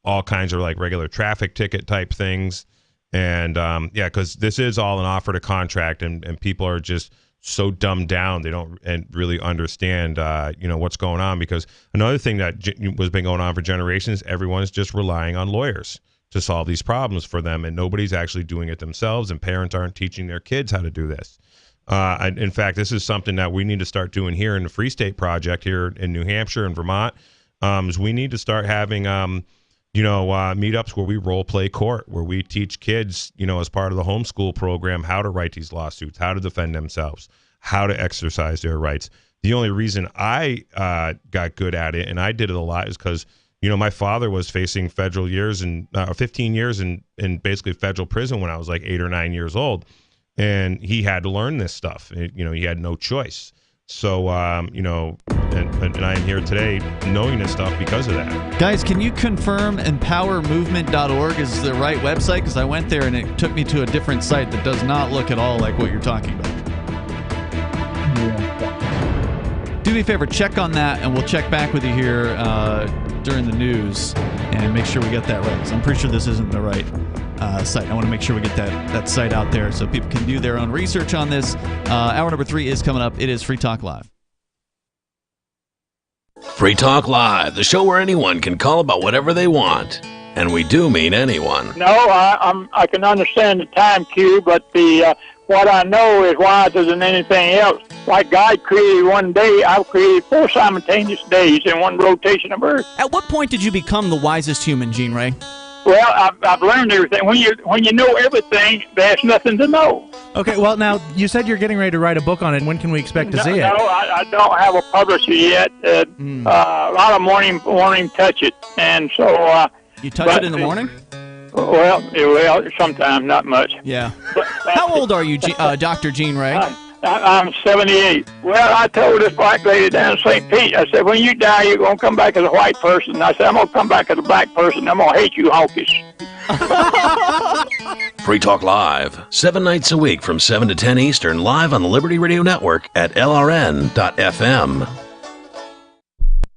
all kinds of like regular traffic ticket type things. And because this is all an offer to contract, and people are just so dumbed down they don't really understand what's going on. Because another thing that was been going on for generations, everyone's just relying on lawyers to solve these problems for them, and nobody's actually doing it themselves, and parents aren't teaching their kids how to do this. In fact, this is something that we need to start doing here in the Free State Project here in New Hampshire and Vermont. Is we need to start having meetups where we role play court, where we teach kids, as part of the homeschool program, how to write these lawsuits, how to defend themselves, how to exercise their rights. The only reason I got good at it, and I did it a lot, is because my father was facing federal years and 15 years in basically federal prison when I was like 8 or 9 years old, and he had to learn this stuff. He had no choice. So, and I am here today knowing this stuff because of that. Guys, can you confirm empowermovement.org is the right website? Because I went there and it took me to a different site that does not look at all like what you're talking about. Yeah. Do me a favor, check on that, and we'll check back with you here during the news and make sure we get that right. Because I'm pretty sure this isn't the right site. I want to make sure we get that site out there so people can do their own research on this. Hour number 3 is coming up. It is Free Talk Live. Free Talk Live, the show where anyone can call about whatever they want. And we do mean anyone. No, I can understand the time cue, but what I know is wiser than anything else. Like God created one day, I've created 4 simultaneous days in one rotation of Earth. At what point did you become the wisest human, Gene Ray? Well, I've learned everything. When you know everything, there's nothing to know. Okay, well, now, you said you're getting ready to write a book on it. When can we expect to see it? No, I don't have a publisher yet. A lot of morning touch it. And so... you touch it in the morning? Well, sometimes, not much. Yeah. How old are you, Dr. Gene Ray? I'm 78. Well, I told this black lady down in St. Pete, I said, when you die, you're going to come back as a white person. I said, I'm going to come back as a black person. I'm going to hate you honkies. Free Talk Live, 7 nights a week from 7 to 10 Eastern, live on the Liberty Radio Network at LRN.FM.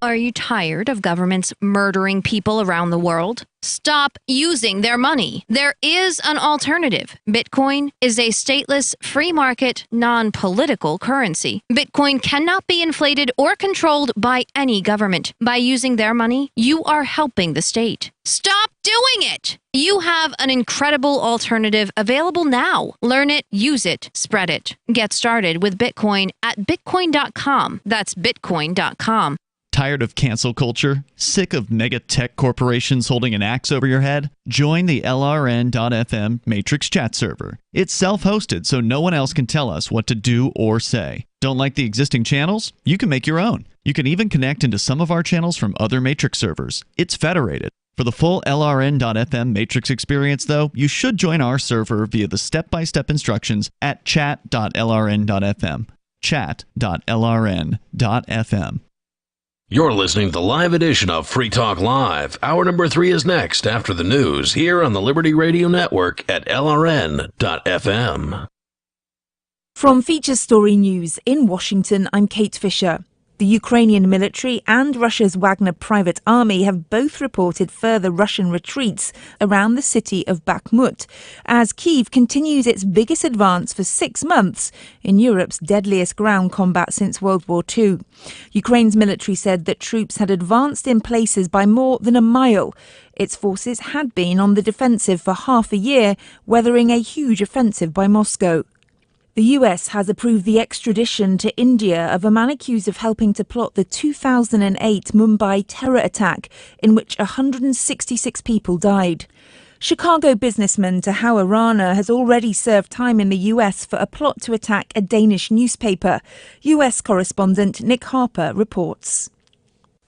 Are you tired of governments murdering people around the world? Stop using their money. There is an alternative. Bitcoin is a stateless, free market, non-political currency. Bitcoin cannot be inflated or controlled by any government. By using their money, you are helping the state. Stop doing it! You have an incredible alternative available now. Learn it, use it, spread it. Get started with Bitcoin at bitcoin.com. That's bitcoin.com. Tired of cancel culture? Sick of mega tech corporations holding an axe over your head? Join the LRN.FM Matrix chat server. It's self-hosted, so no one else can tell us what to do or say. Don't like the existing channels? You can make your own. You can even connect into some of our channels from other Matrix servers. It's federated. For the full LRN.FM Matrix experience, though, you should join our server via the step-by-step instructions at chat.lrn.fm. Chat.lrn.fm. You're listening to the live edition of Free Talk Live. Hour number 3 is next after the news here on the Liberty Radio Network at LRN.FM. From Feature Story News in Washington, I'm Kate Fisher. The Ukrainian military and Russia's Wagner private army have both reported further Russian retreats around the city of Bakhmut, as Kyiv continues its biggest advance for 6 months in Europe's deadliest ground combat since World War II. Ukraine's military said that troops had advanced in places by more than a mile. Its forces had been on the defensive for half a year, weathering a huge offensive by Moscow. The US has approved the extradition to India of a man accused of helping to plot the 2008 Mumbai terror attack, in which 166 people died. Chicago businessman Tahoe Rana has already served time in the US for a plot to attack a Danish newspaper. US correspondent Nick Harper reports.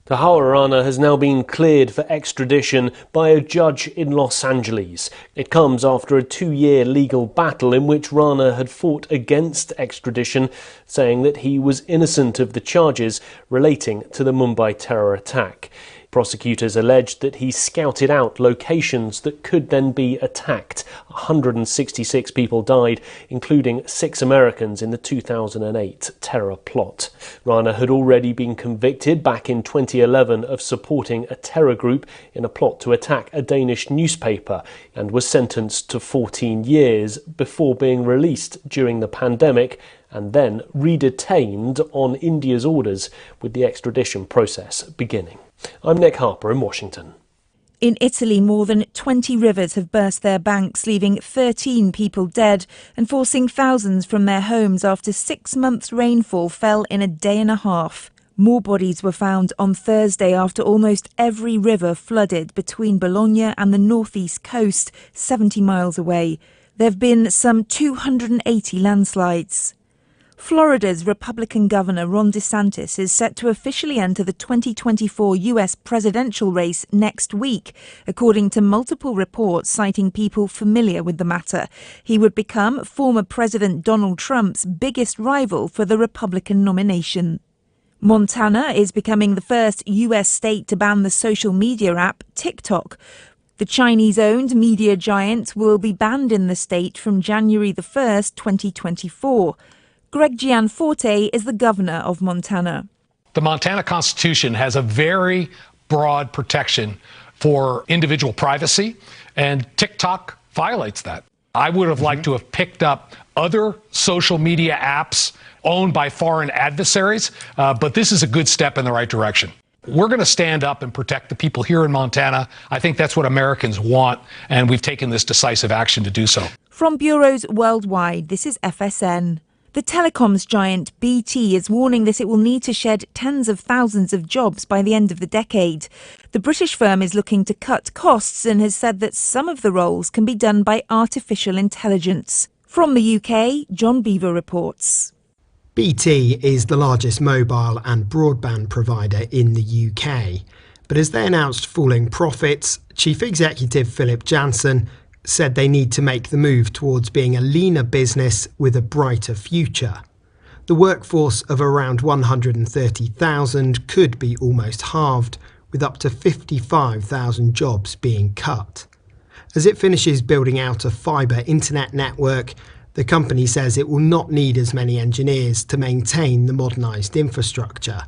Tahoe Rana has now been cleared for extradition by a judge in Los Angeles. It comes after a 2-year legal battle in which Rana had fought against extradition, saying that he was innocent of the charges relating to the Mumbai terror attack. Prosecutors alleged that he scouted out locations that could then be attacked. 166 people died, including 6 Americans in the 2008 terror plot. Rana had already been convicted back in 2011 of supporting a terror group in a plot to attack a Danish newspaper and was sentenced to 14 years before being released during the pandemic and then redetained on India's orders, with the extradition process beginning. I'm Nick Harper in Washington. In Italy, more than 20 rivers have burst their banks, leaving 13 people dead and forcing thousands from their homes after 6 months' rainfall fell in a day and a half. More bodies were found on Thursday after almost every river flooded between Bologna and the northeast coast, 70 miles away. There have been some 280 landslides. Florida's Republican Governor Ron DeSantis is set to officially enter the 2024 U.S. presidential race next week, according to multiple reports citing people familiar with the matter. He would become former President Donald Trump's biggest rival for the Republican nomination. Montana is becoming the first U.S. state to ban the social media app TikTok. The Chinese-owned media giant will be banned in the state from January the 1st, 2024. Greg Gianforte is the governor of Montana. The Montana Constitution has a very broad protection for individual privacy, and TikTok violates that. I would have liked to have picked up other social media apps owned by foreign adversaries, but this is a good step in the right direction. We're going to stand up and protect the people here in Montana. I think that's what Americans want, and we've taken this decisive action to do so. From bureaus worldwide, this is FSN. The telecoms giant BT is warning that it will need to shed tens of thousands of jobs by the end of the decade. The British firm is looking to cut costs and has said that some of the roles can be done by artificial intelligence. From the UK, John Beaver reports. BT is the largest mobile and broadband provider in the UK. But as they announced falling profits, Chief Executive Philip Jansen said they need to make the move towards being a leaner business with a brighter future. The workforce of around 130,000 could be almost halved, with up to 55,000 jobs being cut. As it finishes building out a fibre internet network, the company says it will not need as many engineers to maintain the modernised infrastructure.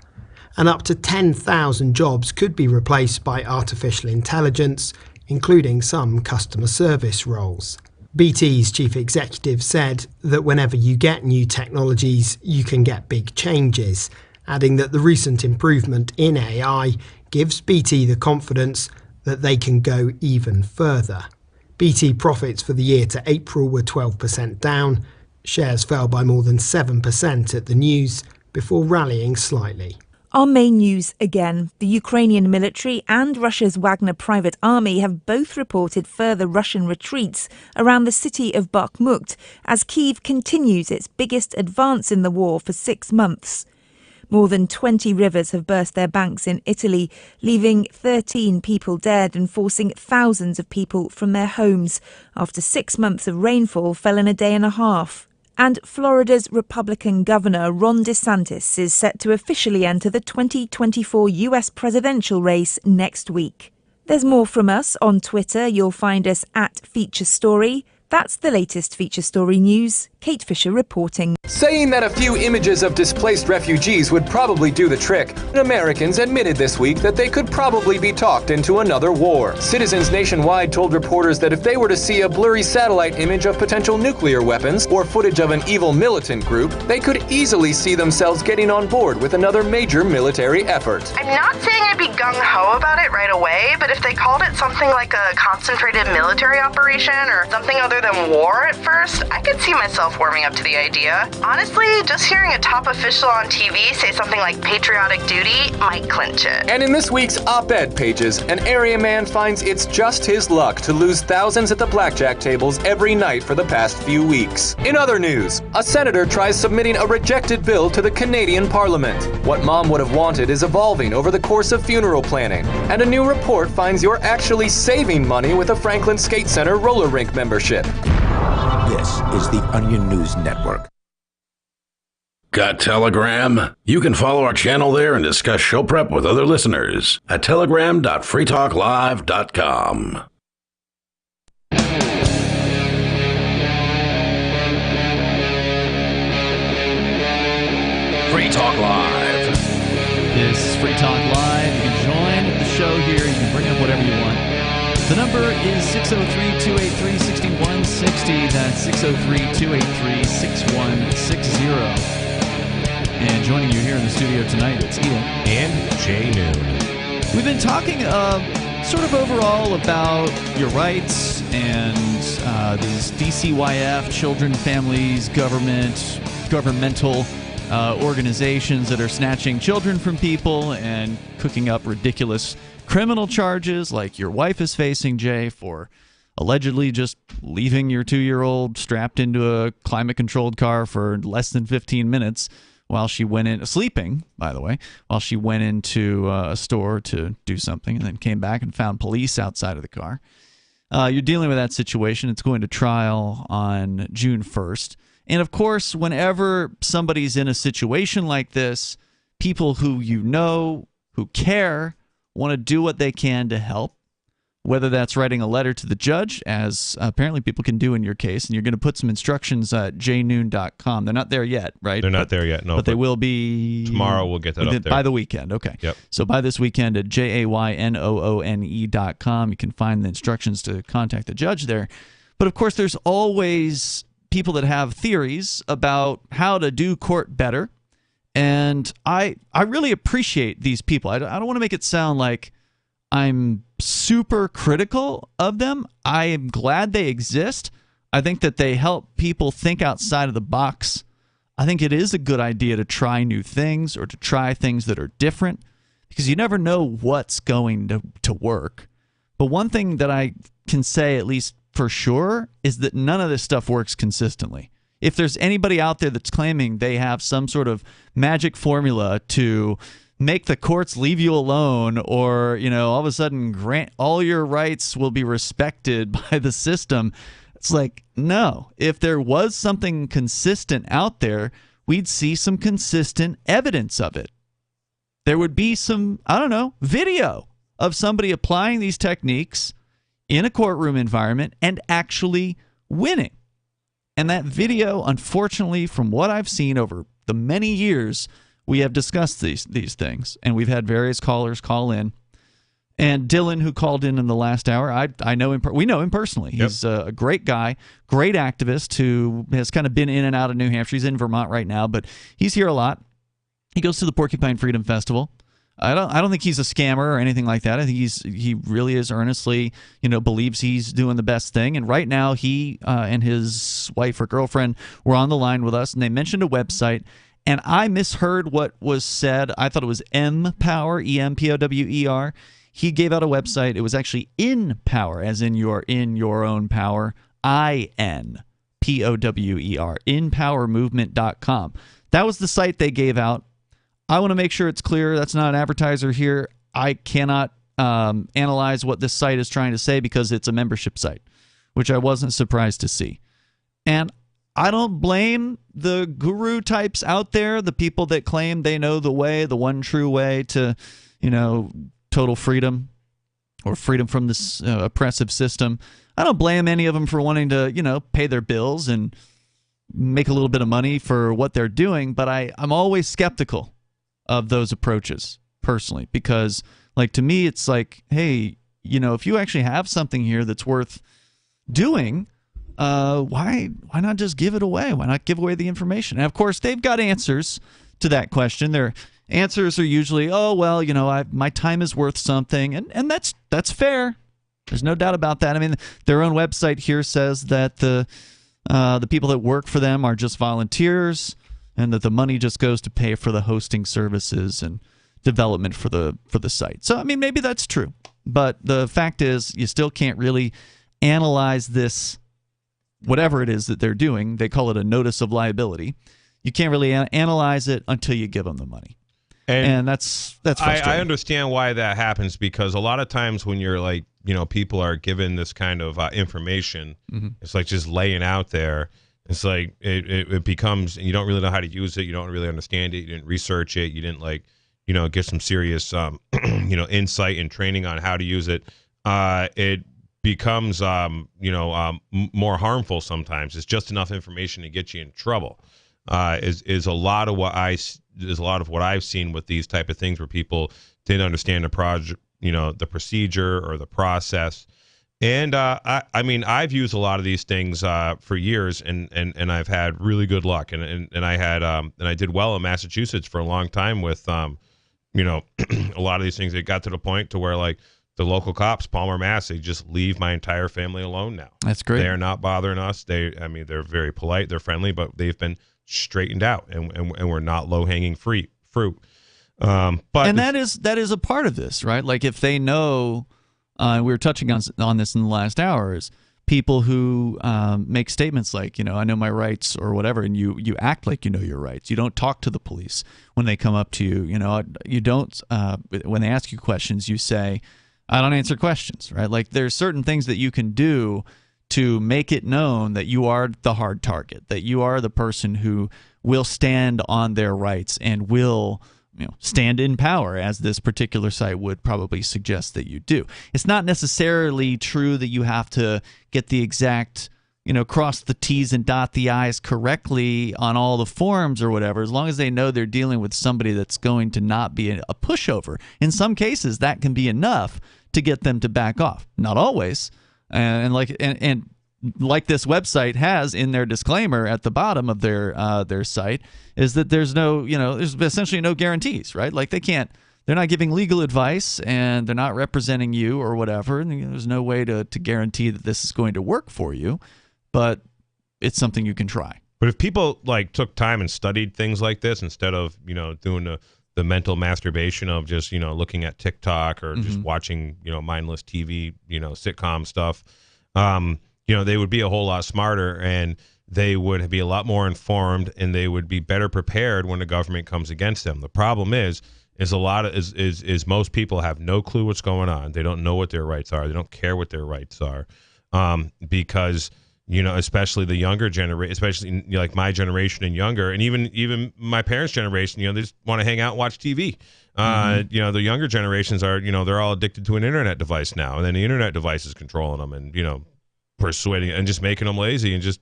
and up to 10,000 jobs could be replaced by artificial intelligence, including some customer service roles. BT's chief executive said that whenever you get new technologies, you can get big changes, adding that the recent improvement in AI gives BT the confidence that they can go even further. BT profits for the year to April were 12% down. Shares fell by more than 7% at the news before rallying slightly. Our main news again. The Ukrainian military and Russia's Wagner private army have both reported further Russian retreats around the city of Bakhmut as Kyiv continues its biggest advance in the war for 6 months. More than 20 rivers have burst their banks in Italy, leaving 13 people dead and forcing thousands of people from their homes after 6 months of rainfall fell in a day and a half. And Florida's Republican Governor Ron DeSantis is set to officially enter the 2024 US presidential race next week. There's more from us on Twitter. You'll find us at Feature Story. That's the latest Feature Story news. Kate Fisher reporting. Saying that a few images of displaced refugees would probably do the trick, Americans admitted this week that they could probably be talked into another war. Citizens nationwide told reporters that if they were to see a blurry satellite image of potential nuclear weapons or footage of an evil militant group, they could easily see themselves getting on board with another major military effort. I'm not saying I'd be gung-ho about it right away, but if they called it something like a concentrated military operation or something other than war at first, I could see myself warming up to the idea. Honestly, just hearing a top official on TV say something like patriotic duty might clinch it. And in this week's op-ed pages, an area man finds it's just his luck to lose thousands at the blackjack tables every night for the past few weeks. In other news, a senator tries submitting a rejected bill to the Canadian Parliament. What mom would have wanted is evolving over the course of funeral planning, and a new report finds you're actually saving money with a Franklin Skate Center roller rink membership. This is the Onion News Network. Got Telegram? You can follow our channel there and discuss show prep with other listeners at telegram.freetalklive.com. Free Talk Live. This is Free Talk Live. You can join the show here. You can bring up whatever you want. The number is 603-283-6160. That's 603-283-6160. And joining you here in the studio tonight, it's Ian. And Jay Noon. We've been talking sort of overall about your rights and these DCYF, children, families, governmental organizations that are snatching children from people and cooking up ridiculous criminal charges like your wife is facing, Jay, for allegedly just leaving your 2-year-old strapped into a climate-controlled car for less than 15 minutes while she went in, sleeping, by the way, while she went into a store to do something and then came back and found police outside of the car. You're dealing with that situation. It's going to trial on June 1st. And, of course, whenever somebody's in a situation like this, people who you know, who care, want to do what they can to help, whether that's writing a letter to the judge, as apparently people can do in your case, and you're going to put some instructions at jnoon.com. They're not there yet, right? They're not there yet, no. But they will be... Tomorrow we'll get that up there. By the weekend, okay. Yep. So by this weekend at jaynoone.com, you can find the instructions to contact the judge there. But, of course, there's always people that have theories about how to do court better. And I really appreciate these people. I don't want to make it sound like I'm super critical of them. I am glad they exist. I think that they help people think outside of the box. I think it is a good idea to try new things or to try things that are different because you never know what's going to work. But one thing that I can say, at least for sure, is that none of this stuff works consistently. If there's anybody out there that's claiming they have some sort of magic formula to make the courts leave you alone or, all of a sudden grant all your rights will be respected by the system, it's like, no. If there was something consistent out there, we'd see some consistent evidence of it. There would be some, video of somebody applying these techniques in a courtroom environment and actually winning. And that video, unfortunately, from what I've seen over the many years, we have discussed these things, and we've had various callers call in. And Dylan, who called in the last hour, I know him. We know him personally. He's a great guy, great activist who has kind of been in and out of New Hampshire. He's in Vermont right now, but he's here a lot. He goes to the Porcupine Freedom Festival. I don't think he's a scammer or anything like that. I think he really is earnestly, believes he's doing the best thing. And right now, he and his wife or girlfriend were on the line with us, and they mentioned a website. And I misheard what was said. I thought it was Empower, EMPOWER. He gave out a website. It was actually InPower, as in your own power. INPOWER, InPowerMovement.com. That was the site they gave out. I want to make sure it's clear. That's not an advertiser here. I cannot analyze what this site is trying to say because it's a membership site, which I wasn't surprised to see. And I don't blame the guru types out there, the people that claim they know the way, the one true way to, total freedom or freedom from this oppressive system. I don't blame any of them for wanting to, pay their bills and make a little bit of money for what they're doing, but I'm always skeptical of those approaches personally because, to me, it's like, hey, if you actually have something here that's worth doing, why not just give it away? Why not give away the information? And, of course, they've got answers to that question. Their answers are usually, my time is worth something, and that's fair. There's no doubt about that. I mean, their own website here says that the people that work for them are just volunteers, and that the money just goes to pay for the hosting services and development for the site. So, I mean, maybe that's true, but the fact is, you still can't really analyze this, whatever it is that they're doing. They call it a notice of liability. You can't really analyze it until you give them the money. And that's frustrating. I understand why that happens because a lot of times when you're people are given this kind of information, it's like just laying out there. It's like it becomes, you don't really know how to use it. You don't really understand it. You didn't research it. You didn't get some serious, insight and training on how to use it. It becomes, more harmful sometimes. It's just enough information to get you in trouble. Is a lot of what I've seen with these type of things where people didn't understand the project, the procedure or the process. And I mean, I've used a lot of these things for years, and I've had really good luck. And I did well in Massachusetts for a long time with a lot of these things. It got to the point to where the local cops, Palmer, Mass, they just leave my entire family alone now. That's great. They are not bothering us. They're very polite, they're friendly, but they've been straightened out, and we're not low-hanging fruit. But that is a part of this, right? Like if they know, we were touching on this in the last hour, is people who make statements like, I know my rights or whatever, and you act like you know your rights. You don't talk to the police when they come up to you. You don't when they ask you questions, you say, I don't answer questions, right? Like there's certain things that you can do to make it known that you are the hard target, that you are the person who will stand on their rights and will stand in power, as this particular site would probably suggest that you do. It's not necessarily true that you have to get the exact, cross the T's and dot the I's correctly on all the forms or whatever, as long as they know they're dealing with somebody that's going to not be a pushover. In some cases, that can be enough to get them to back off. Not always. And like this website has in their disclaimer at the bottom of their site, is that there's there's essentially no guarantees, right? Like they're not giving legal advice and they're not representing you or whatever. And there's no way to guarantee that this is going to work for you, but it's something you can try. But if people took time and studied things like this instead of doing the mental masturbation of just looking at TikTok or just watching mindless TV sitcom stuff, they would be a whole lot smarter, and they would be a lot more informed, and they would be better prepared when the government comes against them. The problem is most people have no clue what's going on. They don't know what their rights are. They don't care what their rights are, because especially the younger generation, especially like my generation and younger, and even my parents' generation, they just want to hang out and watch TV. The younger generations are, they're all addicted to an internet device now, and then the internet device is controlling them and, persuading and just making them lazy and just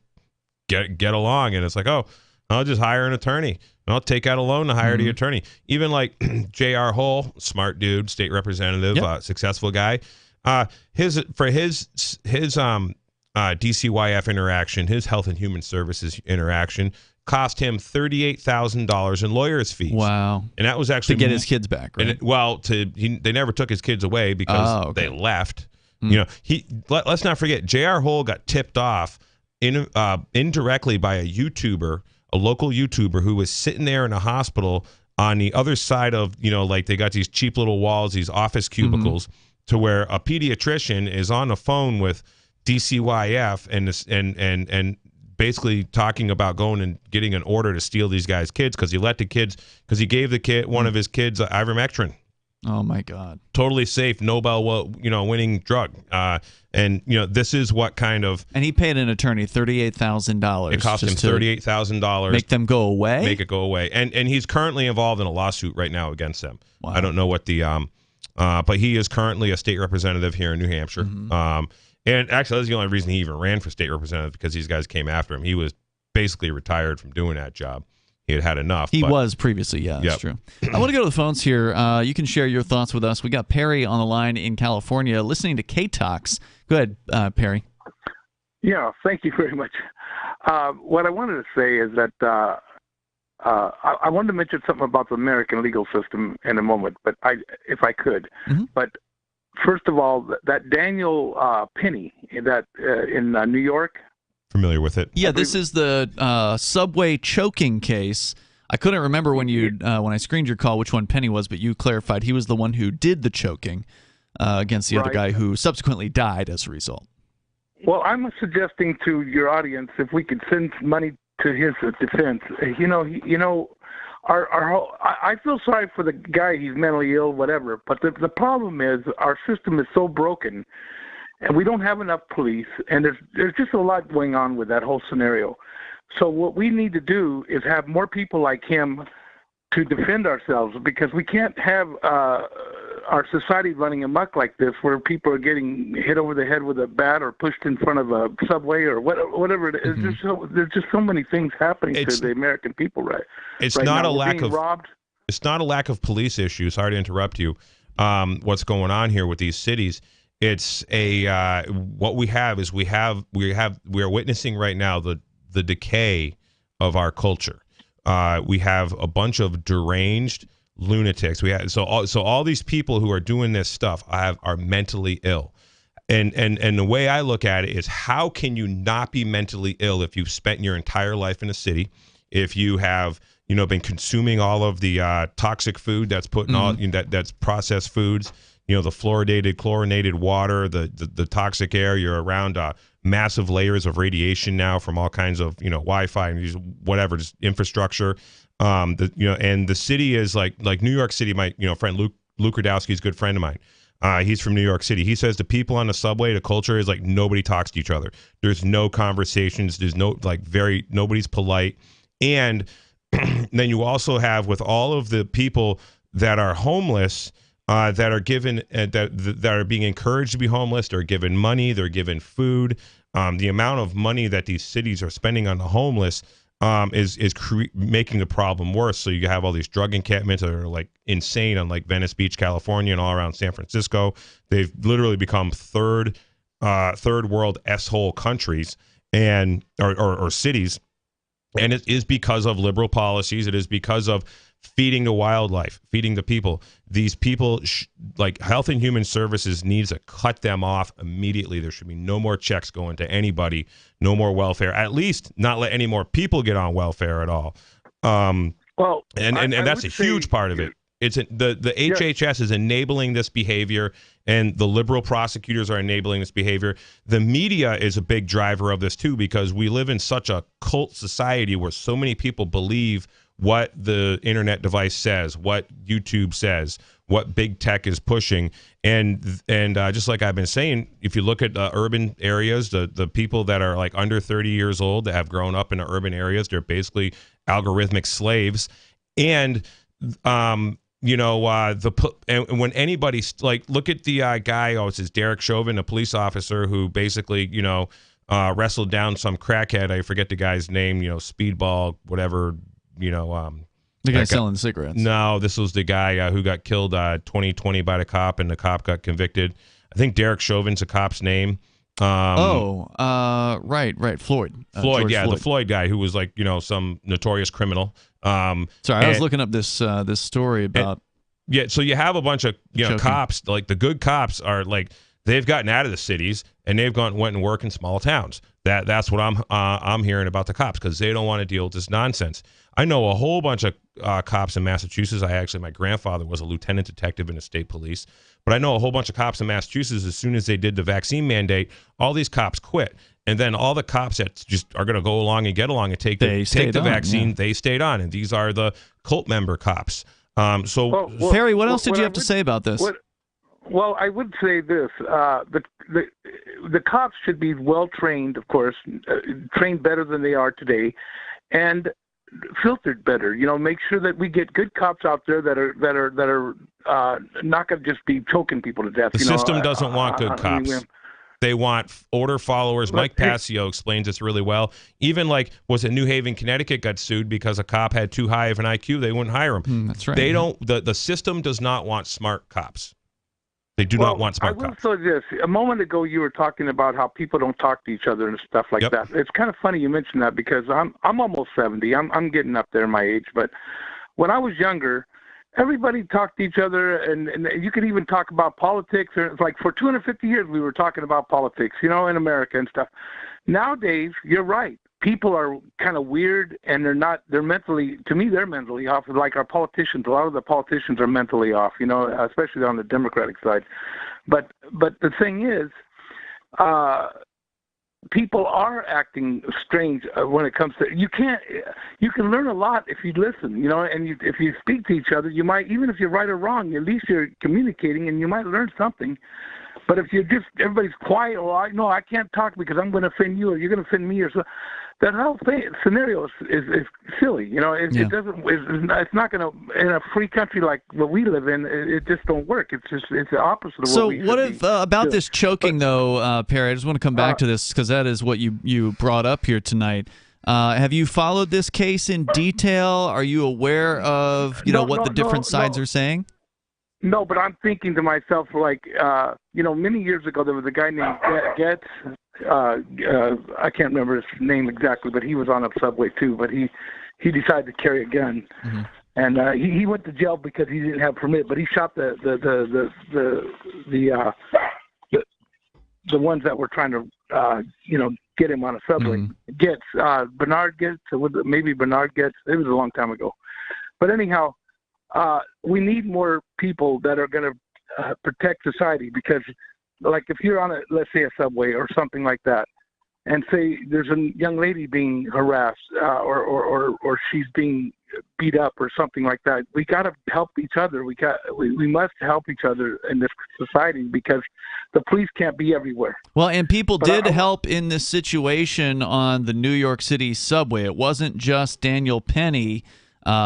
get along. And it's like, oh, I'll just hire an attorney. I'll take out a loan to hire the attorney. Even like J.R. Hull, smart dude, state representative, successful guy. His DCYF interaction, his Health and Human Services interaction, cost him $38,000 in lawyers' fees. Wow! And that was actually to get his kids back, right? They never took his kids away because they left. You know, let's not forget, J.R. Hull got tipped off indirectly by a YouTuber, a local YouTuber who was sitting there in a hospital on the other side of, you know, like they got these cheap little walls, these office cubicles, to where a pediatrician is on the phone with DCYF and basically talking about going and getting an order to steal these guys' kids because he gave the kid, one of his kids, ivermectin. Oh my God! Totally safe, Nobel, winning drug. And this is what kind of. And he paid an attorney $38,000. It cost him $38,000. Make them go away. Make it go away. And he's currently involved in a lawsuit right now against them. Wow. I don't know what the but he is currently a state representative here in New Hampshire. And actually, that's the only reason he even ran for state representative, because these guys came after him. He was basically retired from doing that job. He had enough. He was previously, that's true. I want to go to the phones here. You can share your thoughts with us. We got Perry on the line in California listening to K-Talks. Go ahead, Perry. Yeah, thank you very much. What I wanted to say is that I wanted to mention something about the American legal system in a moment, but if I could. But first of all, that Daniel Penny that in New York. Familiar with it? Yeah, this is the subway choking case. I couldn't remember when I screened your call which one Penny was, but you clarified he was the one who did the choking against the other guy who subsequently died as a result. Well, I'm suggesting to your audience if we could send money to his defense. I feel sorry for the guy. He's mentally ill, whatever. But the problem is our system is so broken. And we don't have enough police, and there's just a lot going on with that whole scenario. So what we need to do is have more people like him to defend ourselves, because we can't have our society running amok like this, where people are getting hit over the head with a bat or pushed in front of a subway or whatever it is. There's just so many things happening to the American people It's right not now. a lack of robbed. It's not a lack of police issues. Sorry to interrupt you. What's going on here with these cities? It's what we have is we are witnessing right now the decay of our culture. We have a bunch of deranged lunatics. So all these people who are doing this stuff are mentally ill. And the way I look at it is, how can you not be mentally ill if you've spent your entire life in a city, if you have been consuming all of the toxic food that's that's processed foods, the fluoridated, chlorinated water, the toxic air. You're around massive layers of radiation now from all kinds of Wi-Fi and whatever, just infrastructure. And the city is like New York City. My friend Luke Radowski is a good friend of mine. He's from New York City. He says the people on the subway, the culture is like nobody talks to each other. There's no conversations. There's no nobody's polite. And then you also have, with all of the people that are homeless, that are given that are being encouraged to be homeless, they're given money, they're given food. The amount of money that these cities are spending on the homeless is making the problem worse. So you have all these drug encampments that are like insane on like Venice Beach, California, and all around San Francisco. They've literally become third world S-hole countries and or cities. And it is because of liberal policies. It is because of feeding the wildlife, feeding the people. These people, like Health and Human Services, needs to cut them off immediately. There should be no more checks going to anybody, no more welfare. At least not let any more people get on welfare at all. And that's a huge part of it. It's the HHS is enabling this behavior, and the liberal prosecutors are enabling this behavior. The media is a big driver of this too, because we live in such a cult society where so many people believe what the internet device says, what YouTube says, what big tech is pushing. And just like I've been saying, if you look at urban areas, the people that are like under 30 years old that have grown up in the urban areas, they're basically algorithmic slaves. And and when anybody look at the guy, it's Derek Chauvin, a police officer who basically wrestled down some crackhead. I forget the guy's name. Speedball, whatever. The guy selling cigarettes. No, this was the guy who got killed 2020 by the cop, and the cop got convicted. I think Derek Chauvin's a cop's name. Right, Floyd. Floyd, George Floyd. The Floyd guy who was some notorious criminal. Sorry, I was looking up this story about. So you have a bunch of cops, like the good cops are like they've gotten out of the cities and they've went and work in small towns. That's what I'm hearing about the cops, because they don't want to deal with this nonsense. I know a whole bunch of cops in Massachusetts. My grandfather was a lieutenant detective in the state police, but I know a whole bunch of cops in Massachusetts. As soon as they did the vaccine mandate, all these cops quit, and then all the cops that just are going to go along and get along and take the vaccine, they stayed on, and these are the cult member cops. Perry, what else did you have to say about this? Well, I would say this: the cops should be well trained, of course, trained better than they are today, and filtered better. Make sure that we get good cops out there that are not going to just be choking people to death. The system doesn't want good cops. They want order followers. Mike Passio explains this really well. Even was it New Haven, Connecticut got sued because a cop had too high of an IQ. They wouldn't hire him. That's right. They don't. The system does not want smart cops. They do not want smart cops. I will say this. A moment ago, you were talking about how people don't talk to each other and stuff like that. It's kind of funny you mentioned that, because I'm almost 70. I'm getting up there in my age. But when I was younger, everybody talked to each other, and you could even talk about politics. Or like for 250 years, we were talking about politics, in America and stuff. Nowadays, you're right. People are kind of weird, and they're mentally off. Like our politicians, a lot of the politicians are mentally off, especially on the Democratic side. But the thing is, people are acting strange when it comes to, you can learn a lot if you listen, and if you speak to each other, you might, even if you're right or wrong, at least you're communicating and you might learn something. But if everybody's quiet, no, I can't talk because I'm going to offend you or you're going to offend me or so. That whole scenario is silly. It doesn't. It's not going to, in a free country like what we live in. It just don't work. It's the opposite of what we should what if about this choking though, Perry? I just want to come back to this because that is what you brought up here tonight. Have you followed this case in detail? Are you aware of what the different sides are saying? No, but I'm thinking to myself, many years ago there was a guy named Getz. I can't remember his name exactly, but he was on a subway too. But he decided to carry a gun, and he went to jail because he didn't have a permit. But he shot the ones that were trying to get him on a subway. Getz, Bernard Getz, maybe Bernard Getz. It was a long time ago, but anyhow. We need more people that are going to protect society, because, like, if you're on let's say a subway or something like that, and say there's a young lady being harassed or she's being beat up or something like that, we got to help each other. We must help each other in this society, because the police can't be everywhere. Well, and people did help in this situation on the New York City subway. It wasn't just Daniel Penny.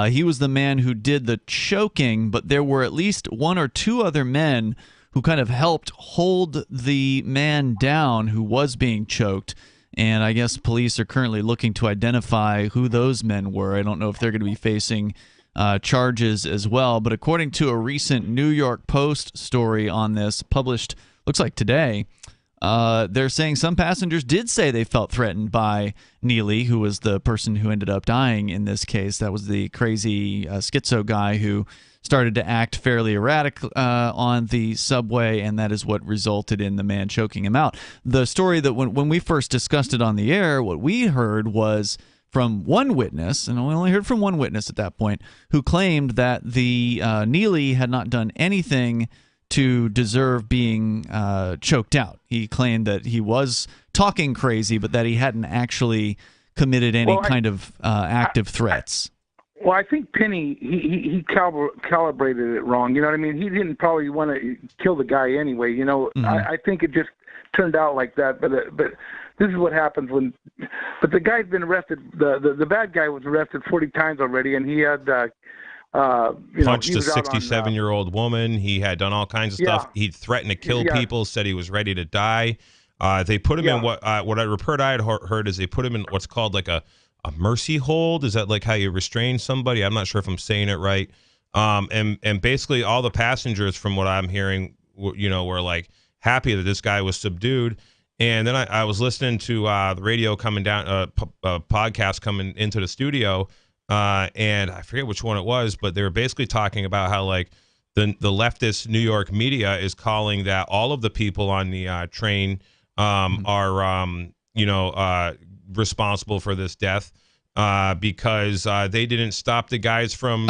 He was the man who did the choking, but there were at least one or two other men who kind of helped hold the man down who was being choked. And I guess police are currently looking to identify who those men were. I don't know if they're going to be facing charges as well. But according to a recent New York Post story on this, published, looks like today, they're saying some passengers did say they felt threatened by Neely, who was the person who ended up dying in this case. That was the crazy schizo guy who started to act fairly erratic on the subway, and that is what resulted in the man choking him out. The story that when we first discussed it on the air, what we heard was from one witness, and we only heard from one witness at that point, who claimed that the Neely had not done anything to deserve being choked out. He claimed that he was talking crazy, but that he hadn't actually committed any kind of active threats. Well, I think Penny, he calibrated it wrong. You know what I mean? He didn't probably want to kill the guy anyway. I think it just turned out like that. But this is what happens when. But the guy's been arrested. The bad guy was arrested 40 times already, and he had. Punched a 67-year-old woman. He had done all kinds of stuff. He threatened to kill people, said he was ready to die. They put him in what I had heard is they put him in what's called like a mercy hold. Is that like how you restrain somebody? I'm not sure if I'm saying it right. And basically all the passengers, from what I'm hearing, were like happy that this guy was subdued. And then I was listening to the radio coming down, podcast coming into the studio, and I forget which one it was, but they were basically talking about how like the leftist New York media is calling that all of the people on the train are responsible for this death because they didn't stop the guys from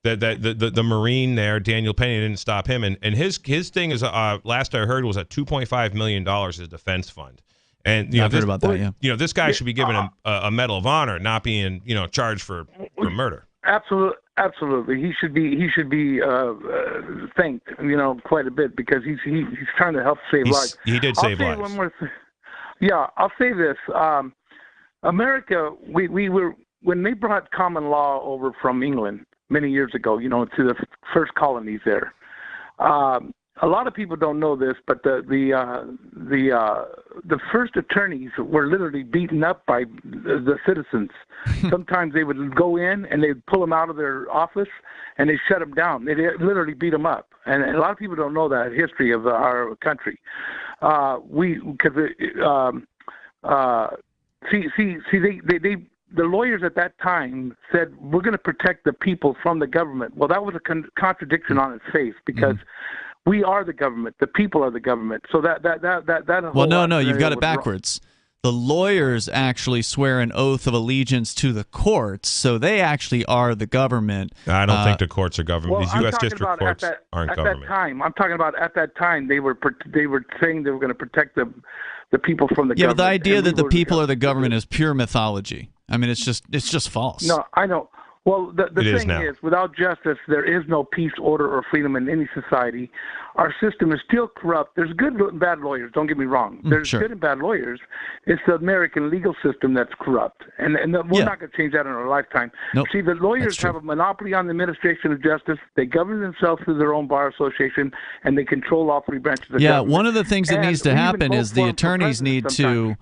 the Marine there, Daniel Penny, didn't stop him, and his thing is last I heard was at $2.5 million as a defense fund, and I've heard about that. Yeah, this guy should be given a Medal of Honor, not being charged for murder. Absolutely, he should be thanked, quite a bit, because he's trying to help save lives. He did save lives. One more thing. Yeah, I'll say this: America, we were, when they brought common law over from England many years ago, to the first colonies there. A lot of people don't know this, but the first attorneys were literally beaten up by the citizens. Sometimes they would go in and they'd pull them out of their office and they shut them down. They literally beat them up, and a lot of people don't know that history of our country. The lawyers at that time said, we're going to protect the people from the government. Well, that was a contradiction on its face, because we are the government. The people are the government. So that well, no, you've got it backwards. Wrong. The lawyers actually swear an oath of allegiance to the courts, so they actually are the government. I don't think the courts are government. Well, these U.S. district courts aren't government. I'm talking about at that time they were saying they were going to protect the people from the government. Yeah, but the idea that the people are the government is pure mythology. I mean, it's just false. No, I know. Well, the thing is, without justice, there is no peace, order, or freedom in any society. Our system is still corrupt. There's good and bad lawyers, don't get me wrong. There's good and bad lawyers. It's the American legal system that's corrupt. And we're not going to change that in our lifetime. Nope. See, the lawyers have a monopoly on the administration of justice. They govern themselves through their own bar association, and they control all three branches of government. One of the things that needs to happen is the attorneys need to...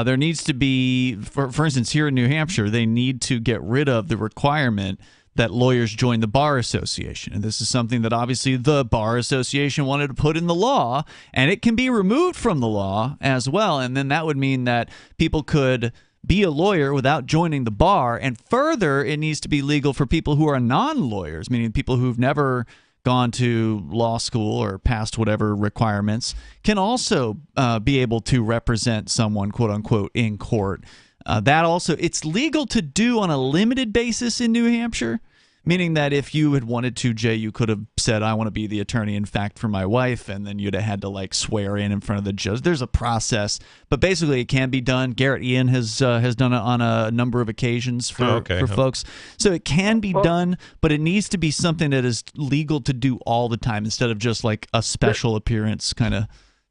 there needs to be, for instance, here in New Hampshire, they need to get rid of the requirement that lawyers join the Bar Association. And this is something that obviously the Bar Association wanted to put in the law, and it can be removed from the law as well. And then that would mean that people could be a lawyer without joining the bar. And further, it needs to be legal for people who are non-lawyers, meaning people who've never gone to law school or passed whatever requirements, can also be able to represent someone, quote unquote, in court. That also, it's legal to do on a limited basis in New Hampshire, meaning that if you had wanted to, Jay, you could have said, I want to be the attorney, in fact, for my wife, and then you'd have had to like swear in front of the judge. There's a process, but basically it can be done. Garrett Ian has done it on a number of occasions for folks. So it can be done, but it needs to be something that is legal to do all the time instead of just like a special appearance kind of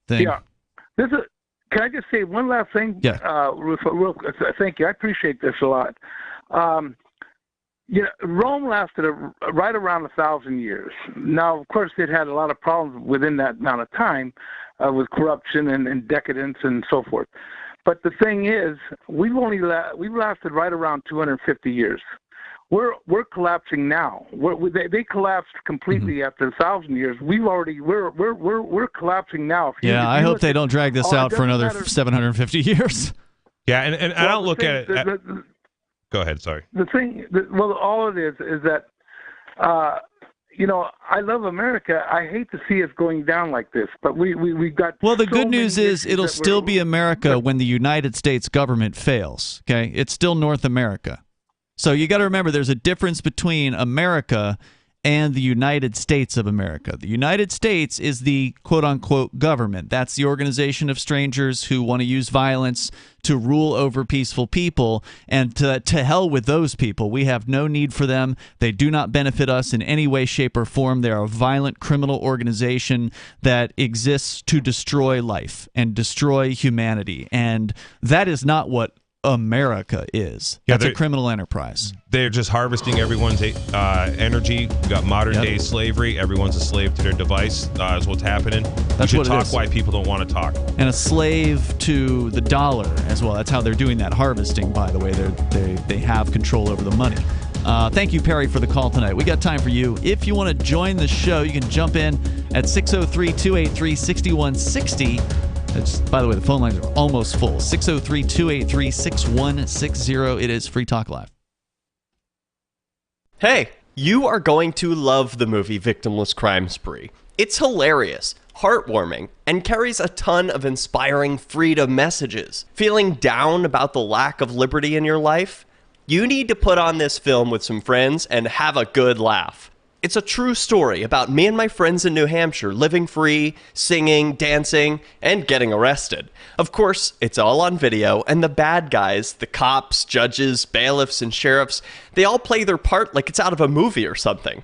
thing. Yeah. Can I just say one last thing? Yeah. Thank you. I appreciate this a lot. Rome lasted right around 1,000 years. Now, of course, it had a lot of problems within that amount of time with corruption and decadence and so forth. But the thing is, we've lasted right around 250 years. We're collapsing now. They collapsed completely after 1,000 years. We're collapsing now. I hope they don't drag this out for another 750 years. Yeah, and I don't look at it. Go ahead. Sorry. All it is that, I love America. I hate to see us going down like this, but we got. Well, the good news is it'll still be America when the United States government fails. Okay, it's still North America. So you got to remember, there's a difference between America and the United States of America. The United States is the quote-unquote government. That's the organization of strangers who want to use violence to rule over peaceful people, and to hell with those people. We have no need for them. They do not benefit us in any way, shape, or form. They're a violent criminal organization that exists to destroy life and destroy humanity, and that is not what America is. That's a criminal enterprise. They're just harvesting everyone's energy. We got modern-day slavery. Everyone's a slave to their device is what's happening. That's we what should it talk is. why people don't want to talk. And a slave to the dollar as well. That's how they're doing that harvesting, by the way. They have control over the money. Thank you, Perry, for the call tonight. We got time for you. If you want to join the show, you can jump in at 603-283-6160. By the way, the phone lines are almost full. 603-283-6160. It is Free Talk Live. Hey, you are going to love the movie Victimless Crime Spree. It's hilarious, heartwarming, and carries a ton of inspiring freedom messages. Feeling down about the lack of liberty in your life? You need to put on this film with some friends and have a good laugh. It's a true story about me and my friends in New Hampshire living free, singing, dancing, and getting arrested. Of course, it's all on video, and the bad guys, the cops, judges, bailiffs, and sheriffs, they all play their part like it's out of a movie or something.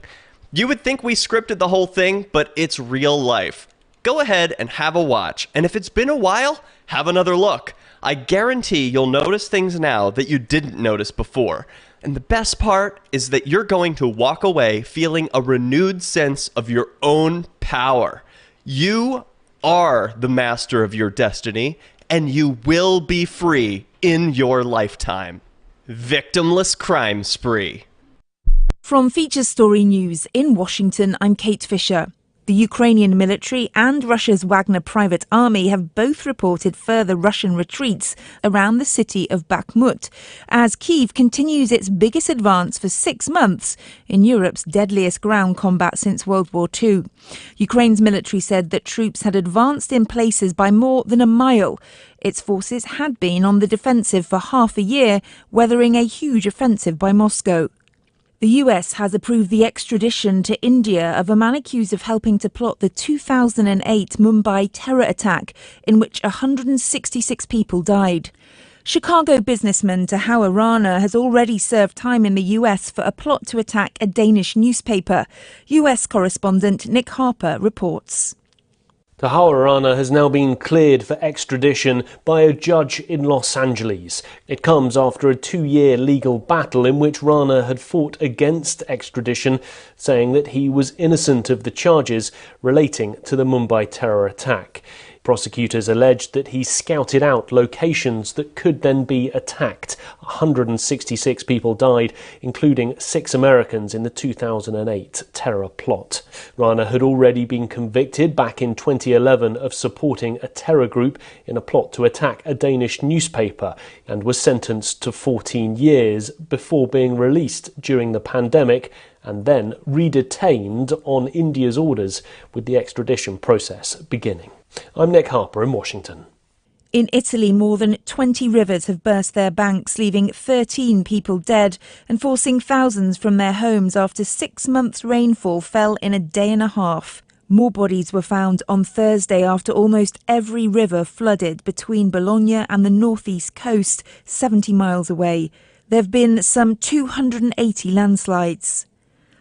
You would think we scripted the whole thing, but it's real life. Go ahead and have a watch, and if it's been a while, have another look. I guarantee you'll notice things now that you didn't notice before. And the best part is that you're going to walk away feeling a renewed sense of your own power. You are the master of your destiny, and you will be free in your lifetime. Victimless Crime Spree. From Feature Story News in Washington, I'm Kate Fisher. The Ukrainian military and Russia's Wagner private army have both reported further Russian retreats around the city of Bakhmut, as Kyiv continues its biggest advance for 6 months in Europe's deadliest ground combat since World War II. Ukraine's military said that troops had advanced in places by more than a mile. Its forces had been on the defensive for half a year, weathering a huge offensive by Moscow. The US has approved the extradition to India of a man accused of helping to plot the 2008 Mumbai terror attack, in which 166 people died. Chicago businessman Tahoe Rana has already served time in the US for a plot to attack a Danish newspaper. US correspondent Nick Harper reports. Tahoe Rana has now been cleared for extradition by a judge in Los Angeles. It comes after a 2-year legal battle in which Rana had fought against extradition, saying that he was innocent of the charges relating to the Mumbai terror attack. Prosecutors alleged that he scouted out locations that could then be attacked. 166 people died, including 6 Americans in the 2008 terror plot. Rana had already been convicted back in 2011 of supporting a terror group in a plot to attack a Danish newspaper and was sentenced to 14 years before being released during the pandemic and then redetained on India's orders, with the extradition process beginning. I'm Nick Harper in Washington. In Italy, more than 20 rivers have burst their banks, leaving 13 people dead and forcing thousands from their homes after 6 months' rainfall fell in a day and a half. More bodies were found on Thursday after almost every river flooded between Bologna and the northeast coast, 70 miles away. There have been some 280 landslides.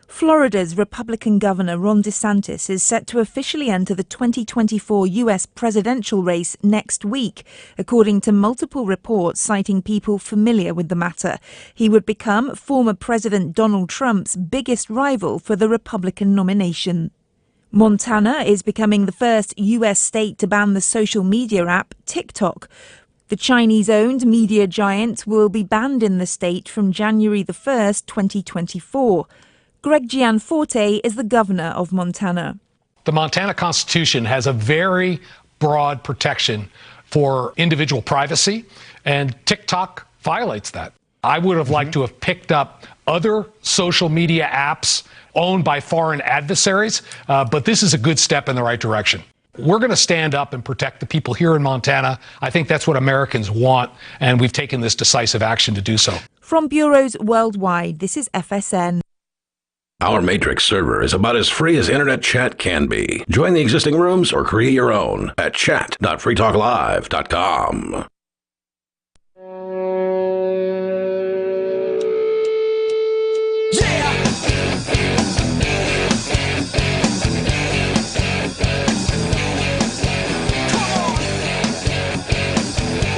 Florida's Republican Governor Ron DeSantis is set to officially enter the 2024 U.S. presidential race next week, according to multiple reports citing people familiar with the matter. He would become former President Donald Trump's biggest rival for the Republican nomination. Montana is becoming the first U.S. state to ban the social media app TikTok. The Chinese-owned media giant will be banned in the state from January the 1st, 2024. Greg Gianforte is the governor of Montana. The Montana Constitution has a very broad protection for individual privacy, and TikTok violates that. I would have liked to have picked up other social media apps owned by foreign adversaries, but this is a good step in the right direction. We're going to stand up and protect the people here in Montana. I think that's what Americans want, and we've taken this decisive action to do so. From bureaus worldwide, this is FSN. Our Matrix server is about as free as internet chat can be. Join the existing rooms or create your own at chat.freetalklive.com.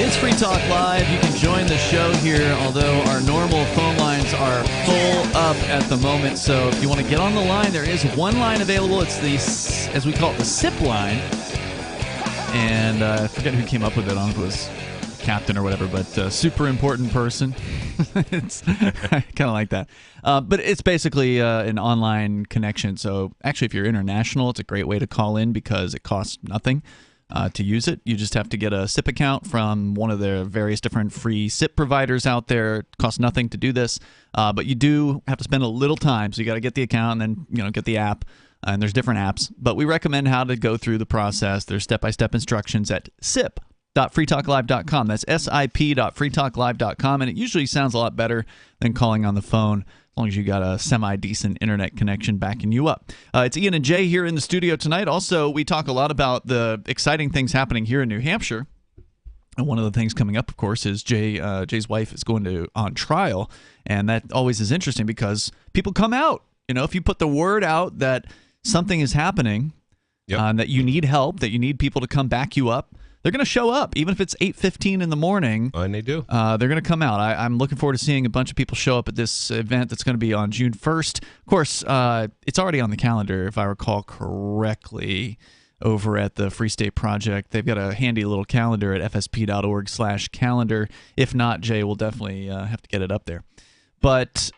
It's Free Talk Live. You can join the show here, although our normal phone lines are full up at the moment. So if you want to get on the line, there is one line available. It's the, as we call it, the SIP line. And I forget who came up with it. I don't know if it was captain or whatever, but super important person. It's kind of like that. But it's basically an online connection. So actually, if you're international, it's a great way to call in because it costs nothing to use it. You just have to get a SIP account from one of the various different free SIP providers out there. It costs nothing to do this, but you do have to spend a little time. So you got to get the account and then get the app. And there's different apps, but we recommend how to go through the process. There's step-by-step instructions at sip.freetalklive.com. That's sip.freetalklive.com, and it usually sounds a lot better than calling on the phone as long as you got a semi-decent internet connection backing you up. It's Ian and Jay here in the studio tonight. Also, we talk a lot about the exciting things happening here in New Hampshire. And one of the things coming up, of course, is Jay's wife is going on trial, and that always is interesting because people come out. If you put the word out that something is happening, that you need help, that you need people to come back you up, they're going to show up, even if it's 8:15 in the morning. And they do. They're going to come out. I'm looking forward to seeing a bunch of people show up at this event that's going to be on June 1st. Of course, it's already on the calendar, if I recall correctly, over at the Free State Project. They've got a handy little calendar at fsp.org/calendar. If not, Jay will definitely have to get it up there. But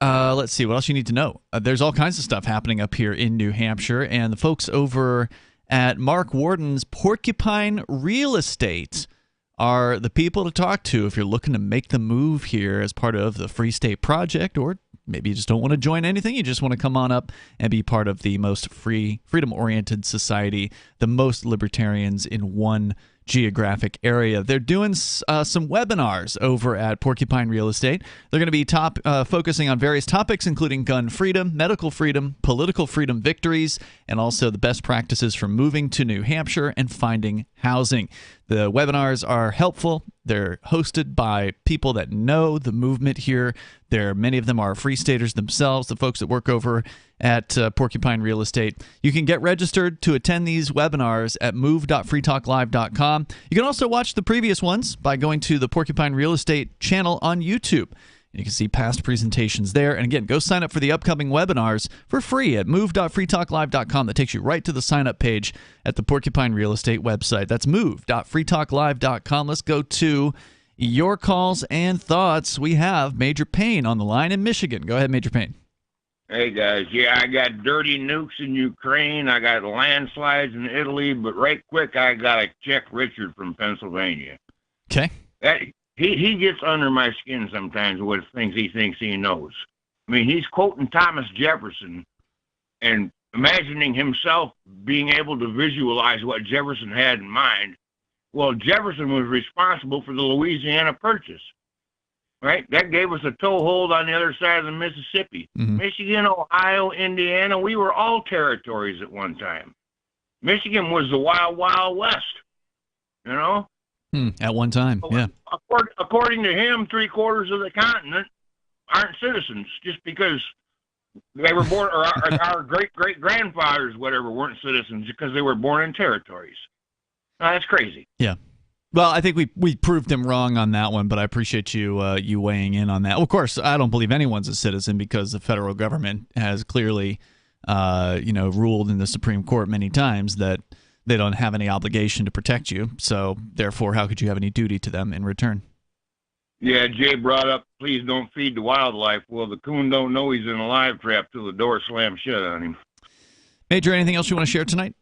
let's see what else you need to know. There's all kinds of stuff happening up here in New Hampshire, and the folks over at Mark Warden's Porcupine Real Estate are the people to talk to if you're looking to make the move here as part of the Free State Project, or maybe you just don't want to join anything. You just want to come on up and be part of the most freedom-oriented society, the most libertarians in one geographic area. They're doing some webinars over at Porcupine Real Estate. They're going to be focusing on various topics, including gun freedom, medical freedom, political freedom victories, and also the best practices for moving to New Hampshire and finding housing. The webinars are helpful. They're hosted by people that know the movement here. Many of them are Free Staters themselves, the folks that work over at Porcupine Real Estate. You can get registered to attend these webinars at move.freetalklive.com. You can also watch the previous ones by going to the Porcupine Real Estate channel on YouTube. You can see past presentations there. And again, go sign up for the upcoming webinars for free at move.freetalklive.com. That takes you right to the sign-up page at the Porcupine Real Estate website. That's move.freetalklive.com. Let's go to your calls and thoughts. We have Major Payne on the line in Michigan. Go ahead, Major Payne. Hey, guys. Yeah, I got dirty nukes in Ukraine. I got landslides in Italy. But right quick, I got to check Richard from Pennsylvania. Okay. He gets under my skin sometimes with things he thinks he knows. I mean, he's quoting Thomas Jefferson and imagining himself being able to visualize what Jefferson had in mind. Well, Jefferson was responsible for the Louisiana Purchase, right? That gave us a toehold on the other side of the Mississippi. Mm-hmm. Michigan, Ohio, Indiana, we were all territories at one time. Michigan was the wild, wild west, At one time, yeah. According to him, 3/4 of the continent aren't citizens just because they were born, or our great-great-grandfathers, whatever, weren't citizens because they were born in territories. Now, that's crazy. Yeah. Well, I think we proved him wrong on that one, but I appreciate you weighing in on that. Well, of course, I don't believe anyone's a citizen because the federal government has clearly, ruled in the Supreme Court many times that they don't have any obligation to protect you. So, therefore, how could you have any duty to them in return? Yeah, Jay brought up, please don't feed the wildlife. Well, the coon don't know he's in a live trap till the door slams shut on him. Major, anything else you want to share tonight?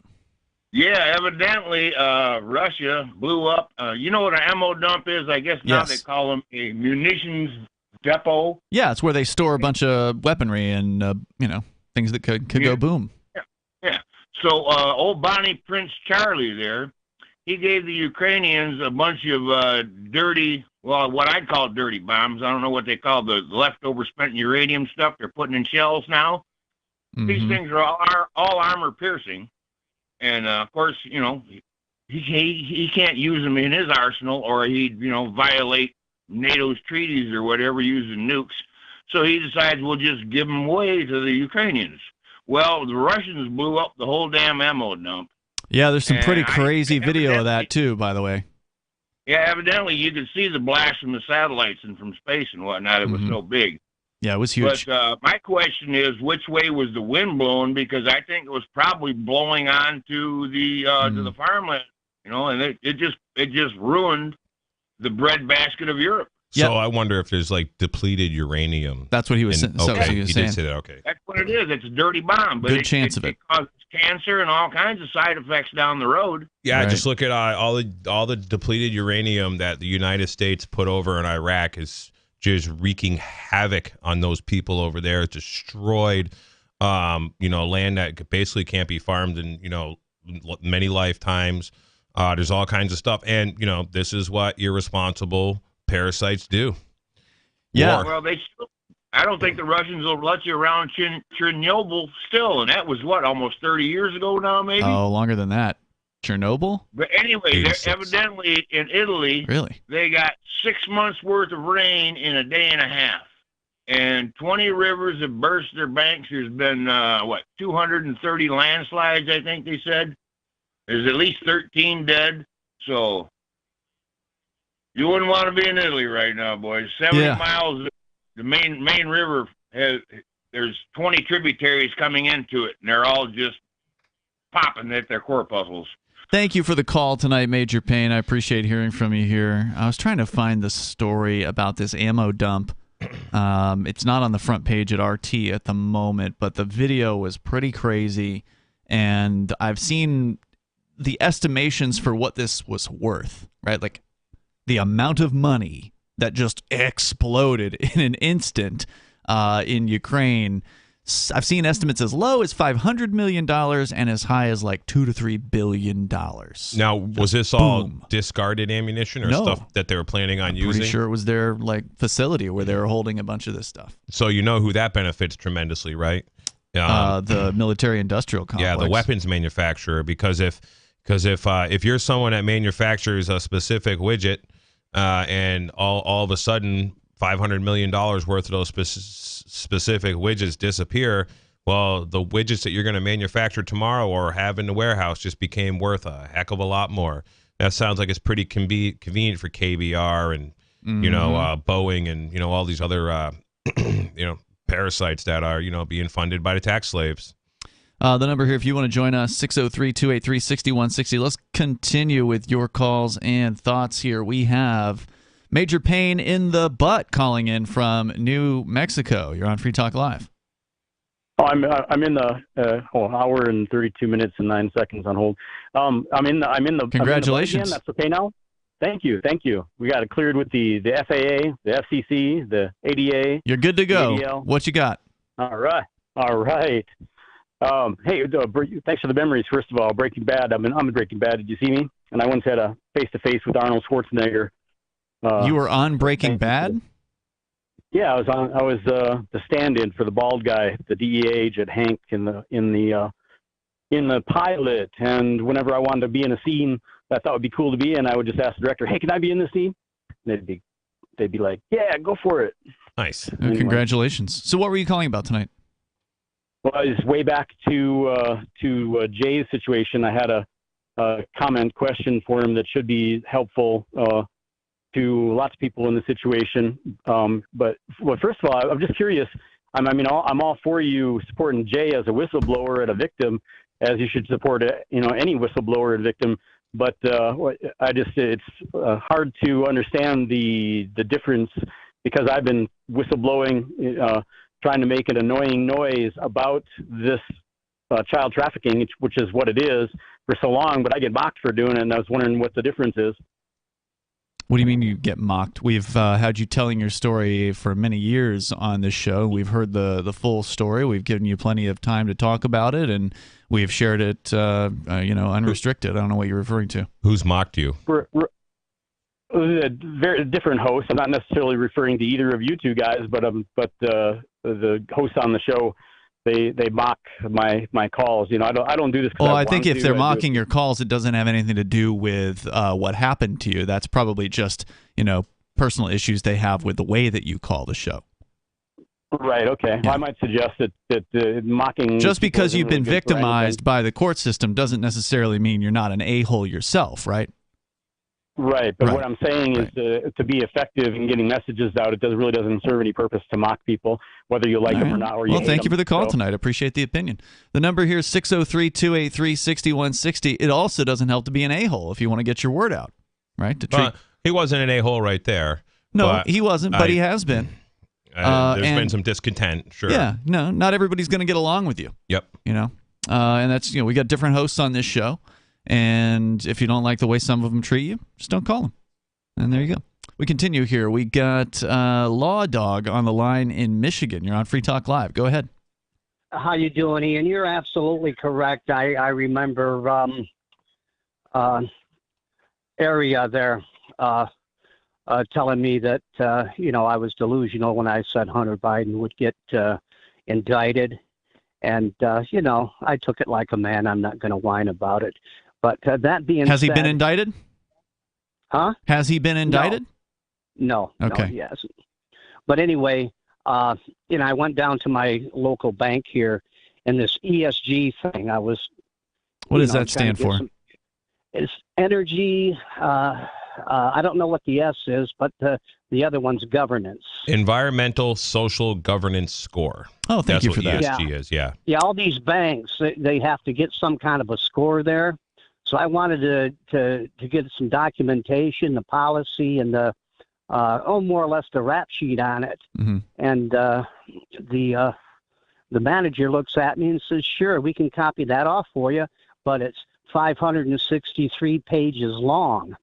Yeah, evidently Russia blew up. You know what an ammo dump is? I guess now they call them a munitions depot. Yeah, it's where they store a bunch of weaponry and, things that could go boom. Yeah. So old Bonnie Prince Charlie there, he gave the Ukrainians a bunch of dirty, what I'd call dirty bombs. I don't know what they call the leftover spent uranium stuff they're putting in shells now. Mm-hmm. These things are all armor-piercing. And, of course, he can't use them in his arsenal or he'd, violate NATO's treaties or whatever using nukes. So he decides we'll just give them away to the Ukrainians. Well, the Russians blew up the whole damn ammo dump. Yeah, there's some pretty crazy video of that, too, by the way. Yeah, evidently you could see the blast from the satellites and from space and whatnot. It was so big. Yeah, it was huge. But my question is, which way was the wind blowing? Because I think it was probably blowing onto the to the farmland, and it just ruined the breadbasket of Europe. So I wonder if there's like depleted uranium. That's what he was saying. Okay, he did say that. Okay, that's what it is. It's a dirty bomb. But Good chance of it. It causes cancer and all kinds of side effects down the road. Yeah, just look at all the depleted uranium that the United States put over in Iraq is just wreaking havoc on those people over there. It's destroyed, land that basically can't be farmed in, many lifetimes. There's all kinds of stuff, and this is what irresponsible parasites do. Yeah. Well, I don't think the Russians will let you around Chernobyl still, and that was almost 30 years ago now, maybe. Oh, longer than that. Chernobyl? But anyway, they're evidently in Italy. Really? They got 6 months worth of rain in a day and a half, and 20 rivers have burst their banks. There's been 230 landslides, I think they said. There's at least 13 dead. So you wouldn't want to be in Italy right now, boys. 70 miles. The main river there's 20 tributaries coming into it, and they're all just popping at their corpuscles. Thank you for the call tonight, Major Payne. I appreciate hearing from you here. I was trying to find the story about this ammo dump. It's not on the front page at RT at the moment, but the video was pretty crazy, and I've seen the estimations for what this was worth, right? Like the amount of money that just exploded in an instant in Ukraine. I've seen estimates as low as $500 million and as high as like $2 to $3 billion. Now, was this all discarded ammunition or stuff that they were planning on using? Pretty sure it was their facility where they were holding a bunch of this stuff. So you know who that benefits tremendously, right? The military-industrial complex. Yeah, the weapons manufacturer. Because if you're someone that manufactures a specific widget, and all of a sudden $500 million worth of those specific widgets disappear, well, the widgets that you're going to manufacture tomorrow or have in the warehouse just became worth a heck of a lot more. That sounds like it's pretty convenient for KBR and Boeing and all these other parasites that are being funded by the tax slaves. The number here, if you want to join us, 603-283-6160. Let's continue with your calls and thoughts here. We have Major Payne in the butt calling in from New Mexico. You're on Free Talk Live. Oh, I'm in the hour and 32 minutes and 9 seconds on hold. I'm in the Congratulations. That's okay now. Thank you. We got it cleared with the FAA, the FCC, the ADA. You're good to go. ADL. What you got? All right. Hey, thanks for the memories. First of all, Breaking Bad. I'm in Breaking Bad. Did you see me? And I once had a face-to-face with Arnold Schwarzenegger. You were on Breaking Bad? Yeah, I was the stand-in for the bald guy, the DEA agent Hank in the pilot. And whenever I wanted to be in a scene that I thought would be cool to be in, I would just ask the director, "Hey, can I be in this scene?" And they'd be like, "Yeah, go for it." Nice. Anyway. Congratulations. So, what were you calling about tonight? Well, it's way back to Jay's situation. I had a comment question for him that should be helpful to lots of people in the situation. But first of all, I'm just curious. I'm all for you supporting Jay as a whistleblower and a victim, as you should support any whistleblower and victim. But it's hard to understand the difference, because I've been whistleblowing, trying to make an annoying noise about this child trafficking, which is what it is, for so long, but I get mocked for doing it, and I was wondering what the difference is. What do you mean you get mocked? We've had you telling your story for many years on this show. We've heard the full story. We've given you plenty of time to talk about it, and we've shared it unrestricted. I don't know what you're referring to. Who's mocked you? Very different hosts. I'm not necessarily referring to either of you two guys, but the hosts on the show, they mock my calls. I don't do this. Well, I think if they're mocking your calls, it doesn't have anything to do with what happened to you. That's probably just personal issues they have with the way that you call the show. Right. Okay. Yeah. Well, I might suggest that mocking. Just because you've been victimized by the court system doesn't necessarily mean you're not an a-hole yourself, right? Right, but Right. what I'm saying is to be effective in getting messages out, it really doesn't serve any purpose to mock people, whether you like them or not, or you Well, hate thank you them. for the call So- tonight. I appreciate the opinion. The number here is 603-283-6160. It also doesn't help to be an a-hole if you want to get your word out, right? To treat. He wasn't an a-hole right there. No, but he wasn't, but he has been. There's and- been some discontent, sure. Yeah, no, not everybody's going to get along with you. Yep. You know, and that's, we got different hosts on this show, and if you don't like the way some of them treat you, just don't call them. And there you go. We continue here. We got Law Dog on the line in Michigan. You're on Free Talk Live. Go ahead. How you doing, Ian? You're absolutely correct. I remember area there telling me that I was delusional when I said Hunter Biden would get indicted, and I took it like a man. I'm not going to whine about it. But that being Has said, he been indicted? Huh? Has he been indicted? No. Okay. No, he hasn't. But anyway, I went down to my local bank here, and this ESG thing, I was. What does that trying stand to get for? It's energy. I don't know what the S is, but the other one's governance. Environmental Social Governance Score. Oh, thank That's you for what that. ESG is, yeah. Yeah, all these banks, they have to get some kind of a score there. So I wanted to get some documentation, the policy, and the more or less the rap sheet on it. Mm-hmm. And the manager looks at me and says, "Sure, we can copy that off for you, but it's 563 pages long."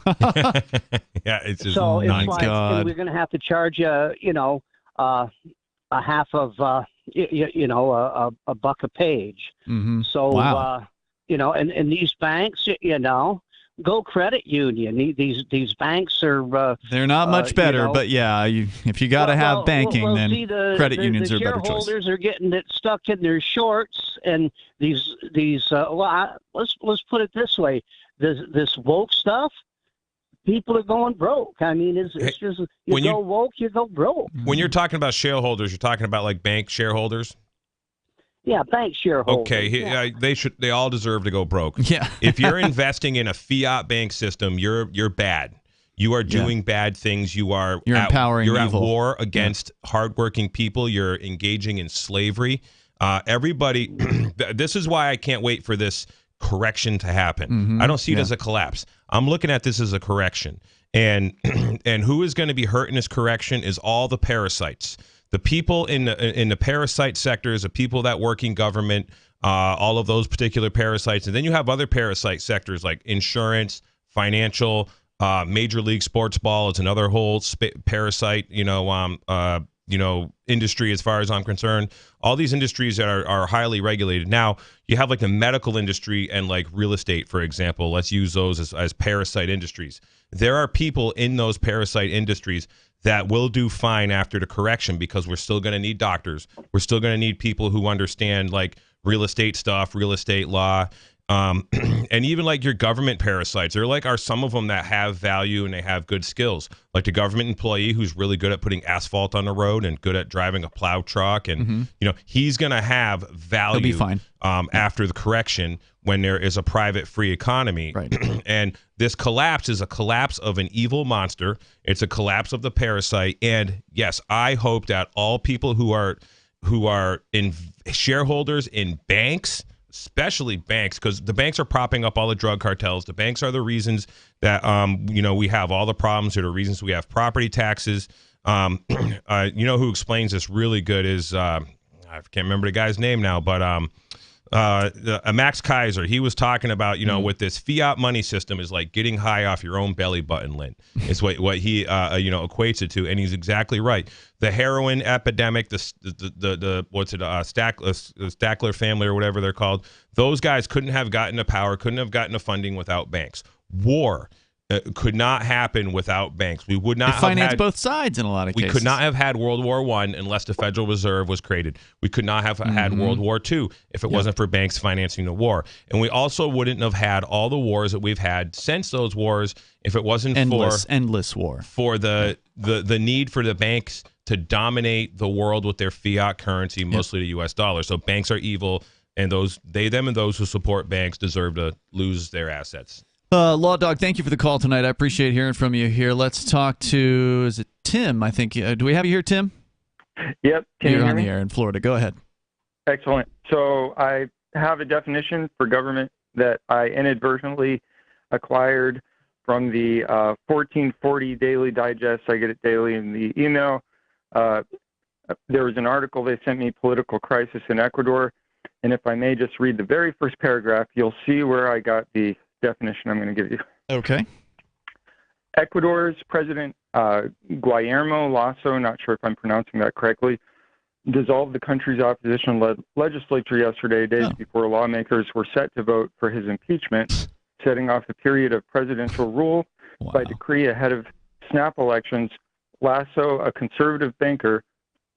Yeah, it's just So it's my like God. we're going to have to charge a half of a buck a page. Mm-hmm. So Wow. and these banks, Go Credit Union. These banks are They're not much better, but yeah, if you got to have banking, then see, credit unions are a better choice. Shareholders are getting it stuck in their shorts, and let's put it this way: this woke stuff, people are going broke. I mean, it's just when go woke, you go broke. When you're talking about shareholders, you're talking about like bank shareholders? Yeah, bank shareholders. Okay, they all deserve to go broke. Yeah. If you're investing in a fiat bank system, you're bad. You are doing bad things. You're empowering You're evil. at war against hardworking people. You're engaging in slavery. Everybody, this is why I can't wait for this correction to happen. Mhm. I don't see it as a collapse. I'm looking at this as a correction. And who is going to be hurt in this correction is all the parasites. The people in the parasite sectors, the people that work in government, all of those particular parasites. And then you have other parasite sectors like insurance, financial, Major League Sports Ball is another whole parasite, industry as far as I'm concerned. All these industries that are highly regulated. Now, you have like the medical industry and like real estate, for example. Let's use those as parasite industries. There are people in those parasite industries that will do fine after the correction because we're still going to need doctors. We're still going to need people who understand like real estate stuff, real estate law, and even like your government parasites. There are some of them that have value and they have good skills, like the government employee who's really good at putting asphalt on the road and good at driving a plow truck. And, he's going to have value. He'll be fine. After the correction when there is a private free economy. Right. And this collapse is a collapse of an evil monster. It's a collapse of the parasite. And yes, I hope that all people who are in shareholders in banks, especially banks, because the banks are propping up all the drug cartels. The banks are the reasons that we have all the problems. They're the reasons we have property taxes. Who explains this really good is I can't remember the guy's name now, but Max Kaiser. He was talking about with this fiat money system is like getting high off your own belly button, Lynn. It's what he equates it to, and he's exactly right. The heroin epidemic, the Stackler family or whatever they're called. Those guys couldn't have gotten the power, couldn't have gotten the funding without banks. War could not happen without banks. We would not have finance both sides in a lot of cases. We could not have had World War I unless the Federal Reserve was created. We could not have had World War II if it wasn't for banks financing the war. And we also wouldn't have had all the wars that we've had since those wars if it wasn't endless war. For the need for the banks to dominate the world with their fiat currency, mostly the U.S. dollar. So banks are evil, and those who support banks deserve to lose their assets. Law Dog, thank you for the call tonight. I appreciate hearing from you here. Let's talk to, is it Tim? I think. Do we have you here, Tim? Yep. Can You're you hear on me? the air in Florida. Go ahead. Excellent. So I have a definition for government that I inadvertently acquired from the 1440 Daily Digest. I get it daily in the email. There was an article they sent me, Political Crisis in Ecuador. And if I may just read the very first paragraph, you'll see where I got the definition I'm going to give you. Okay. Ecuador's President Guillermo Lasso, not sure if I'm pronouncing that correctly, dissolved the country's opposition legislature yesterday, days before lawmakers were set to vote for his impeachment, setting off a period of presidential rule by decree ahead of snap elections. Lasso, a conservative banker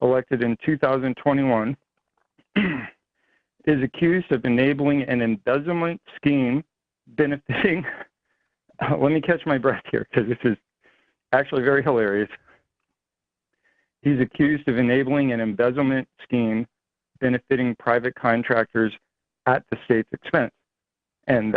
elected in 2021, is accused of enabling an embezzlement scheme benefiting. Let me catch my breath here because this is actually very hilarious. He's accused of enabling an embezzlement scheme benefiting private contractors at the state's expense. And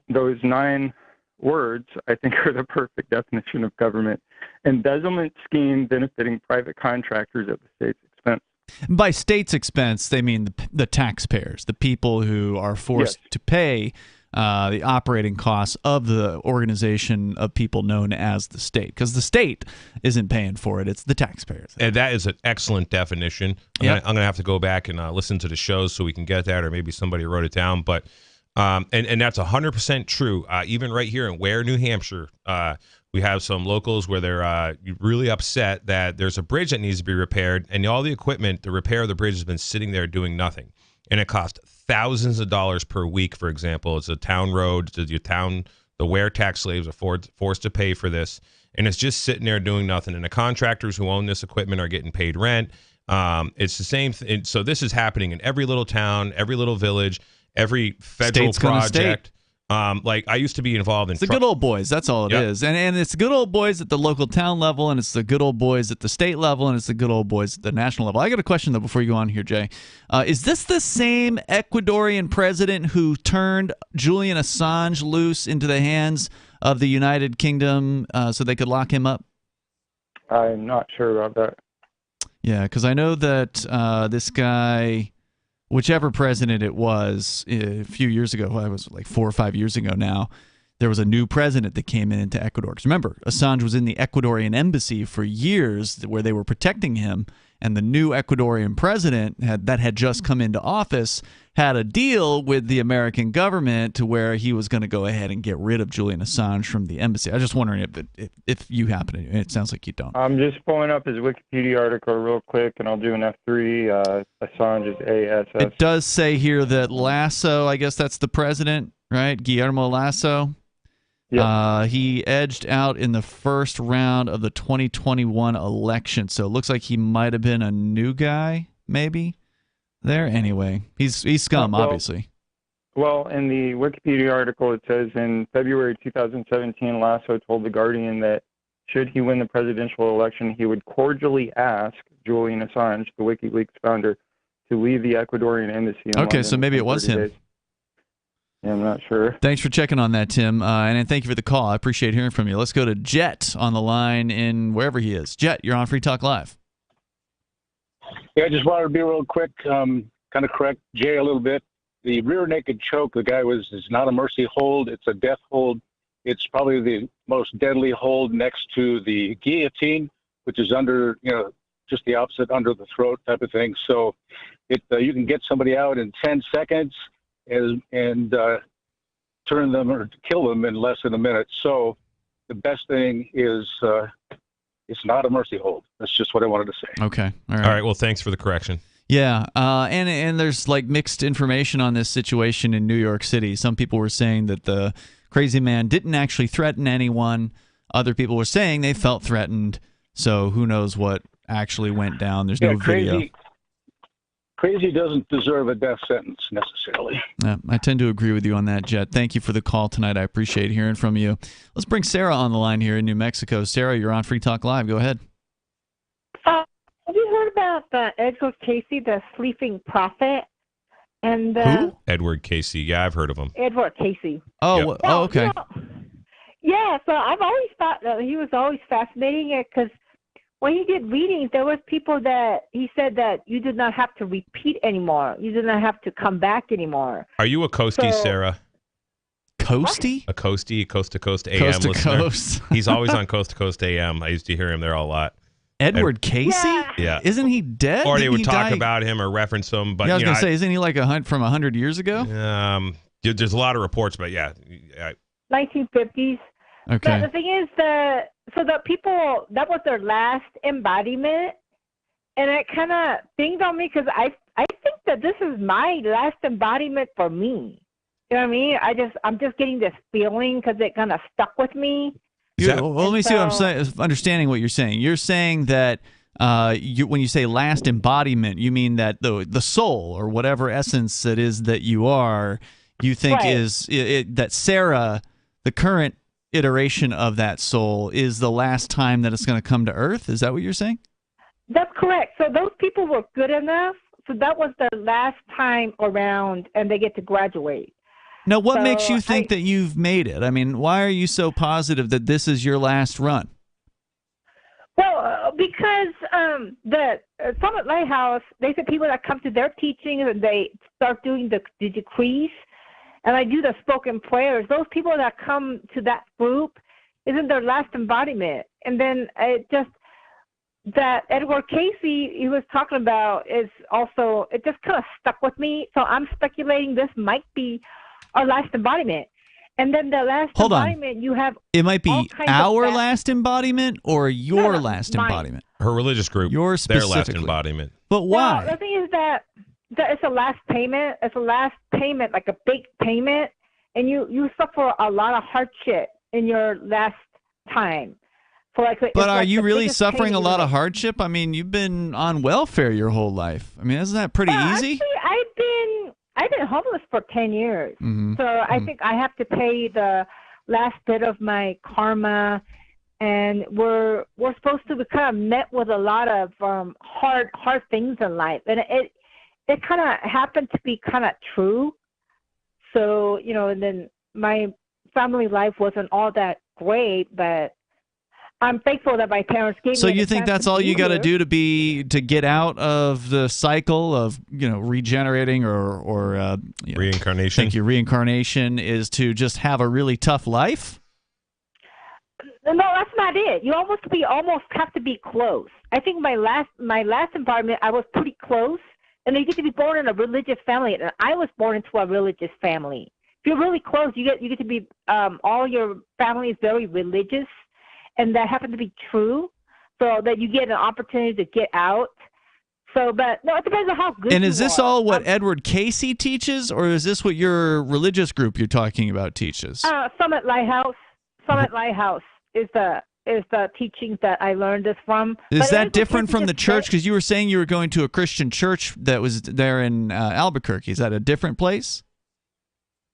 those 9 words, I think, are the perfect definition of government. Embezzlement scheme benefiting private contractors at the state's expense. By state's expense, they mean the taxpayers, the people who are forced to pay the operating costs of the organization of people known as the state, because the state isn't paying for it, it's the taxpayers. And that is an excellent definition. I'm going to have to go back and listen to the shows so we can get that, or maybe somebody wrote it down. But and that's 100% true. Even right here in Ware, New Hampshire, we have some locals where they're really upset that there's a bridge that needs to be repaired, and all the equipment to repair the bridge has been sitting there doing nothing. And it costs thousands of dollars per week, for example. It's a town road. The Ware tax slaves are forced to pay for this. And it's just sitting there doing nothing. And the contractors who own this equipment are getting paid rent. It's the same thing. So this is happening in every little town, every little village, every federal project. Like I used to be involved in. It's the good old boys. That's all it is. And it's the good old boys at the local town level, and it's the good old boys at the state level, and it's the good old boys at the national level. I got a question though before you go on here, Jay. Is this the same Ecuadorian president who turned Julian Assange loose into the hands of the United Kingdom so they could lock him up? I'm not sure about that. Yeah, because I know that this guy, whichever president it was a few years ago, it was like 4 or 5 years ago now, there was a new president that came into Ecuador. Because remember, Assange was in the Ecuadorian embassy for years where they were protecting him, and the new Ecuadorian president that had just come into office had a deal with the American government to where he was going to go ahead and get rid of Julian Assange from the embassy. I was just wondering if you happen to. It sounds like you don't. I'm just pulling up his Wikipedia article real quick, and I'll do an F3. Assange is ASS. It does say here that Lasso, I guess that's the president, right? Guillermo Lasso. Yep. He edged out in the first round of the 2021 election, so it looks like he might have been a new guy, maybe. There, anyway, he's scum, obviously. Well, in the Wikipedia article, it says in February 2017, Lasso told The Guardian that should he win the presidential election, he would cordially ask Julian Assange, the WikiLeaks founder, to leave the Ecuadorian embassy. Okay, so maybe it was him. Days. Yeah, I'm not sure. Thanks for checking on that, Tim, and thank you for the call. I appreciate hearing from you. Let's go to Jet on the line in wherever he is. Jet, you're on Free Talk Live. Yeah, I just wanted to be real quick, kind of correct Jay a little bit. The rear naked choke, the guy is not a mercy hold. It's a death hold. It's probably the most deadly hold next to the guillotine, which is under, just the opposite, under the throat type of thing. So you can get somebody out in 10 seconds and turn them or kill them in less than a minute. So the best thing is it's not a mercy hold. That's just what I wanted to say. Okay. All right. Well, thanks for the correction. Yeah, and there's like mixed information on this situation in New York City. Some people were saying that the crazy man didn't actually threaten anyone. Other people were saying they felt threatened. So who knows what actually went down? There's no video. Crazy doesn't deserve a death sentence necessarily. I tend to agree with you on that, Jet. Thank you for the call tonight. I appreciate hearing from you. Let's bring Sarah on the line here in New Mexico. Sarah, you're on Free Talk Live. Go ahead. Have you heard about Edgar Casey, the sleeping prophet? And Who? Edward Casey. Yeah, I've heard of him. Edward Casey. Oh, okay. You know, yeah, so I've always thought that he was always fascinating because when he did readings, there was people that he said that you did not have to repeat anymore. You did not have to come back anymore. Are you a Coastie, Sarah? Coastie? A Coastie, Coast to Coast AM Coast to listener. Coast. He's always on Coast to Coast AM. I used to hear him there a lot. Edward Casey? Yeah. Isn't he dead? Or they Didn't would he talk die? about him or reference him. But Yeah, I was you going know, to say, isn't he like from 100 years ago? there's a lot of reports, but yeah. 1950s. Okay. But the thing is, the people, that was their last embodiment. And it kind of dinged on me because I think that this is my last embodiment for me. You know what I mean? I'm just getting this feeling because it kind of stuck with me. Well, let me see what I'm saying. Understanding what you're saying. You're saying that when you say last embodiment, you mean that the soul or whatever essence it is that you are, you think is that Sarah, the current iteration of that soul, is the last time that it's going to come to Earth? Is that what you're saying? That's correct. So those people were good enough. So that was their last time around, and they get to graduate. Now, what So makes you think that you've made it? I mean, why are you so positive that this is your last run? Well, because the Summit Lighthouse, they said people that come to their teachings and they start doing the decrees, and I do the spoken prayers. Those people that come to that group isn't their last embodiment. And then that Edward Casey he was talking about is also, it just kind of stuck with me. So I'm speculating this might be our last embodiment. And then the last embodiment, you have It might all be kinds our of last embodiment or your last mine. embodiment. Her religious group, Yours their last specifically. embodiment. But why? No, the thing is that it's a last payment. It's a last payment, like a big payment, and you suffer a lot of hardship in your last time. So But are you really suffering a lot of hardship? I mean, you've been on welfare your whole life. I mean, isn't that pretty easy? Actually, I've been homeless for 10 years. Mhm. So I think I have to pay the last bit of my karma, and we're supposed to be kind of met with a lot of hard things in life, and it kind of happened to be kind of true. So and then my family life wasn't all that great, but I'm thankful that my parents gave me. So you the think chance that's to all be you got to here. do to get out of the cycle of regenerating or reincarnation? Thank you. Reincarnation is to just have a really tough life. No, that's not it. You almost have to be close. I think my last environment, I was pretty close, and you get to be born in a religious family, and I was born into a religious family. If you're really close, you get to be all your family is very religious, and that happened to be true, so that you get an opportunity to get out. So, but no, it depends on how good. And is you this are. all what Edward Casey teaches, or is this what your religious group you're talking about teaches? Summit Lighthouse. Summit Lighthouse is the teachings that I learned this from. Is But that it is different from the just church? Because you were saying you were going to a Christian church that was there in Albuquerque. Is that a different place?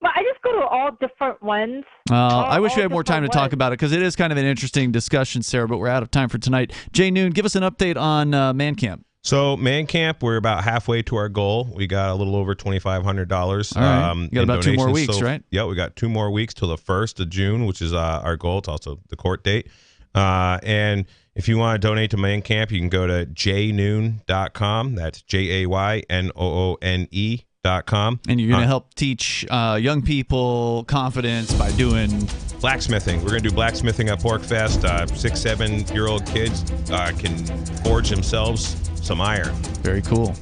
Well, I just go to all different ones. I wish we had more time to different talk about it because it is kind of an interesting discussion, Sarah, but we're out of time for tonight. Jay Noon, give us an update on Man Camp. So Man Camp, we're about halfway to our goal. We got a little over $2,500. All right. You got in about 2 more donations. weeks, So, right? Yeah, we got 2 more weeks till the 1st of June, which is our goal. It's also the court date. And if you want to donate to Man Camp, you can go to jaynoon.com. That's JAYNOONE.com. And you're going to help teach young people confidence by doing blacksmithing. We're going to do blacksmithing at Pork Fest. 6, 7-year-old kids can forge themselves some iron. Very cool.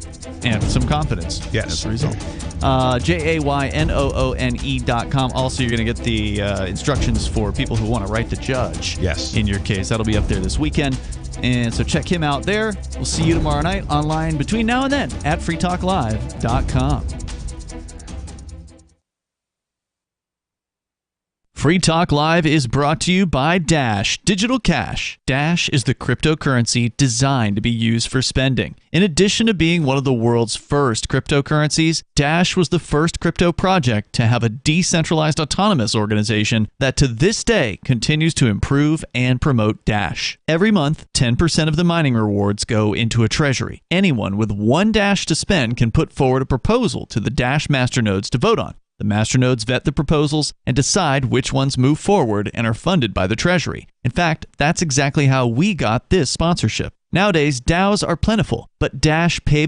And some confidence. Yes. As a result. JAYNOONE.com. Also, you're going to get the instructions for people who want to write the judge. Yes. In your case. That'll be up there this weekend. And so check him out there. We'll see you tomorrow night online between now and then at freetalklive.com. Free Talk Live is brought to you by Dash Digital Cash. Dash is the cryptocurrency designed to be used for spending. In addition to being one of the world's first cryptocurrencies, Dash was the first crypto project to have a decentralized autonomous organization that to this day continues to improve and promote Dash. Every month, 10% of the mining rewards go into a treasury. Anyone with one Dash to spend can put forward a proposal to the Dash masternodes to vote on. The masternodes vet the proposals and decide which ones move forward and are funded by the Treasury. In fact, that's exactly how we got this sponsorship. Nowadays, DAOs are plentiful, but Dash paved